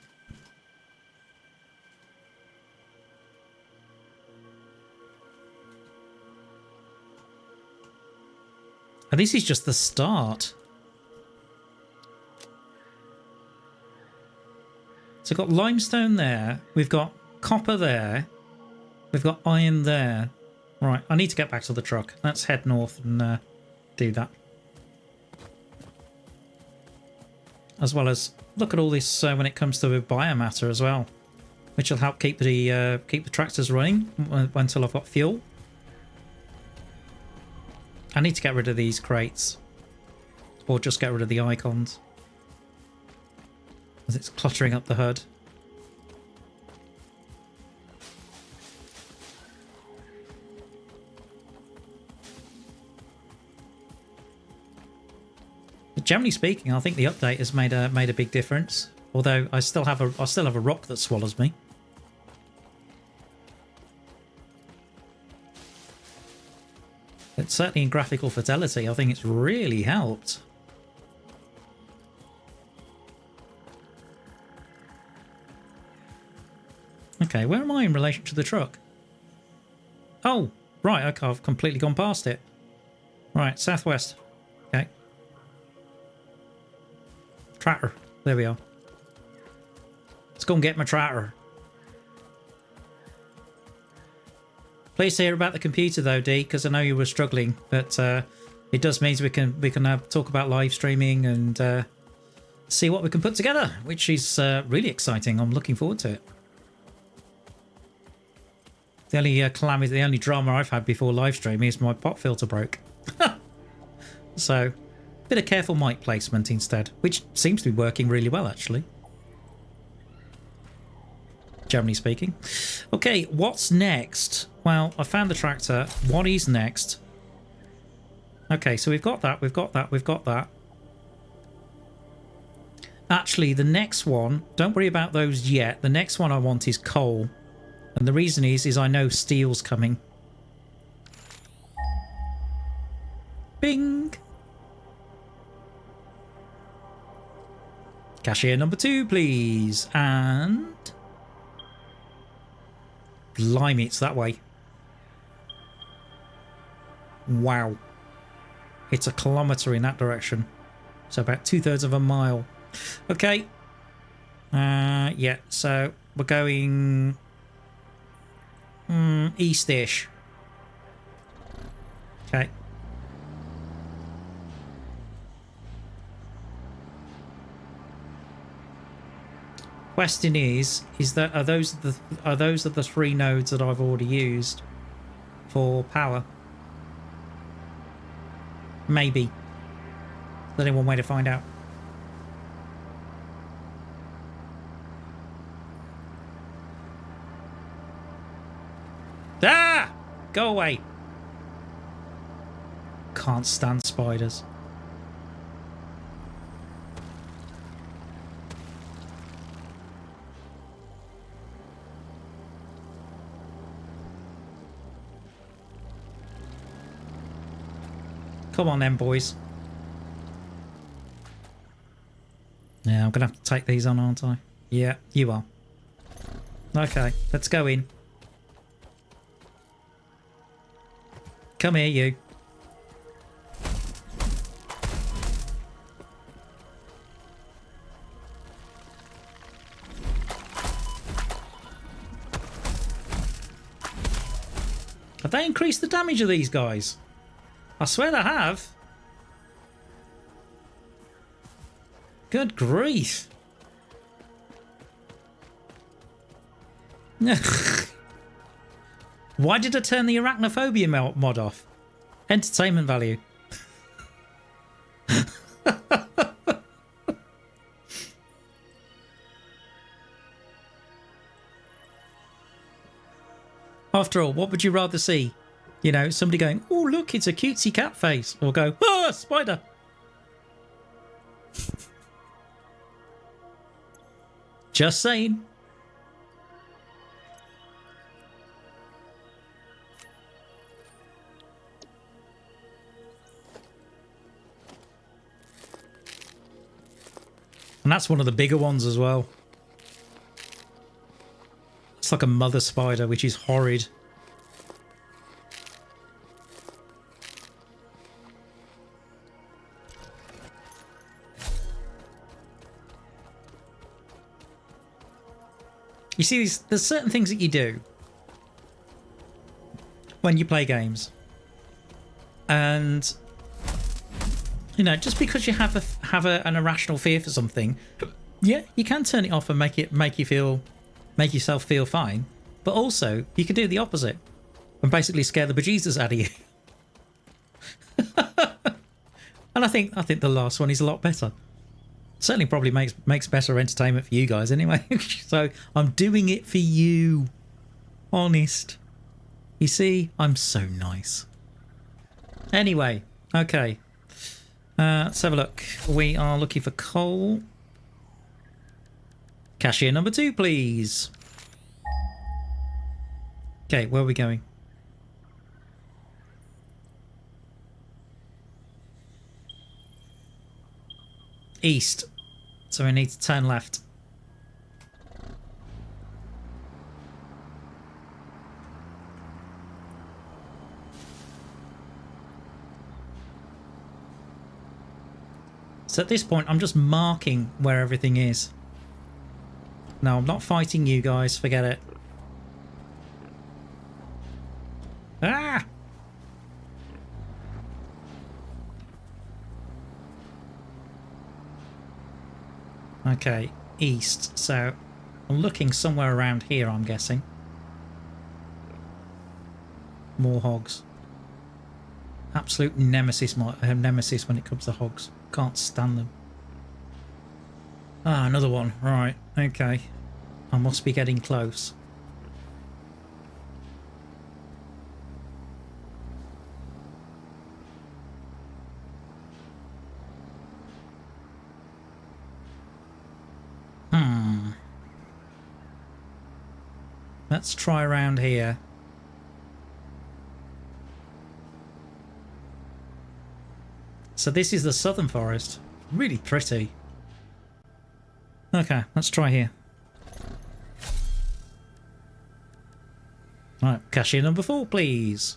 And this is just the start. So we've got limestone there, we've got copper there, we've got iron there. Right, I need to get back to the truck. Let's head north and do that. As well as look at all this when it comes to biomatter as well, which will help keep the tractors running until I've got fuel. I need to get rid of these crates, or just get rid of the icons, as it's cluttering up the HUD. But generally speaking, I think the update has made a big difference. Although I still have a rock that swallows me. But certainly in graphical fidelity, I think it's really helped. Okay, where am I in relation to the truck? Oh, right, okay, I've completely gone past it. Right, southwest. Okay. Tractor. There we are. Let's go and get my tractor. Pleased to hear about the computer though, D, because I know you were struggling, but it does mean we can talk about live streaming and see what we can put together, which is really exciting. I'm looking forward to it. The only calamity, the only drama I've had before live streaming is my pot filter broke. So, bit of careful mic placement instead, which seems to be working really well actually. Generally speaking. Okay, what's next? Well, I found the tractor. What is next? Okay, so we've got that, we've got that, we've got that. Actually, the next one, don't worry about those yet. The next one I want is coal. And the reason is I know steel's coming. Bing! Cashier number 2, please. And... Blimey, it's that way. Wow. It's a kilometre in that direction. So about 2/3 of a mile. Okay. Yeah, so we're going... east-ish. Okay. Question is that are those the 3 nodes that I've already used for power? Maybe. There's only one way to find out. Ah! Go away. Can't stand spiders. Come on then, boys. Yeah, I'm going to have to take these on, aren't I? Yeah, you are. Okay, let's go in. Come here, you. Have they increased the damage of these guys? I swear they have. Good grief. Why did I turn the arachnophobia mod off? Entertainment value. After all, what would you rather see? You know, somebody going, oh, look, it's a cutesy cat face. Or go, oh, spider. Just saying. And that's one of the bigger ones as well. It's like a mother spider, which is horrid. You see, there's certain things that you do when you play games, and you know, just because you have an irrational fear for something, yeah, you can turn it off and make yourself feel fine. But also, you can do the opposite and basically scare the bejesus out of you. And I think the last one is a lot better. Certainly probably makes better entertainment for you guys anyway. So I'm doing it for you. Honest. You see, I'm so nice. Anyway, okay. Let's have a look. We are looking for coal. Cashier number 2, please. Okay, where are we going? East. So we need to turn left. So at this point, I'm just marking where everything is. No, I'm not fighting you guys. Forget it. Ah! Okay, east. So I'm looking somewhere around here, I'm guessing. More hogs. Absolute nemesis when it comes to hogs. Can't stand them. Ah, another one. Right, okay. I must be getting close. Let's try around here. So this is the southern forest. Really pretty. Okay, let's try here. Right, cashier number 4, please.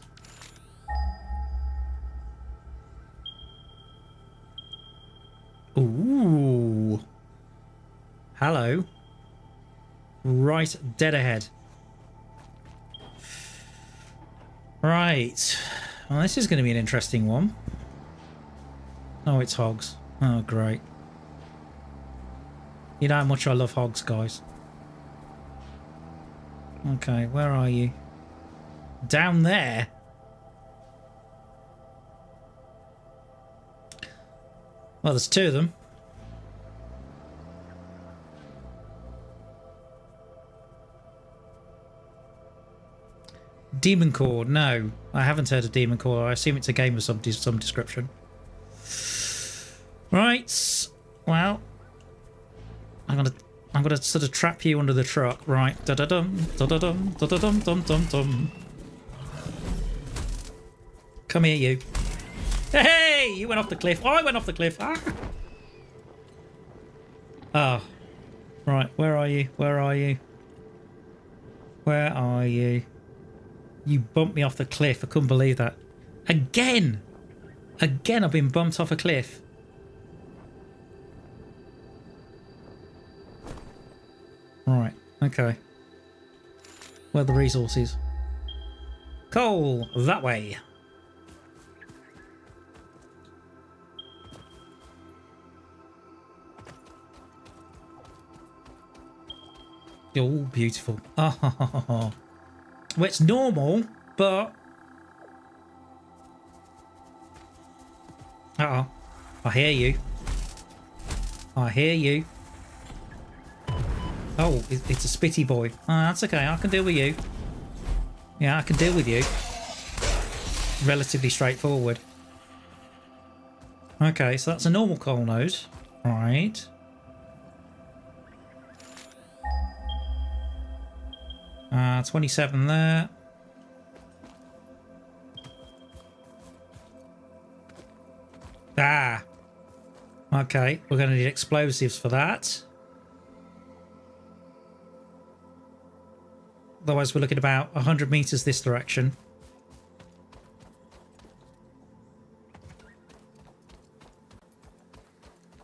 Ooh. Hello. Right, dead ahead. Right. Well, this is going to be an interesting one. Oh, it's hogs. Oh, great. You know how much I love hogs, guys. Okay, where are you? Down there? Well, there's 2 of them. Demon Core, no. I haven't heard of Demon Core. I assume it's a game of some description. Right. Well, I'm gonna sort of trap you under the truck, right? Da da dum, da da dum, da da dum, dum dum dum. Come here, you. Hey, you went off the cliff. Oh, I went off the cliff. Ah. Oh. Right, where are you? Where are you? Where are you? You bumped me off the cliff. I couldn't believe that. Again! Again, I've been bumped off a cliff. Right, okay. Where are the resources? Coal, that way. Oh, beautiful. Oh, well, it's normal, but... Uh-oh. I hear you. I hear you. Oh, it's a spitty boy. Oh, that's okay. I can deal with you. Yeah, I can deal with you. Relatively straightforward. Okay, so that's a normal coal node. Right. 27 there. Ah. Okay, we're going to need explosives for that. Otherwise, we're looking about 100 meters this direction.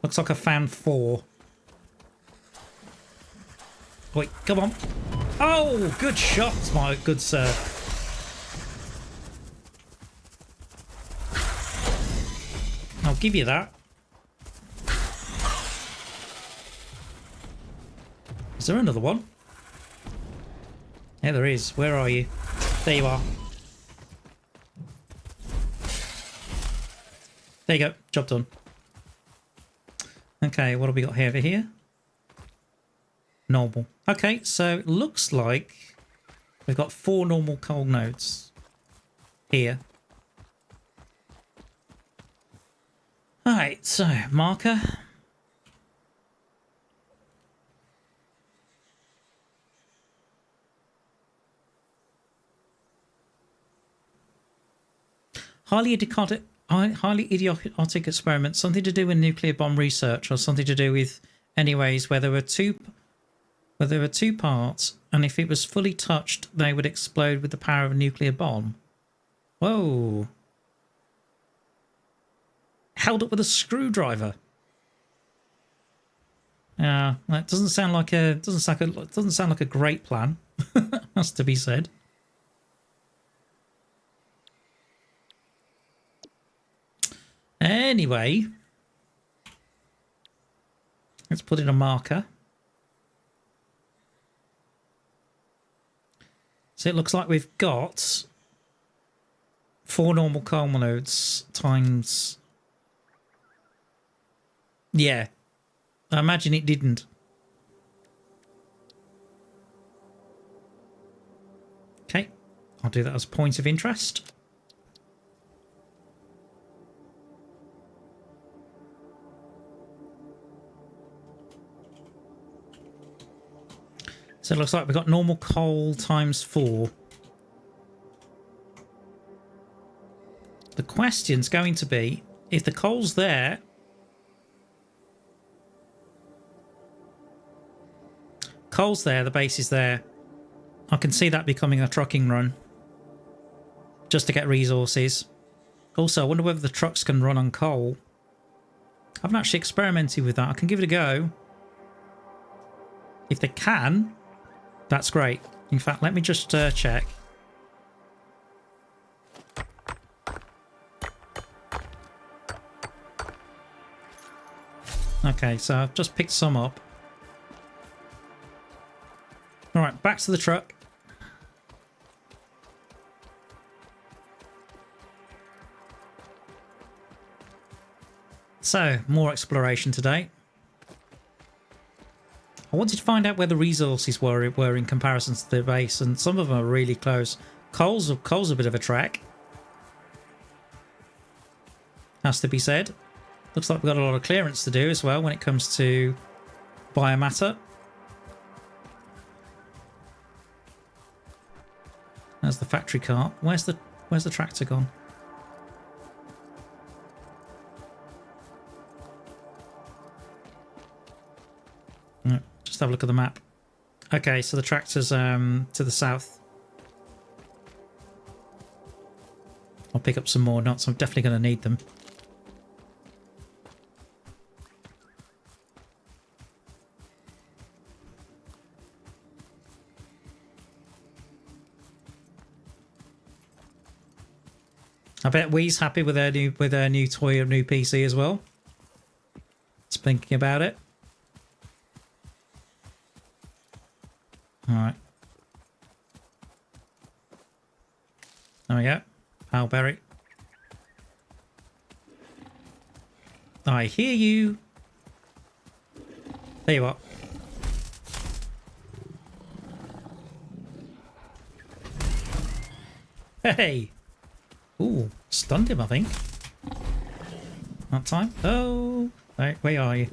Looks like I found 4. Wait, come on. Oh, good shot, my good sir. I'll give you that. Is there another one? Yeah, there is. Where are you? There you are. There you go. Job done. Okay, what have we got here over here? Normal. Okay, so it looks like we've got 4 normal coal nodes here. Alright, so marker. Highly idiotic experiment. Something to do with nuclear bomb research, or something to do with, anyways, where there were two parts, and if it was fully touched, they would explode with the power of a nuclear bomb. Whoa! Held up with a screwdriver. Yeah, that doesn't sound like a great plan. Has to be said. Anyway, let's put in a marker. So it looks like we've got 4 normal coal nodes times... Yeah. I imagine it didn't. Okay. I'll do that as a point of interest. So it looks like we've got normal coal times 4. The question's going to be, if the coal's there, the base is there. I can see that becoming a trucking run just to get resources. Also, I wonder whether the trucks can run on coal. I haven't actually experimented with that. I can give it a go. If they can, that's great. In fact, let me just check. Okay, so I've just picked some up. All right, back to the truck. So, more exploration today. I wanted to find out where the resources were in comparison to the base, and some of them are really close. Coal's a bit of a trek. Has to be said. Looks like we've got a lot of clearance to do as well when it comes to biomatter. There's the factory cart. Where's the tractor gone? Just have a look at the map. Okay, so the tractor's to the south. I'll pick up some more nuts. I'm definitely going to need them. I bet Wee's happy with her new toy or new PC as well. Just thinking about it. All right. There we go. Palberry. I hear you. There you are. Hey. Ooh, stunned him, I think. That time. Oh, right, where are you?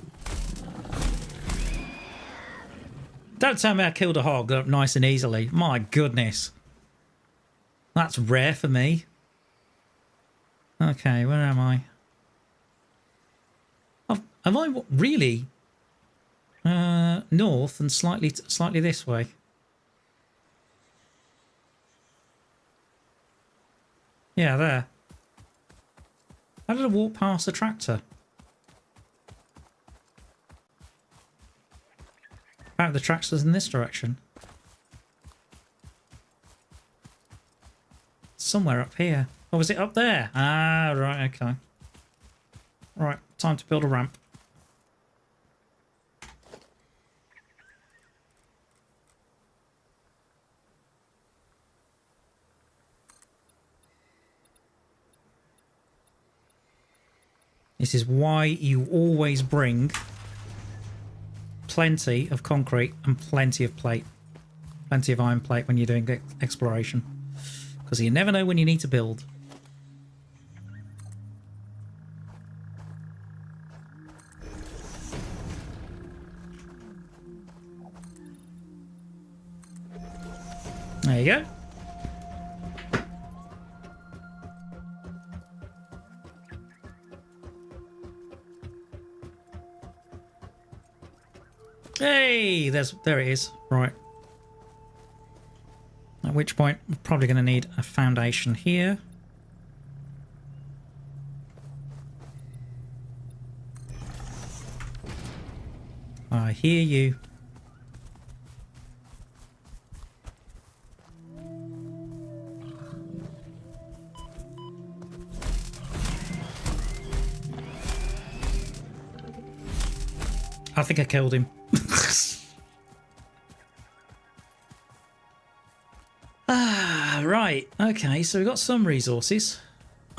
Don't tell me I killed a hog nice and easily. My goodness. That's rare for me. Okay, where am I? Am I really? North and slightly this way. Yeah, there. How did I walk past the tractor? Apparently the tractor's in this direction. Somewhere up here. Oh, was it up there? Ah, right, okay. Right, time to build a ramp. This is why you always bring plenty of concrete and plenty of plate. Plenty of iron plate when you're doing exploration. Because you never know when you need to build. There you go. Hey, there it is. Right. At which point, we're probably going to need a foundation here. I hear you. I think I killed him. Right, okay, so we've got some resources.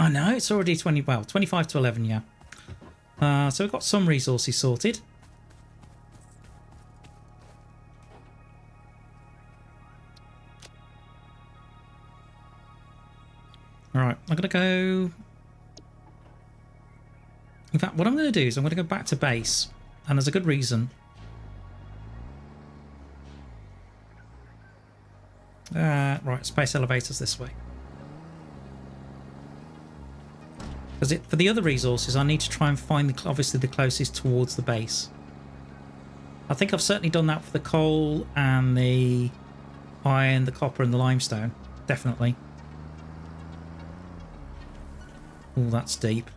I know, it's already 20, well, 25 to 11, yeah. So we've got some resources sorted. Alright, I'm going to go... In fact, what I'm going to do is I'm going to go back to base. And there's a good reason. Right, space elevators this way. Because for the other resources, I need to try and find, obviously, the closest towards the base. I think I've certainly done that for the coal and the iron, the copper and the limestone. Definitely. Oh, that's deep.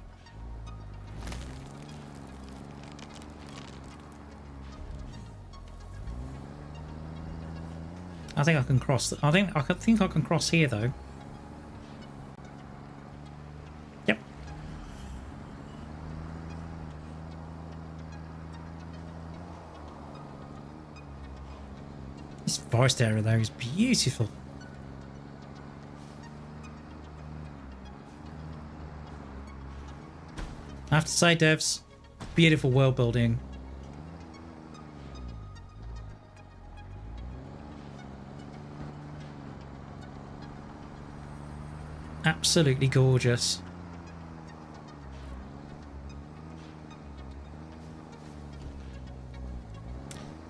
I think I can cross. I think I can cross here though. Yep. This forest area there is beautiful. I have to say, devs, beautiful world building. Absolutely gorgeous.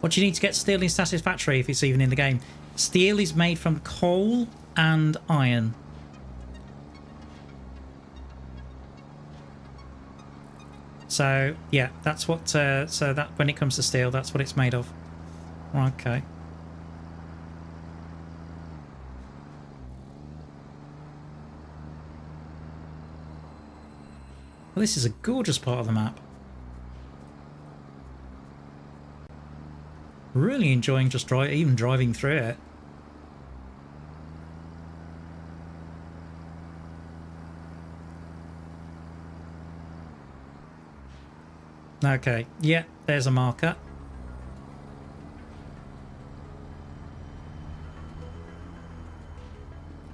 What do you need to get steel in Satisfactory if it's even in the game? Steel is made from coal and iron. So yeah, that's what. So that when it comes to steel, that's what it's made of. Okay. Well, this is a gorgeous part of the map. Really enjoying just even driving through it. Okay, yeah, there's a marker.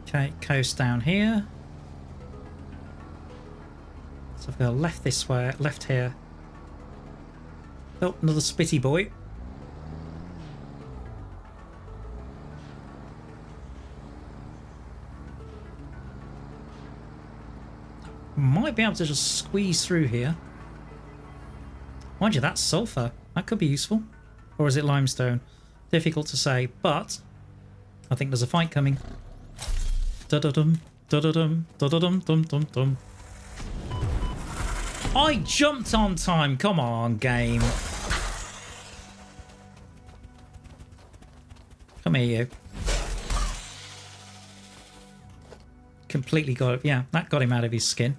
Okay, coast down here. So I've got left this way, left here. Oh, another spitty boy. Might be able to just squeeze through here. Mind you, that's sulphur. That could be useful. Or is it limestone? Difficult to say, but I think there's a fight coming. Da-da-dum, da-da-dum, da-da-dum, dum-dum-dum. I jumped on time. Come on, game. Come here, you. Completely got it. Yeah, that got him out of his skin.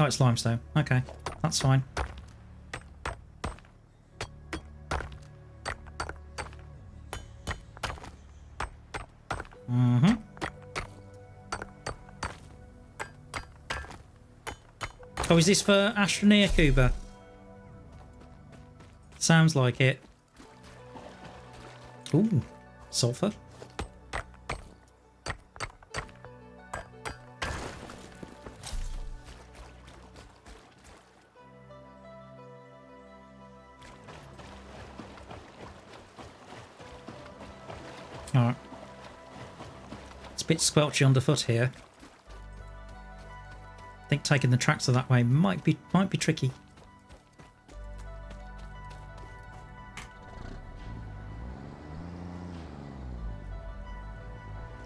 Oh, it's limestone. Okay, that's fine. Mm-hmm. Oh, is this for Astroneer Cuba? Sounds like it. Ooh, sulphur. Alright. It's a bit squelchy underfoot here. I think taking the tractor that way might be tricky.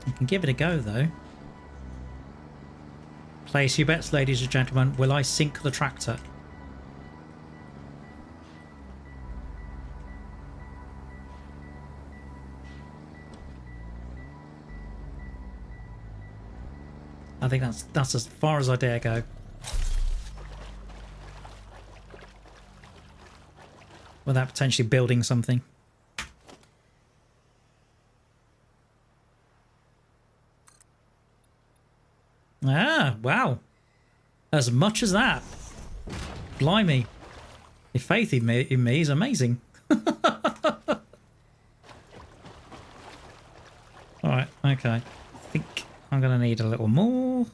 You can give it a go though. Place your bets, ladies and gentlemen. Will I sink the tractor? I think that's as far as I dare go. Without potentially building something. Ah, wow. As much as that. Blimey. Your faith in me is amazing. Right, okay. I think I'm going to need a little more.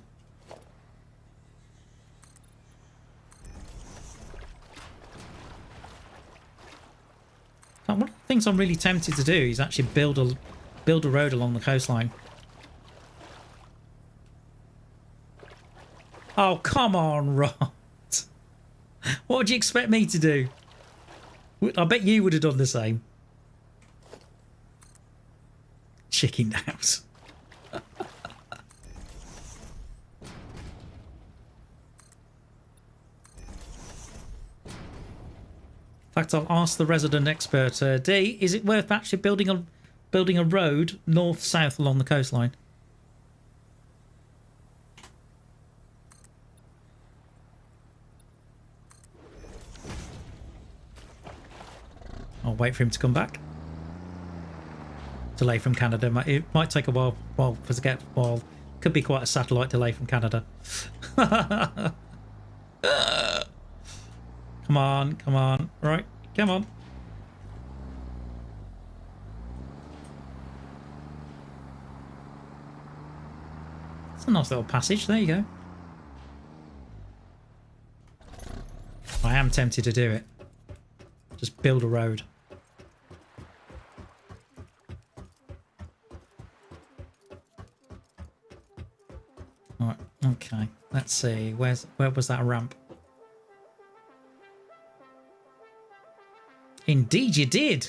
One of the things I'm really tempted to do is actually build a road along the coastline. Oh, come on, Rod. What would you expect me to do? I bet you would have done the same. Chickened out. In fact, I'll ask the resident expert, D, is it worth actually building a road north-south along the coastline? I'll wait for him to come back. Delay from Canada. It might take a while. Could be quite a satellite delay from Canada. Come on, come on. Right, come on. It's a nice little passage. There you go. I am tempted to do it. Just build a road. Alright, okay. Let's see. Where was that ramp? Indeed you did.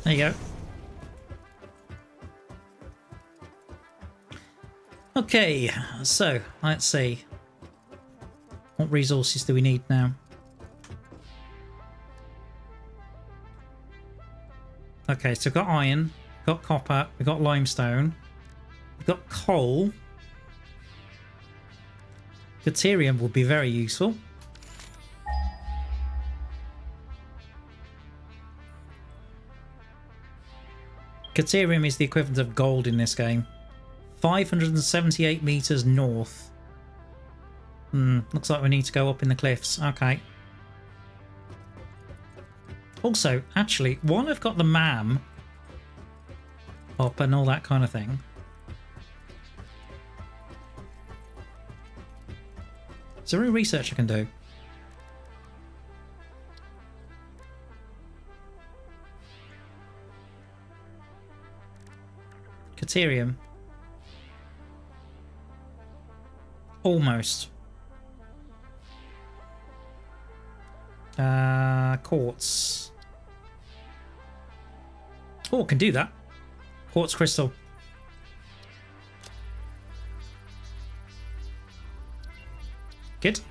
There you go. Okay, so let's see. What resources do we need now? Okay, so we've got iron, we've got copper, we've got limestone, we've got coal. Caterium will be very useful. Caterium is the equivalent of gold in this game. 578 meters north. Looks like we need to go up in the cliffs. Okay. Also, actually, while I've got the MAM up and all that kind of thing, is there any research I can do? Caterium. Almost. Quartz. Oh, can do that. Quartz crystal. Good.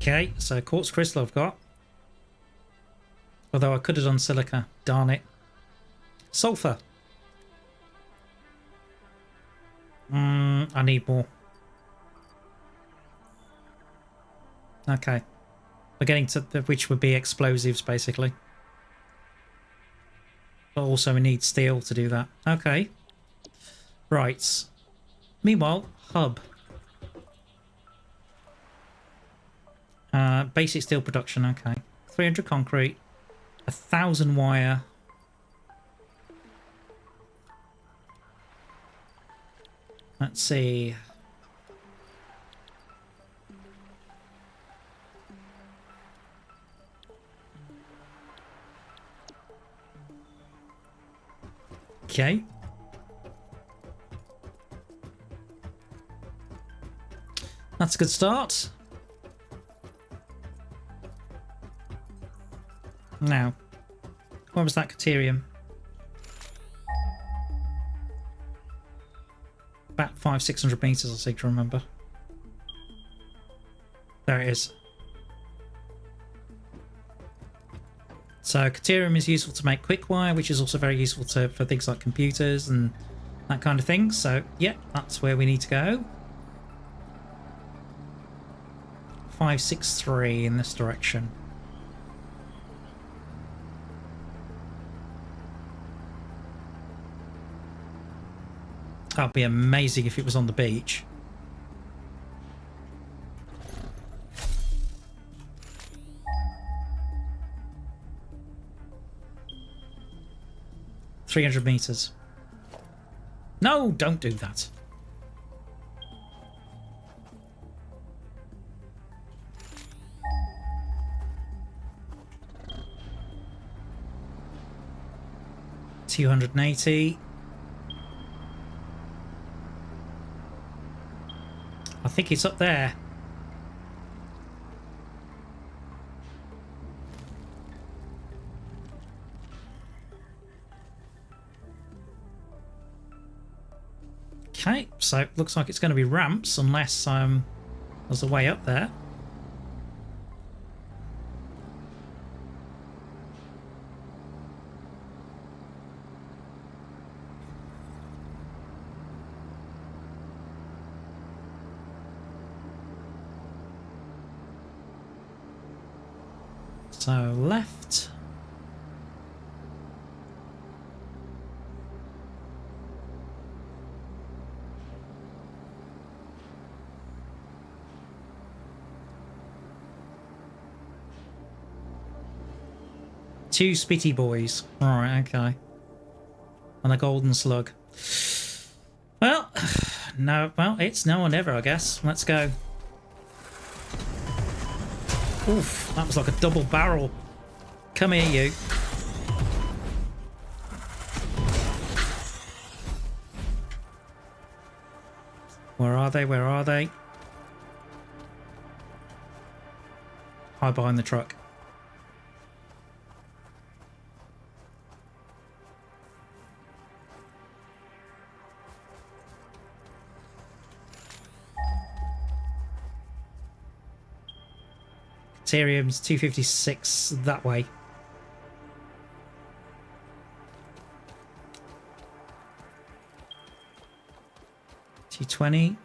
Okay, so quartz crystal I've got. Although I could have done silica. Darn it. Sulphur. I need more. Okay. We're getting to which would be explosives, basically. But also we need steel to do that. Okay. Right. Meanwhile, hub. Basic steel production, okay. 300 concrete. 1,000 wire. Let's see. Okay. That's a good start. Now, where was that Caterium? About 500-600 meters, I seem to remember. There it is. So Caterium is useful to make quick wire, which is also very useful for things like computers and that kind of thing. So yeah, that's where we need to go. 563 in this direction. That'd be amazing if it was on the beach. $300 meters. No, don't do that. $280. I think it's up there. Okay, so it looks like it's going to be ramps unless there's a way up there. So left. Two spitty boys. Alright, okay. And a golden slug. Well, no, well, it's now or never, I guess. Let's go. Oof, that was like a double barrel. Come here, you. Where are they? Where are they? Hide behind the truck. Caterium's 256 that way. T20.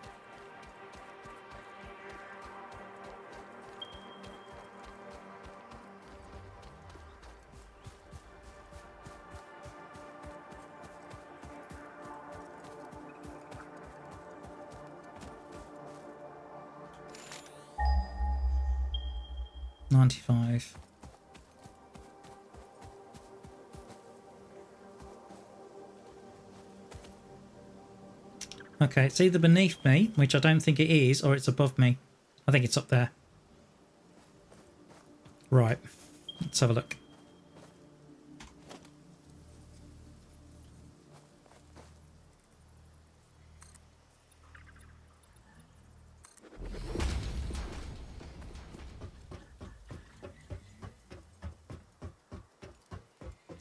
$95. Okay, it's either beneath me, which I don't think it is, or it's above me. I think it's up there. Right, let's have a look.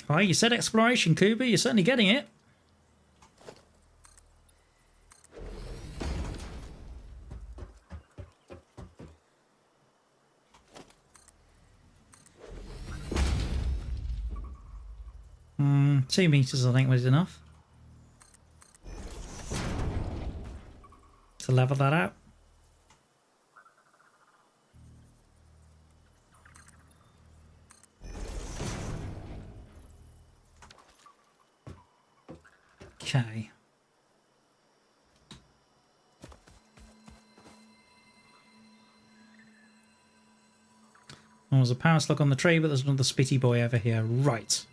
Oh, you said exploration, Kuba. You're certainly getting it. Hmm, 2 meters, I think, was enough to level that out. Okay. There was a power slug on the tree, but there's another spitty boy over here. Right.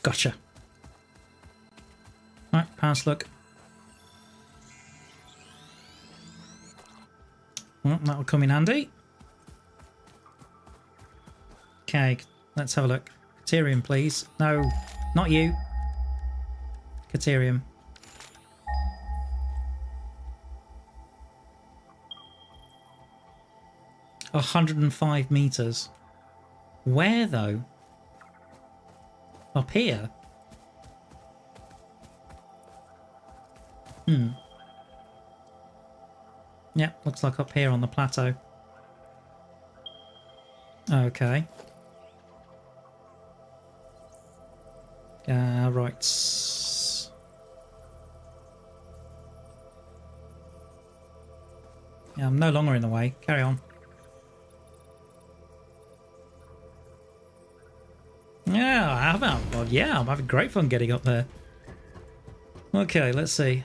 Gotcha. Right, power slug. Well, that'll come in handy. Okay, let's have a look. Caterium, please. No, not you. Caterium. $105 meters. Where though? Up here? Hmm. Yeah, looks like up here on the plateau. Okay. Right. Yeah, I'm no longer in the way. Carry on. Yeah, how about? Well, yeah, I'm having great fun getting up there. Okay, let's see.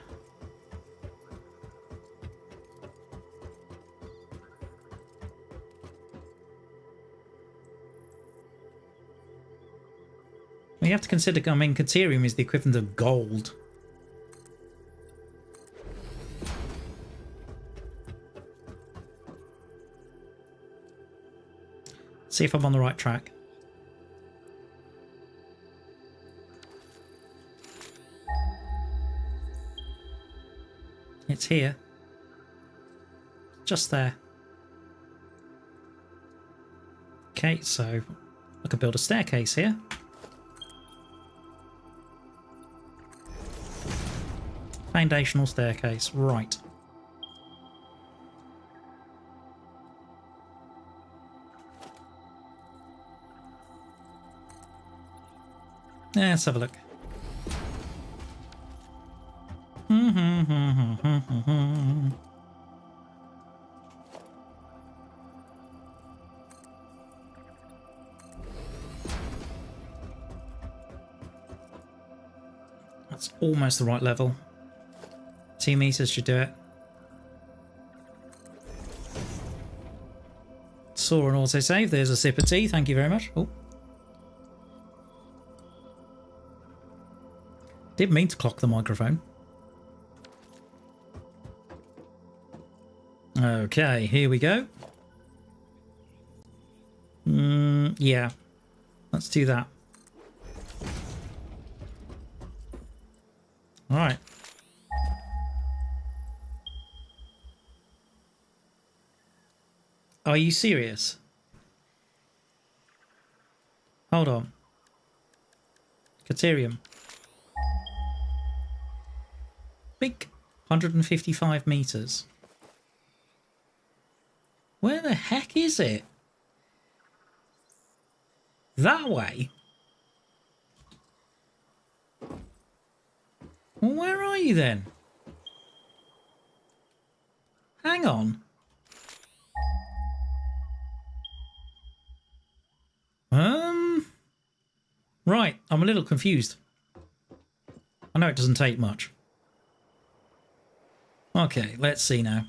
You have to consider, I mean, Caterium is the equivalent of gold. See if I'm on the right track. It's here. Just there. Okay, so I could build a staircase here. Foundational staircase, right. Yeah, let's have a look. That's almost the right level. 2 meters should do it. Saw an autosave. There's a sip of tea. Thank you very much. Oh. Didn't mean to clock the microphone. Okay, here we go. Yeah. Let's do that. All right. Are you serious? Hold on. Caterium. Big. 155 meters. Where the heck is it? That way? Well, where are you then? Hang on. Right, I'm a little confused. I know it doesn't take much. Okay, let's see now.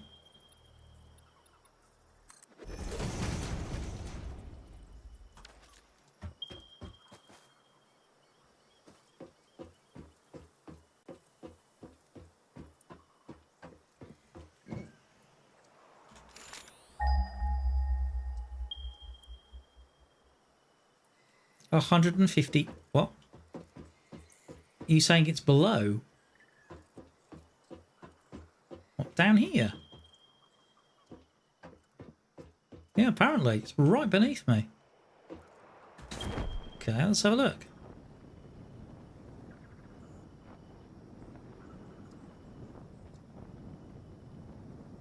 $150. What? Are you saying it's below? What, down here? Yeah, apparently. It's right beneath me. Okay, let's have a look.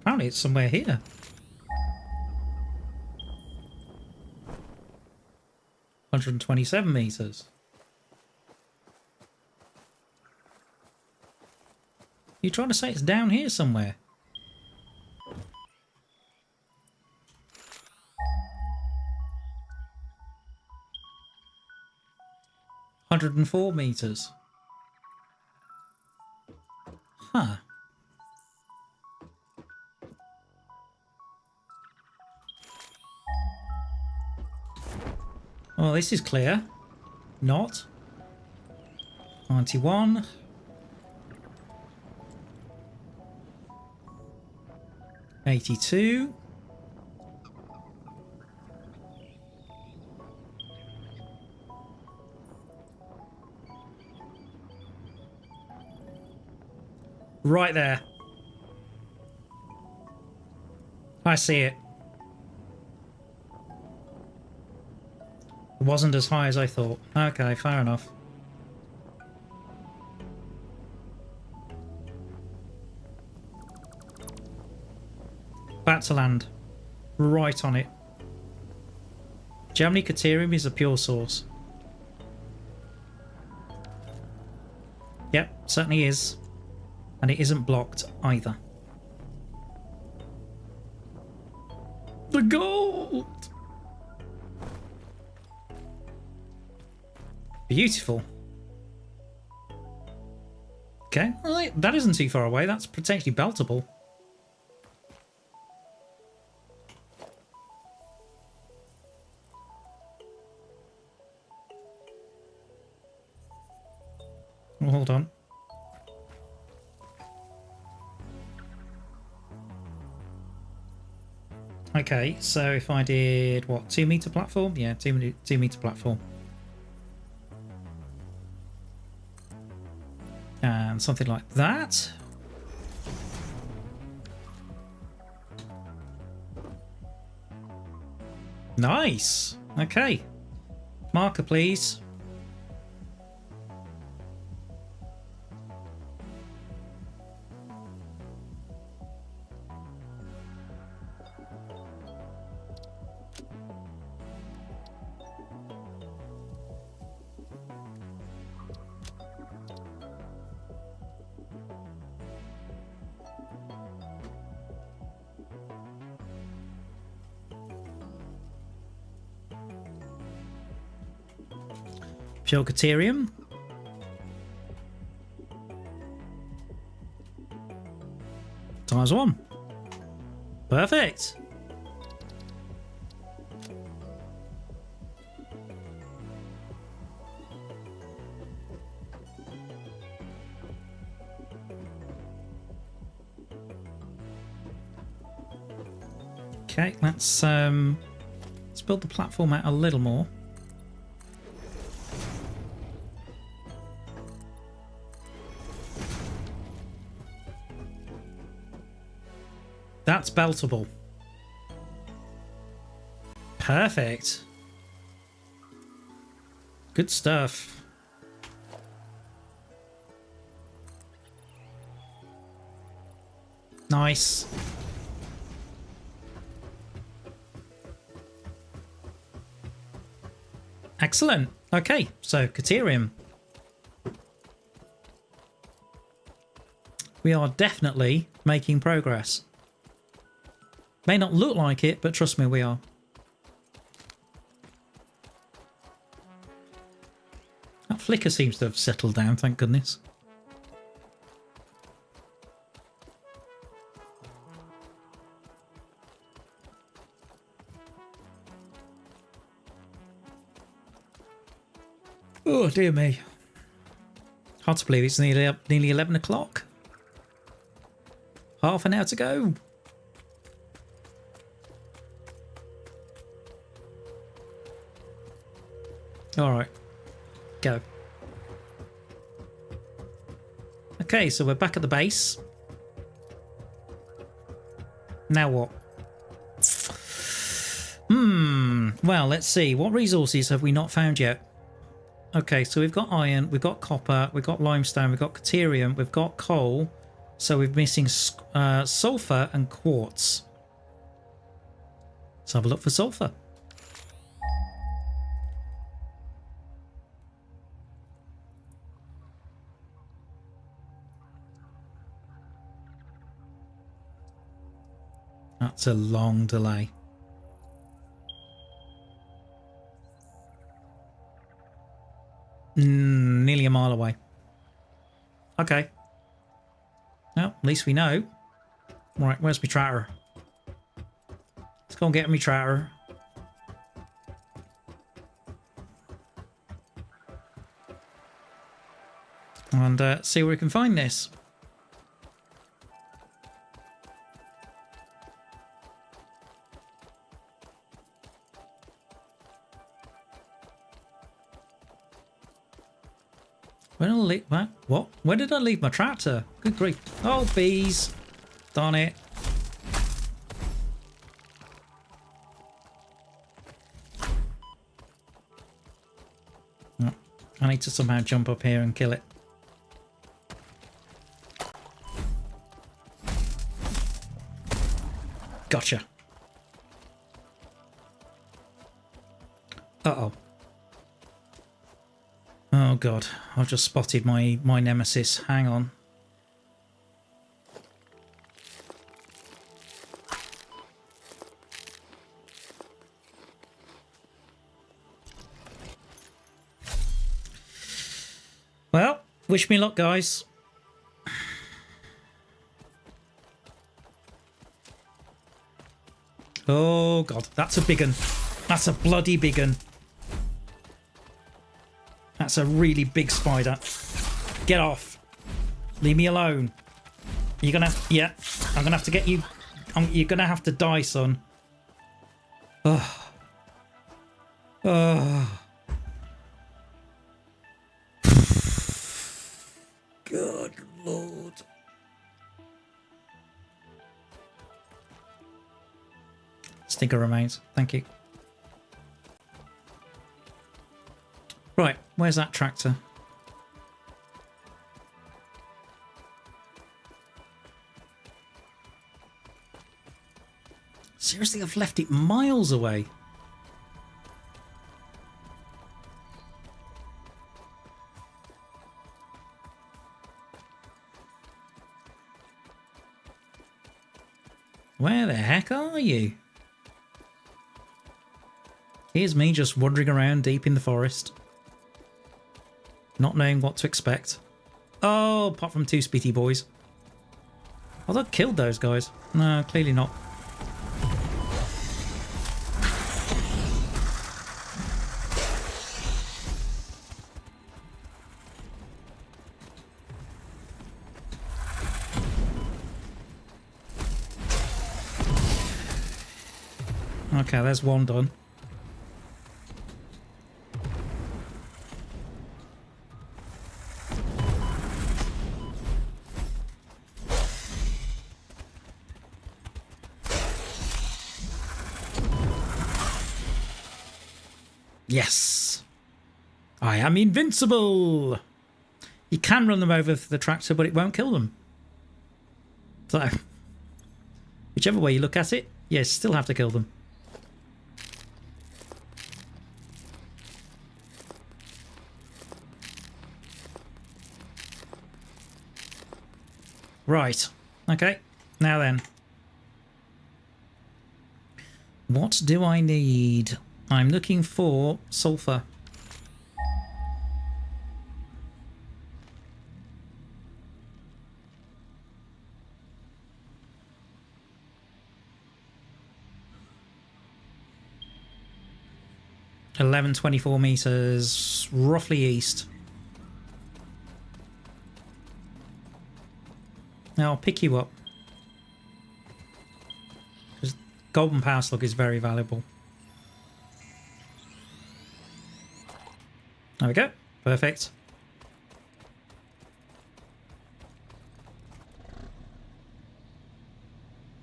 Apparently it's somewhere here. $127 meters. You're trying to say it's down here somewhere? $104 meters. Huh. Well, this is clear. Not. 91. $82. Right there. I see it. It wasn't as high as I thought. Okay, fair enough. Back to land. Right on it. Germany Caterium is a pure source. Yep, certainly is. And it isn't blocked either. Gold! Beautiful. Okay, well, that isn't too far away. That's potentially beltable. Oh, hold on. Okay, so if I did, what, 2 meter platform? Yeah, 2 meter platform. And something like that. Nice. Okay. Marker, please. Pure Caterium. ×1. Perfect. Okay, let's build the platform out a little more. That's beltable. Perfect. Good stuff. Nice. Excellent. Okay, so Caterium. We are definitely making progress. May not look like it, but trust me, we are. That flicker seems to have settled down, thank goodness. Oh, dear me. Hard to believe it's nearly 11 o'clock. Half an hour to go. All right, go. Okay, so we're back at the base. Now what? Well, let's see. What resources have we not found yet? Okay, so we've got iron, we've got copper, we've got limestone, we've got caterium, we've got coal. So we're missing sulphur and quartz. Let's have a look for sulphur. That's a long delay. Nearly a mile away. Okay. Well, at least we know. Right, where's my tractor? Let's go and get my tractor. And see where we can find this. What? Where did I leave my tractor? Good grief. Oh, bees. Darn it. Oh, I need to somehow jump up here and kill it. Gotcha. Uh-oh. Oh god, I've just spotted my nemesis. Hang on. Wish me luck, guys. Oh, God. That's a big one. That's a bloody big one. That's a really big spider. Get off. Leave me alone. You're going to... Yeah. I'm going to have to get you... you're going to have to die, son. Oh. Oh. Good Lord. Stinker remains. Thank you. Right, where's that tractor? Seriously, I've left it miles away. Where the heck are you? Here's me just wandering around deep in the forest. Not knowing what to expect. Oh, apart from two spitty boys. I thought I killed those guys. No, clearly not. Okay, there's one done. Yes! I am invincible! You can run them over for the tractor, but it won't kill them. So, whichever way you look at it, you still have to kill them. Right. Okay. Now then. What do I need? I'm looking for sulphur. $11.24 roughly east. Now I'll pick you up. Because golden power slug is very valuable. There we go. Perfect.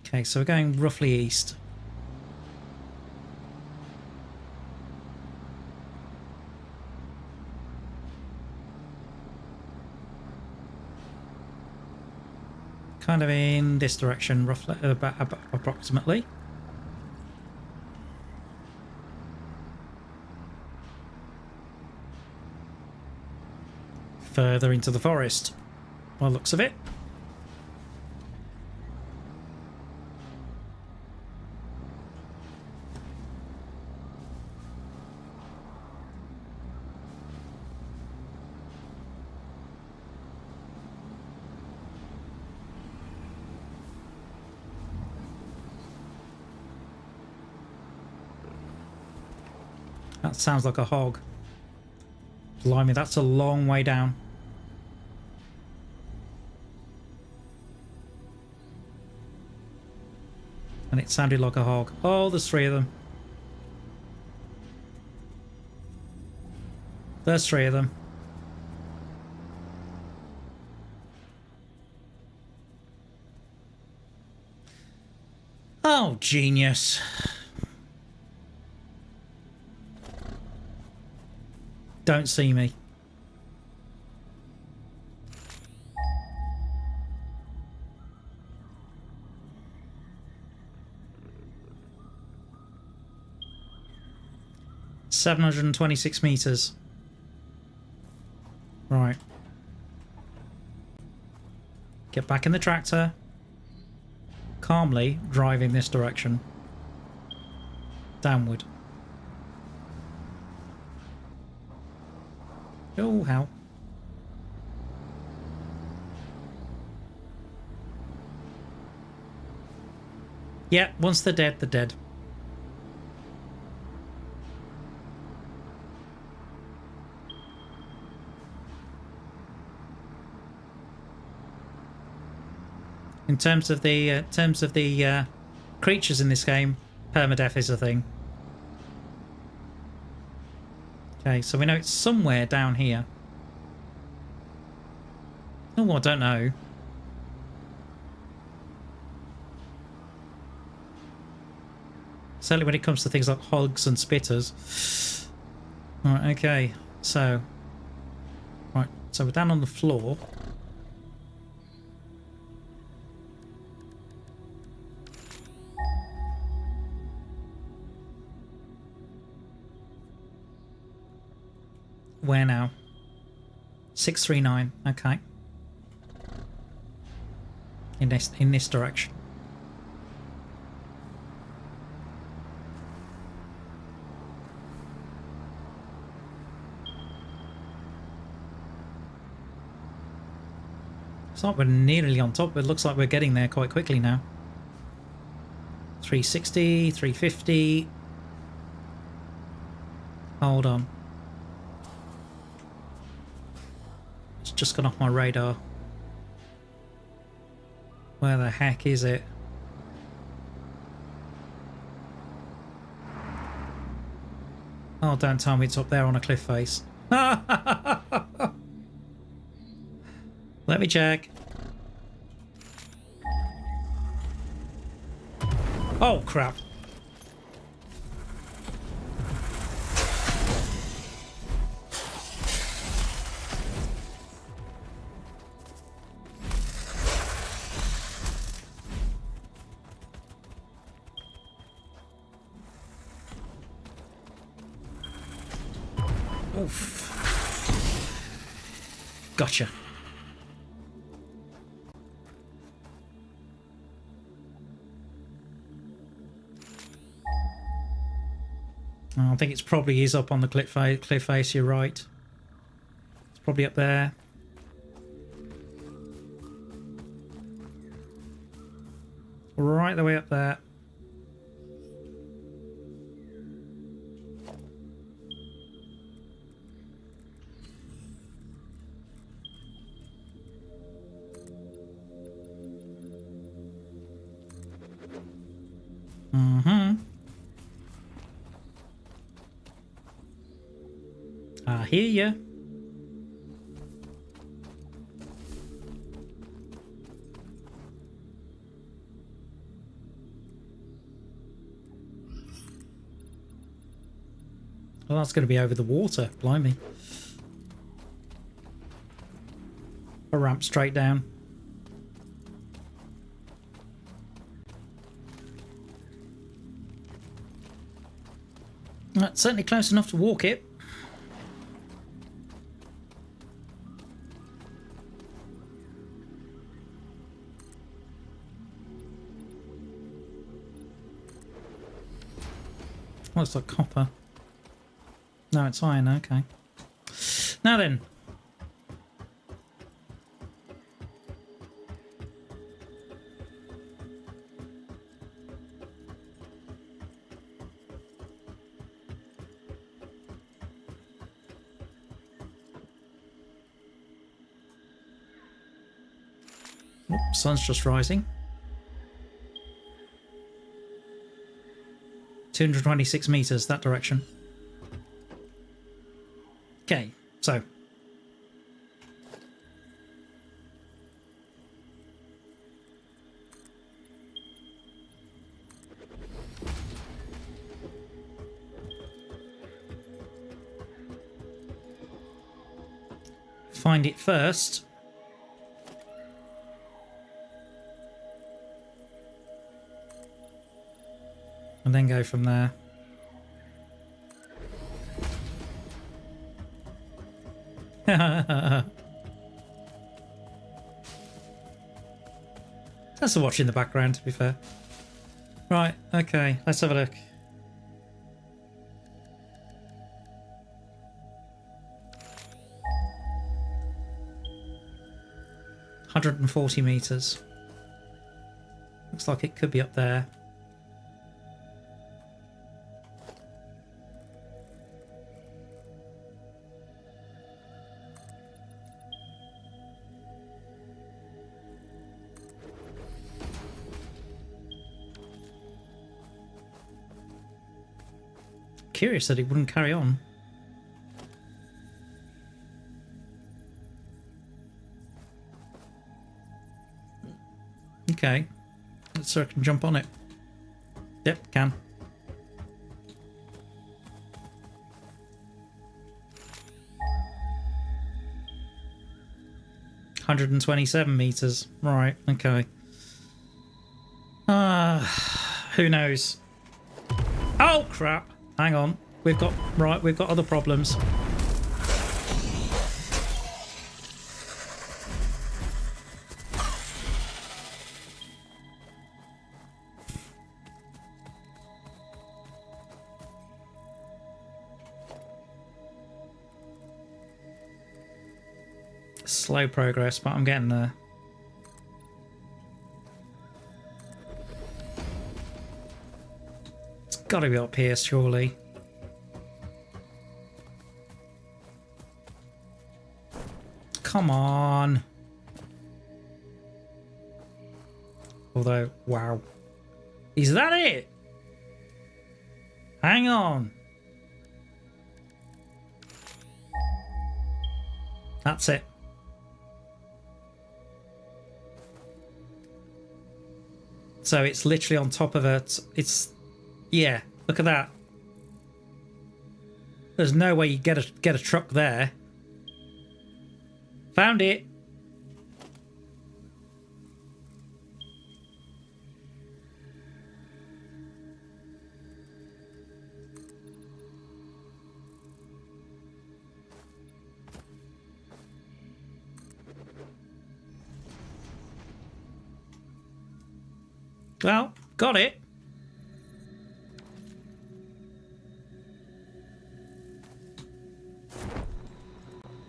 Okay, so we're going roughly east. Kind of in this direction, roughly, approximately. Further into the forest, by the looks of it. That sounds like a hog. Blimey, that's a long way down. And it sounded like a hog. Oh, there's three of them. There's three of them. Oh, genius. Don't see me. $726 meters. Right. Get back in the tractor. Calmly drive in this direction. Downward. Oh, how? Yeah, once they're dead, they're dead. In terms of the creatures in this game, permadeath is a thing. Okay, so we know it's somewhere down here. Oh, I don't know. Certainly when it comes to things like hogs and spitters. Right, okay. So we're down on the floor. Where now? 639. Okay. In this direction. It's like we're nearly on top, but it looks like we're getting there quite quickly now. 360, 350. Hold on. It's just gone off my radar. Where the heck is it? Oh, don't tell me it's up there on a cliff face. Let me check. Oh, crap. Oof. Gotcha. I think it's probably is up on the cliff face, you're right. It's probably up there. Right the way up there. I hear ya. Well, that's going to be over the water. Blimey. A ramp straight down. That's certainly close enough to walk it. Looks like copper. No, it's iron. Okay. Now then. Oops, sun's just rising. 226 meters that direction. Okay, so find it first. And then go from there. That's a watch in the background, to be fair. Right, okay, let's have a look. $140 meters. Looks like it could be up there. curious that it wouldn't carry on. Okay. Let's see if I can jump on it. Yep, can. $127 meters. Right, okay. Who knows? Oh crap! Hang on. We've got other problems. Slow progress, but I'm getting there. It's got to be up here, surely. Come on. Although, wow. Is that it? Hang on. That's it. So it's literally on top of it. It's, yeah, look at that. There's no way you get a truck there. Found it. Well, got it.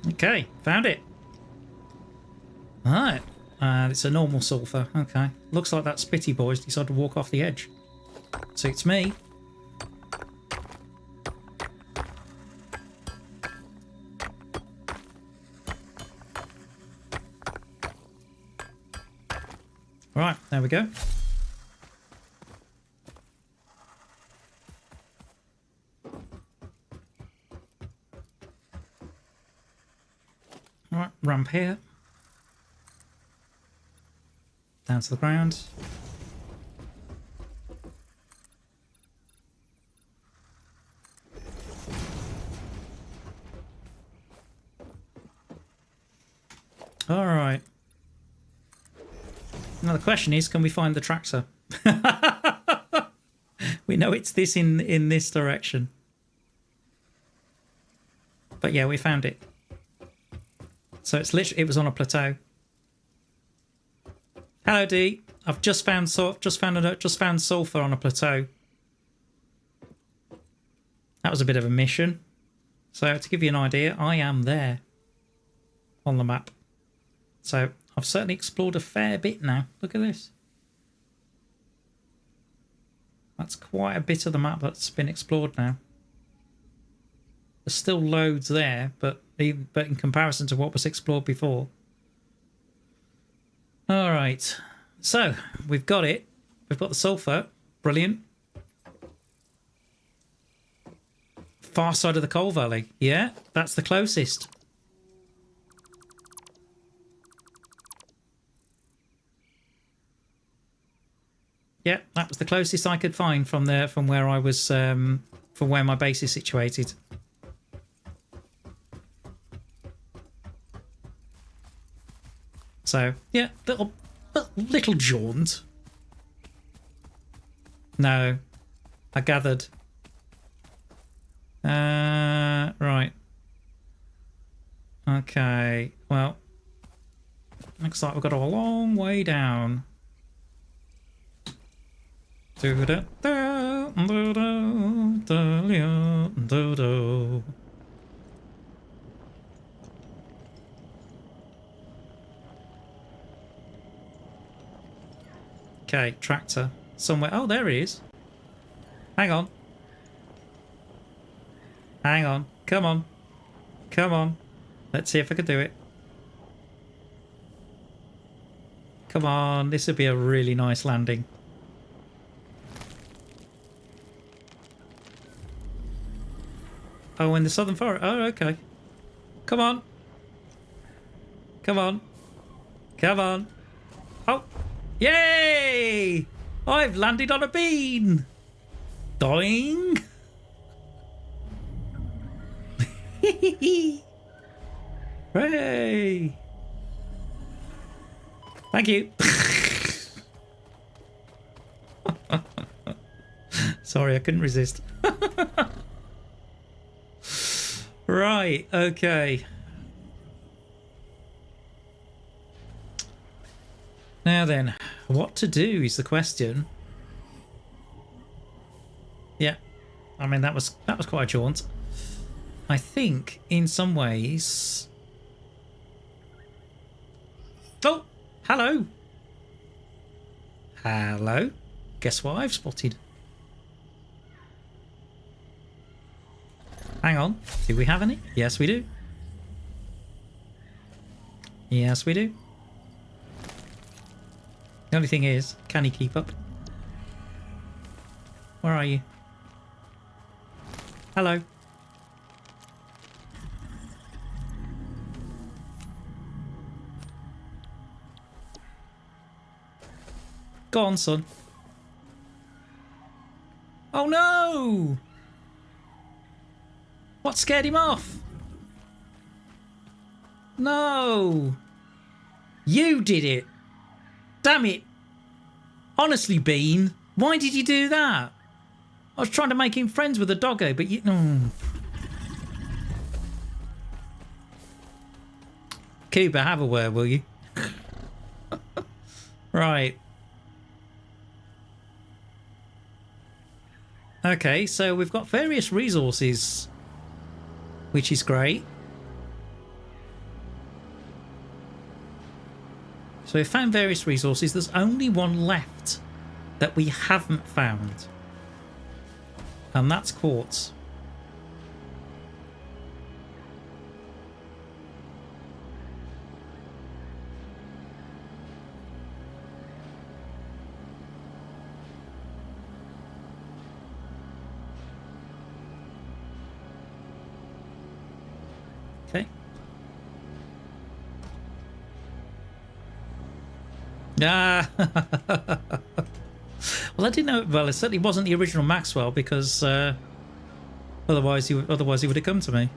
Okay, found it. Alright. It's a normal sulphur. Okay. Looks like that spitty boy's decided to walk off the edge. Suits me. Right, there we go. Right, ramp here. Down to the ground. All right. Now the question is, can we find the tractor? We know it's this in this direction. But yeah, we found it. So it's literally, it was on a plateau. Hello D, I've just found sulphur on a plateau. That was a bit of a mission. So to give you an idea, I am there on the map. So I've certainly explored a fair bit now. Look at this. That's quite a bit of the map that's been explored now. There's still loads there, but in comparison to what was explored before. All right, so we've got it. We've got the sulphur. Brilliant. Far side of the coal valley. Yeah, that's the closest. Yeah, that was the closest I could find from there, from where I was, from where my base is situated. So yeah, little jaunt. No, I gathered. Right. Okay. Well, looks like we've got a long way down. Okay, tractor. Somewhere. Oh, there he is. Hang on. Hang on. Come on. Come on. Let's see if I can do it. Come on. This would be a really nice landing. Oh, in the southern forest. Oh, okay. Come on. Come on. Come on. Oh. Yay! I've landed on a bean. Doing. Hooray! Thank you. Sorry, I couldn't resist. Right, okay. Now then, what to do is the question. Yeah, I mean that was quite a jaunt. I think in some ways. Oh, hello. Hello. Guess what I've spotted? Hang on. Do we have any? Yes, we do. Yes, we do. The only thing is, can he keep up? Where are you? Hello. Go on, son. Oh no! What scared him off? No! You did it! Damn it! Honestly, Bean, why did you do that? I was trying to make him friends with the doggo, but you... Cuba, have a word, will you? Right. Okay, so we've got various resources, which is great. So we've found various resources. There's only one left that we haven't found. And that's quartz. Okay. Ah. Well, I didn't know. Well, it certainly wasn't the original Maxwell because otherwise he would have come to me.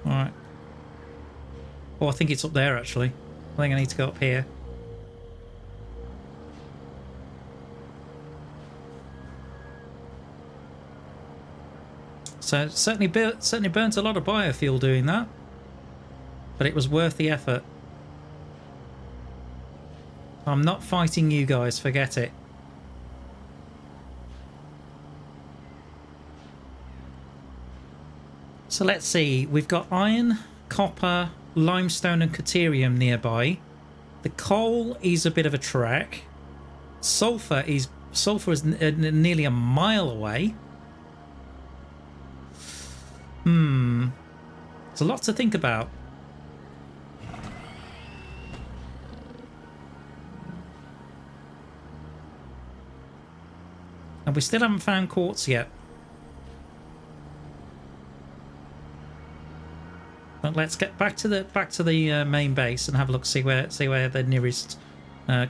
All right. Oh, I think it's up there actually. I think I need to go up here. So it certainly burnt a lot of biofuel doing that, but it was worth the effort. I'm not fighting you guys, forget it. So let's see, we've got iron, copper, limestone and Caterium nearby. The coal is a bit of a trek. Sulphur is nearly a mile away. There's a lot to think about. And we still haven't found quartz yet. But let's get back to the main base and have a look, see where the nearest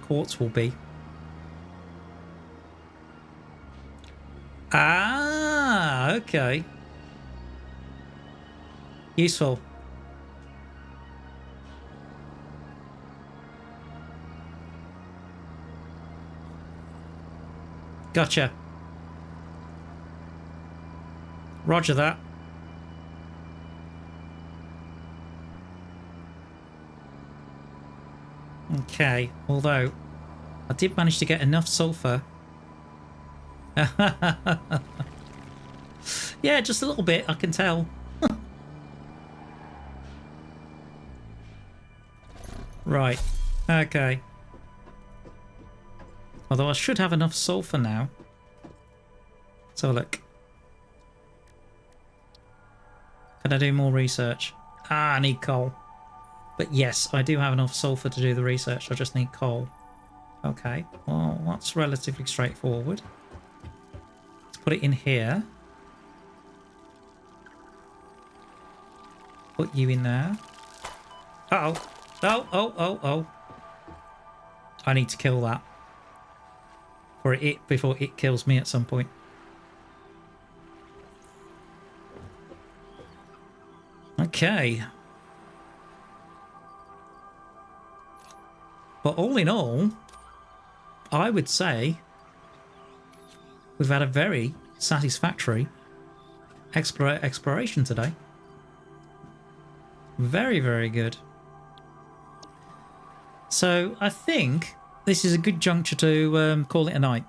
quartz will be. Ah, okay. Useful. Gotcha. Roger that. Okay, although I did manage to get enough sulphur. Yeah, just a little bit, I can tell. Right, okay. Although I should have enough sulphur now. So look. Can I do more research? Ah, I need coal. But yes, I do have enough sulphur to do the research. I just need coal. Okay, well, that's relatively straightforward. Let's put it in here. Put you in there. Uh-oh. Oh. I need to kill that. Before it kills me at some point. Okay. But all in all, I would say we've had a very satisfactory exploration today. Very, very good. So I think this is a good juncture to call it a night,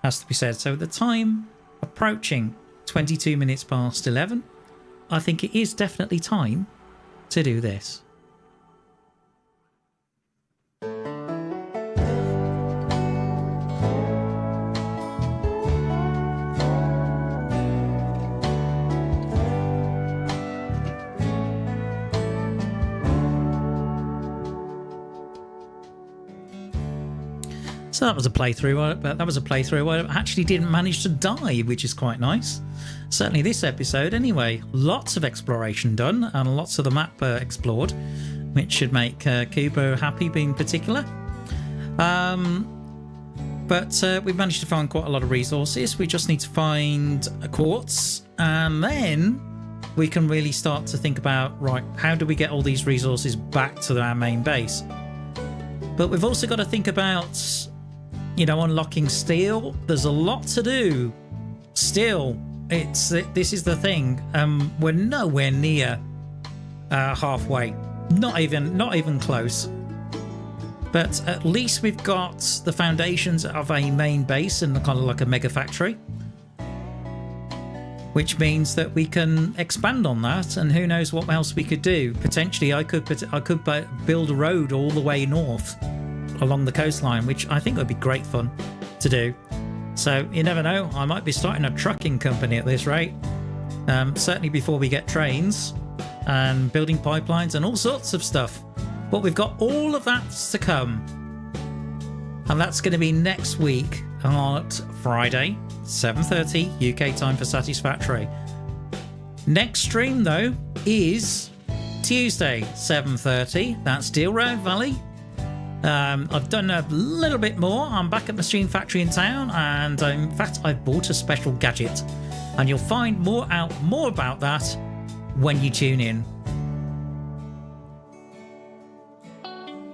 has to be said. So the time approaching 22 minutes past 11, I think it is definitely time to do this. So that was a playthrough, but that was a playthrough where I actually didn't manage to die, which is quite nice. Certainly this episode anyway. Lots of exploration done and lots of the map explored, which should make Kubo happy in particular. But we've managed to find quite a lot of resources. We just need to find a quartz, and then we can really start to think about, right, how do we get all these resources back to our main base? But we've also got to think about, you know, unlocking steel. There's a lot to do still. This is the thing. We're nowhere near halfway. Not even close. But at least we've got the foundations of a main base and kind of like a mega factory, which means that we can expand on that. And who knows what else we could do. Potentially, I could build a road all the way north along the coastline, which I think would be great fun to do. So you never know, I might be starting a trucking company at this rate. Certainly before we get trains and building pipelines and all sorts of stuff. But we've got all of that to come. And that's going to be next week on Friday, 7:30 UK time for Satisfactory. Next stream though is Tuesday, 7:30. That's Steel Road Valley. I've done a little bit more. I'm back at Machine Factory in town, and in fact I've bought a special gadget, and you'll find more about that when you tune in.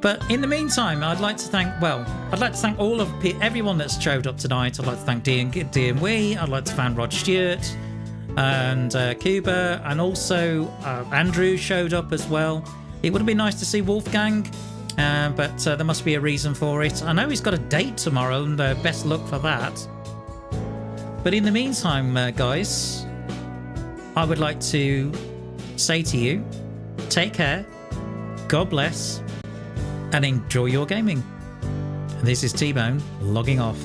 But in the meantime, I'd like to thank all of everyone that's showed up tonight. I'd like to thank Dean Wee. I'd like to thank Rod Stewart and Cuba, and also Andrew showed up as well. It would have been nice to see Wolfgang. But there must be a reason for it. I know he's got a date tomorrow, and best luck for that. But in the meantime, guys, I would like to say to you, take care, God bless, and enjoy your gaming. This is T-Bone logging off.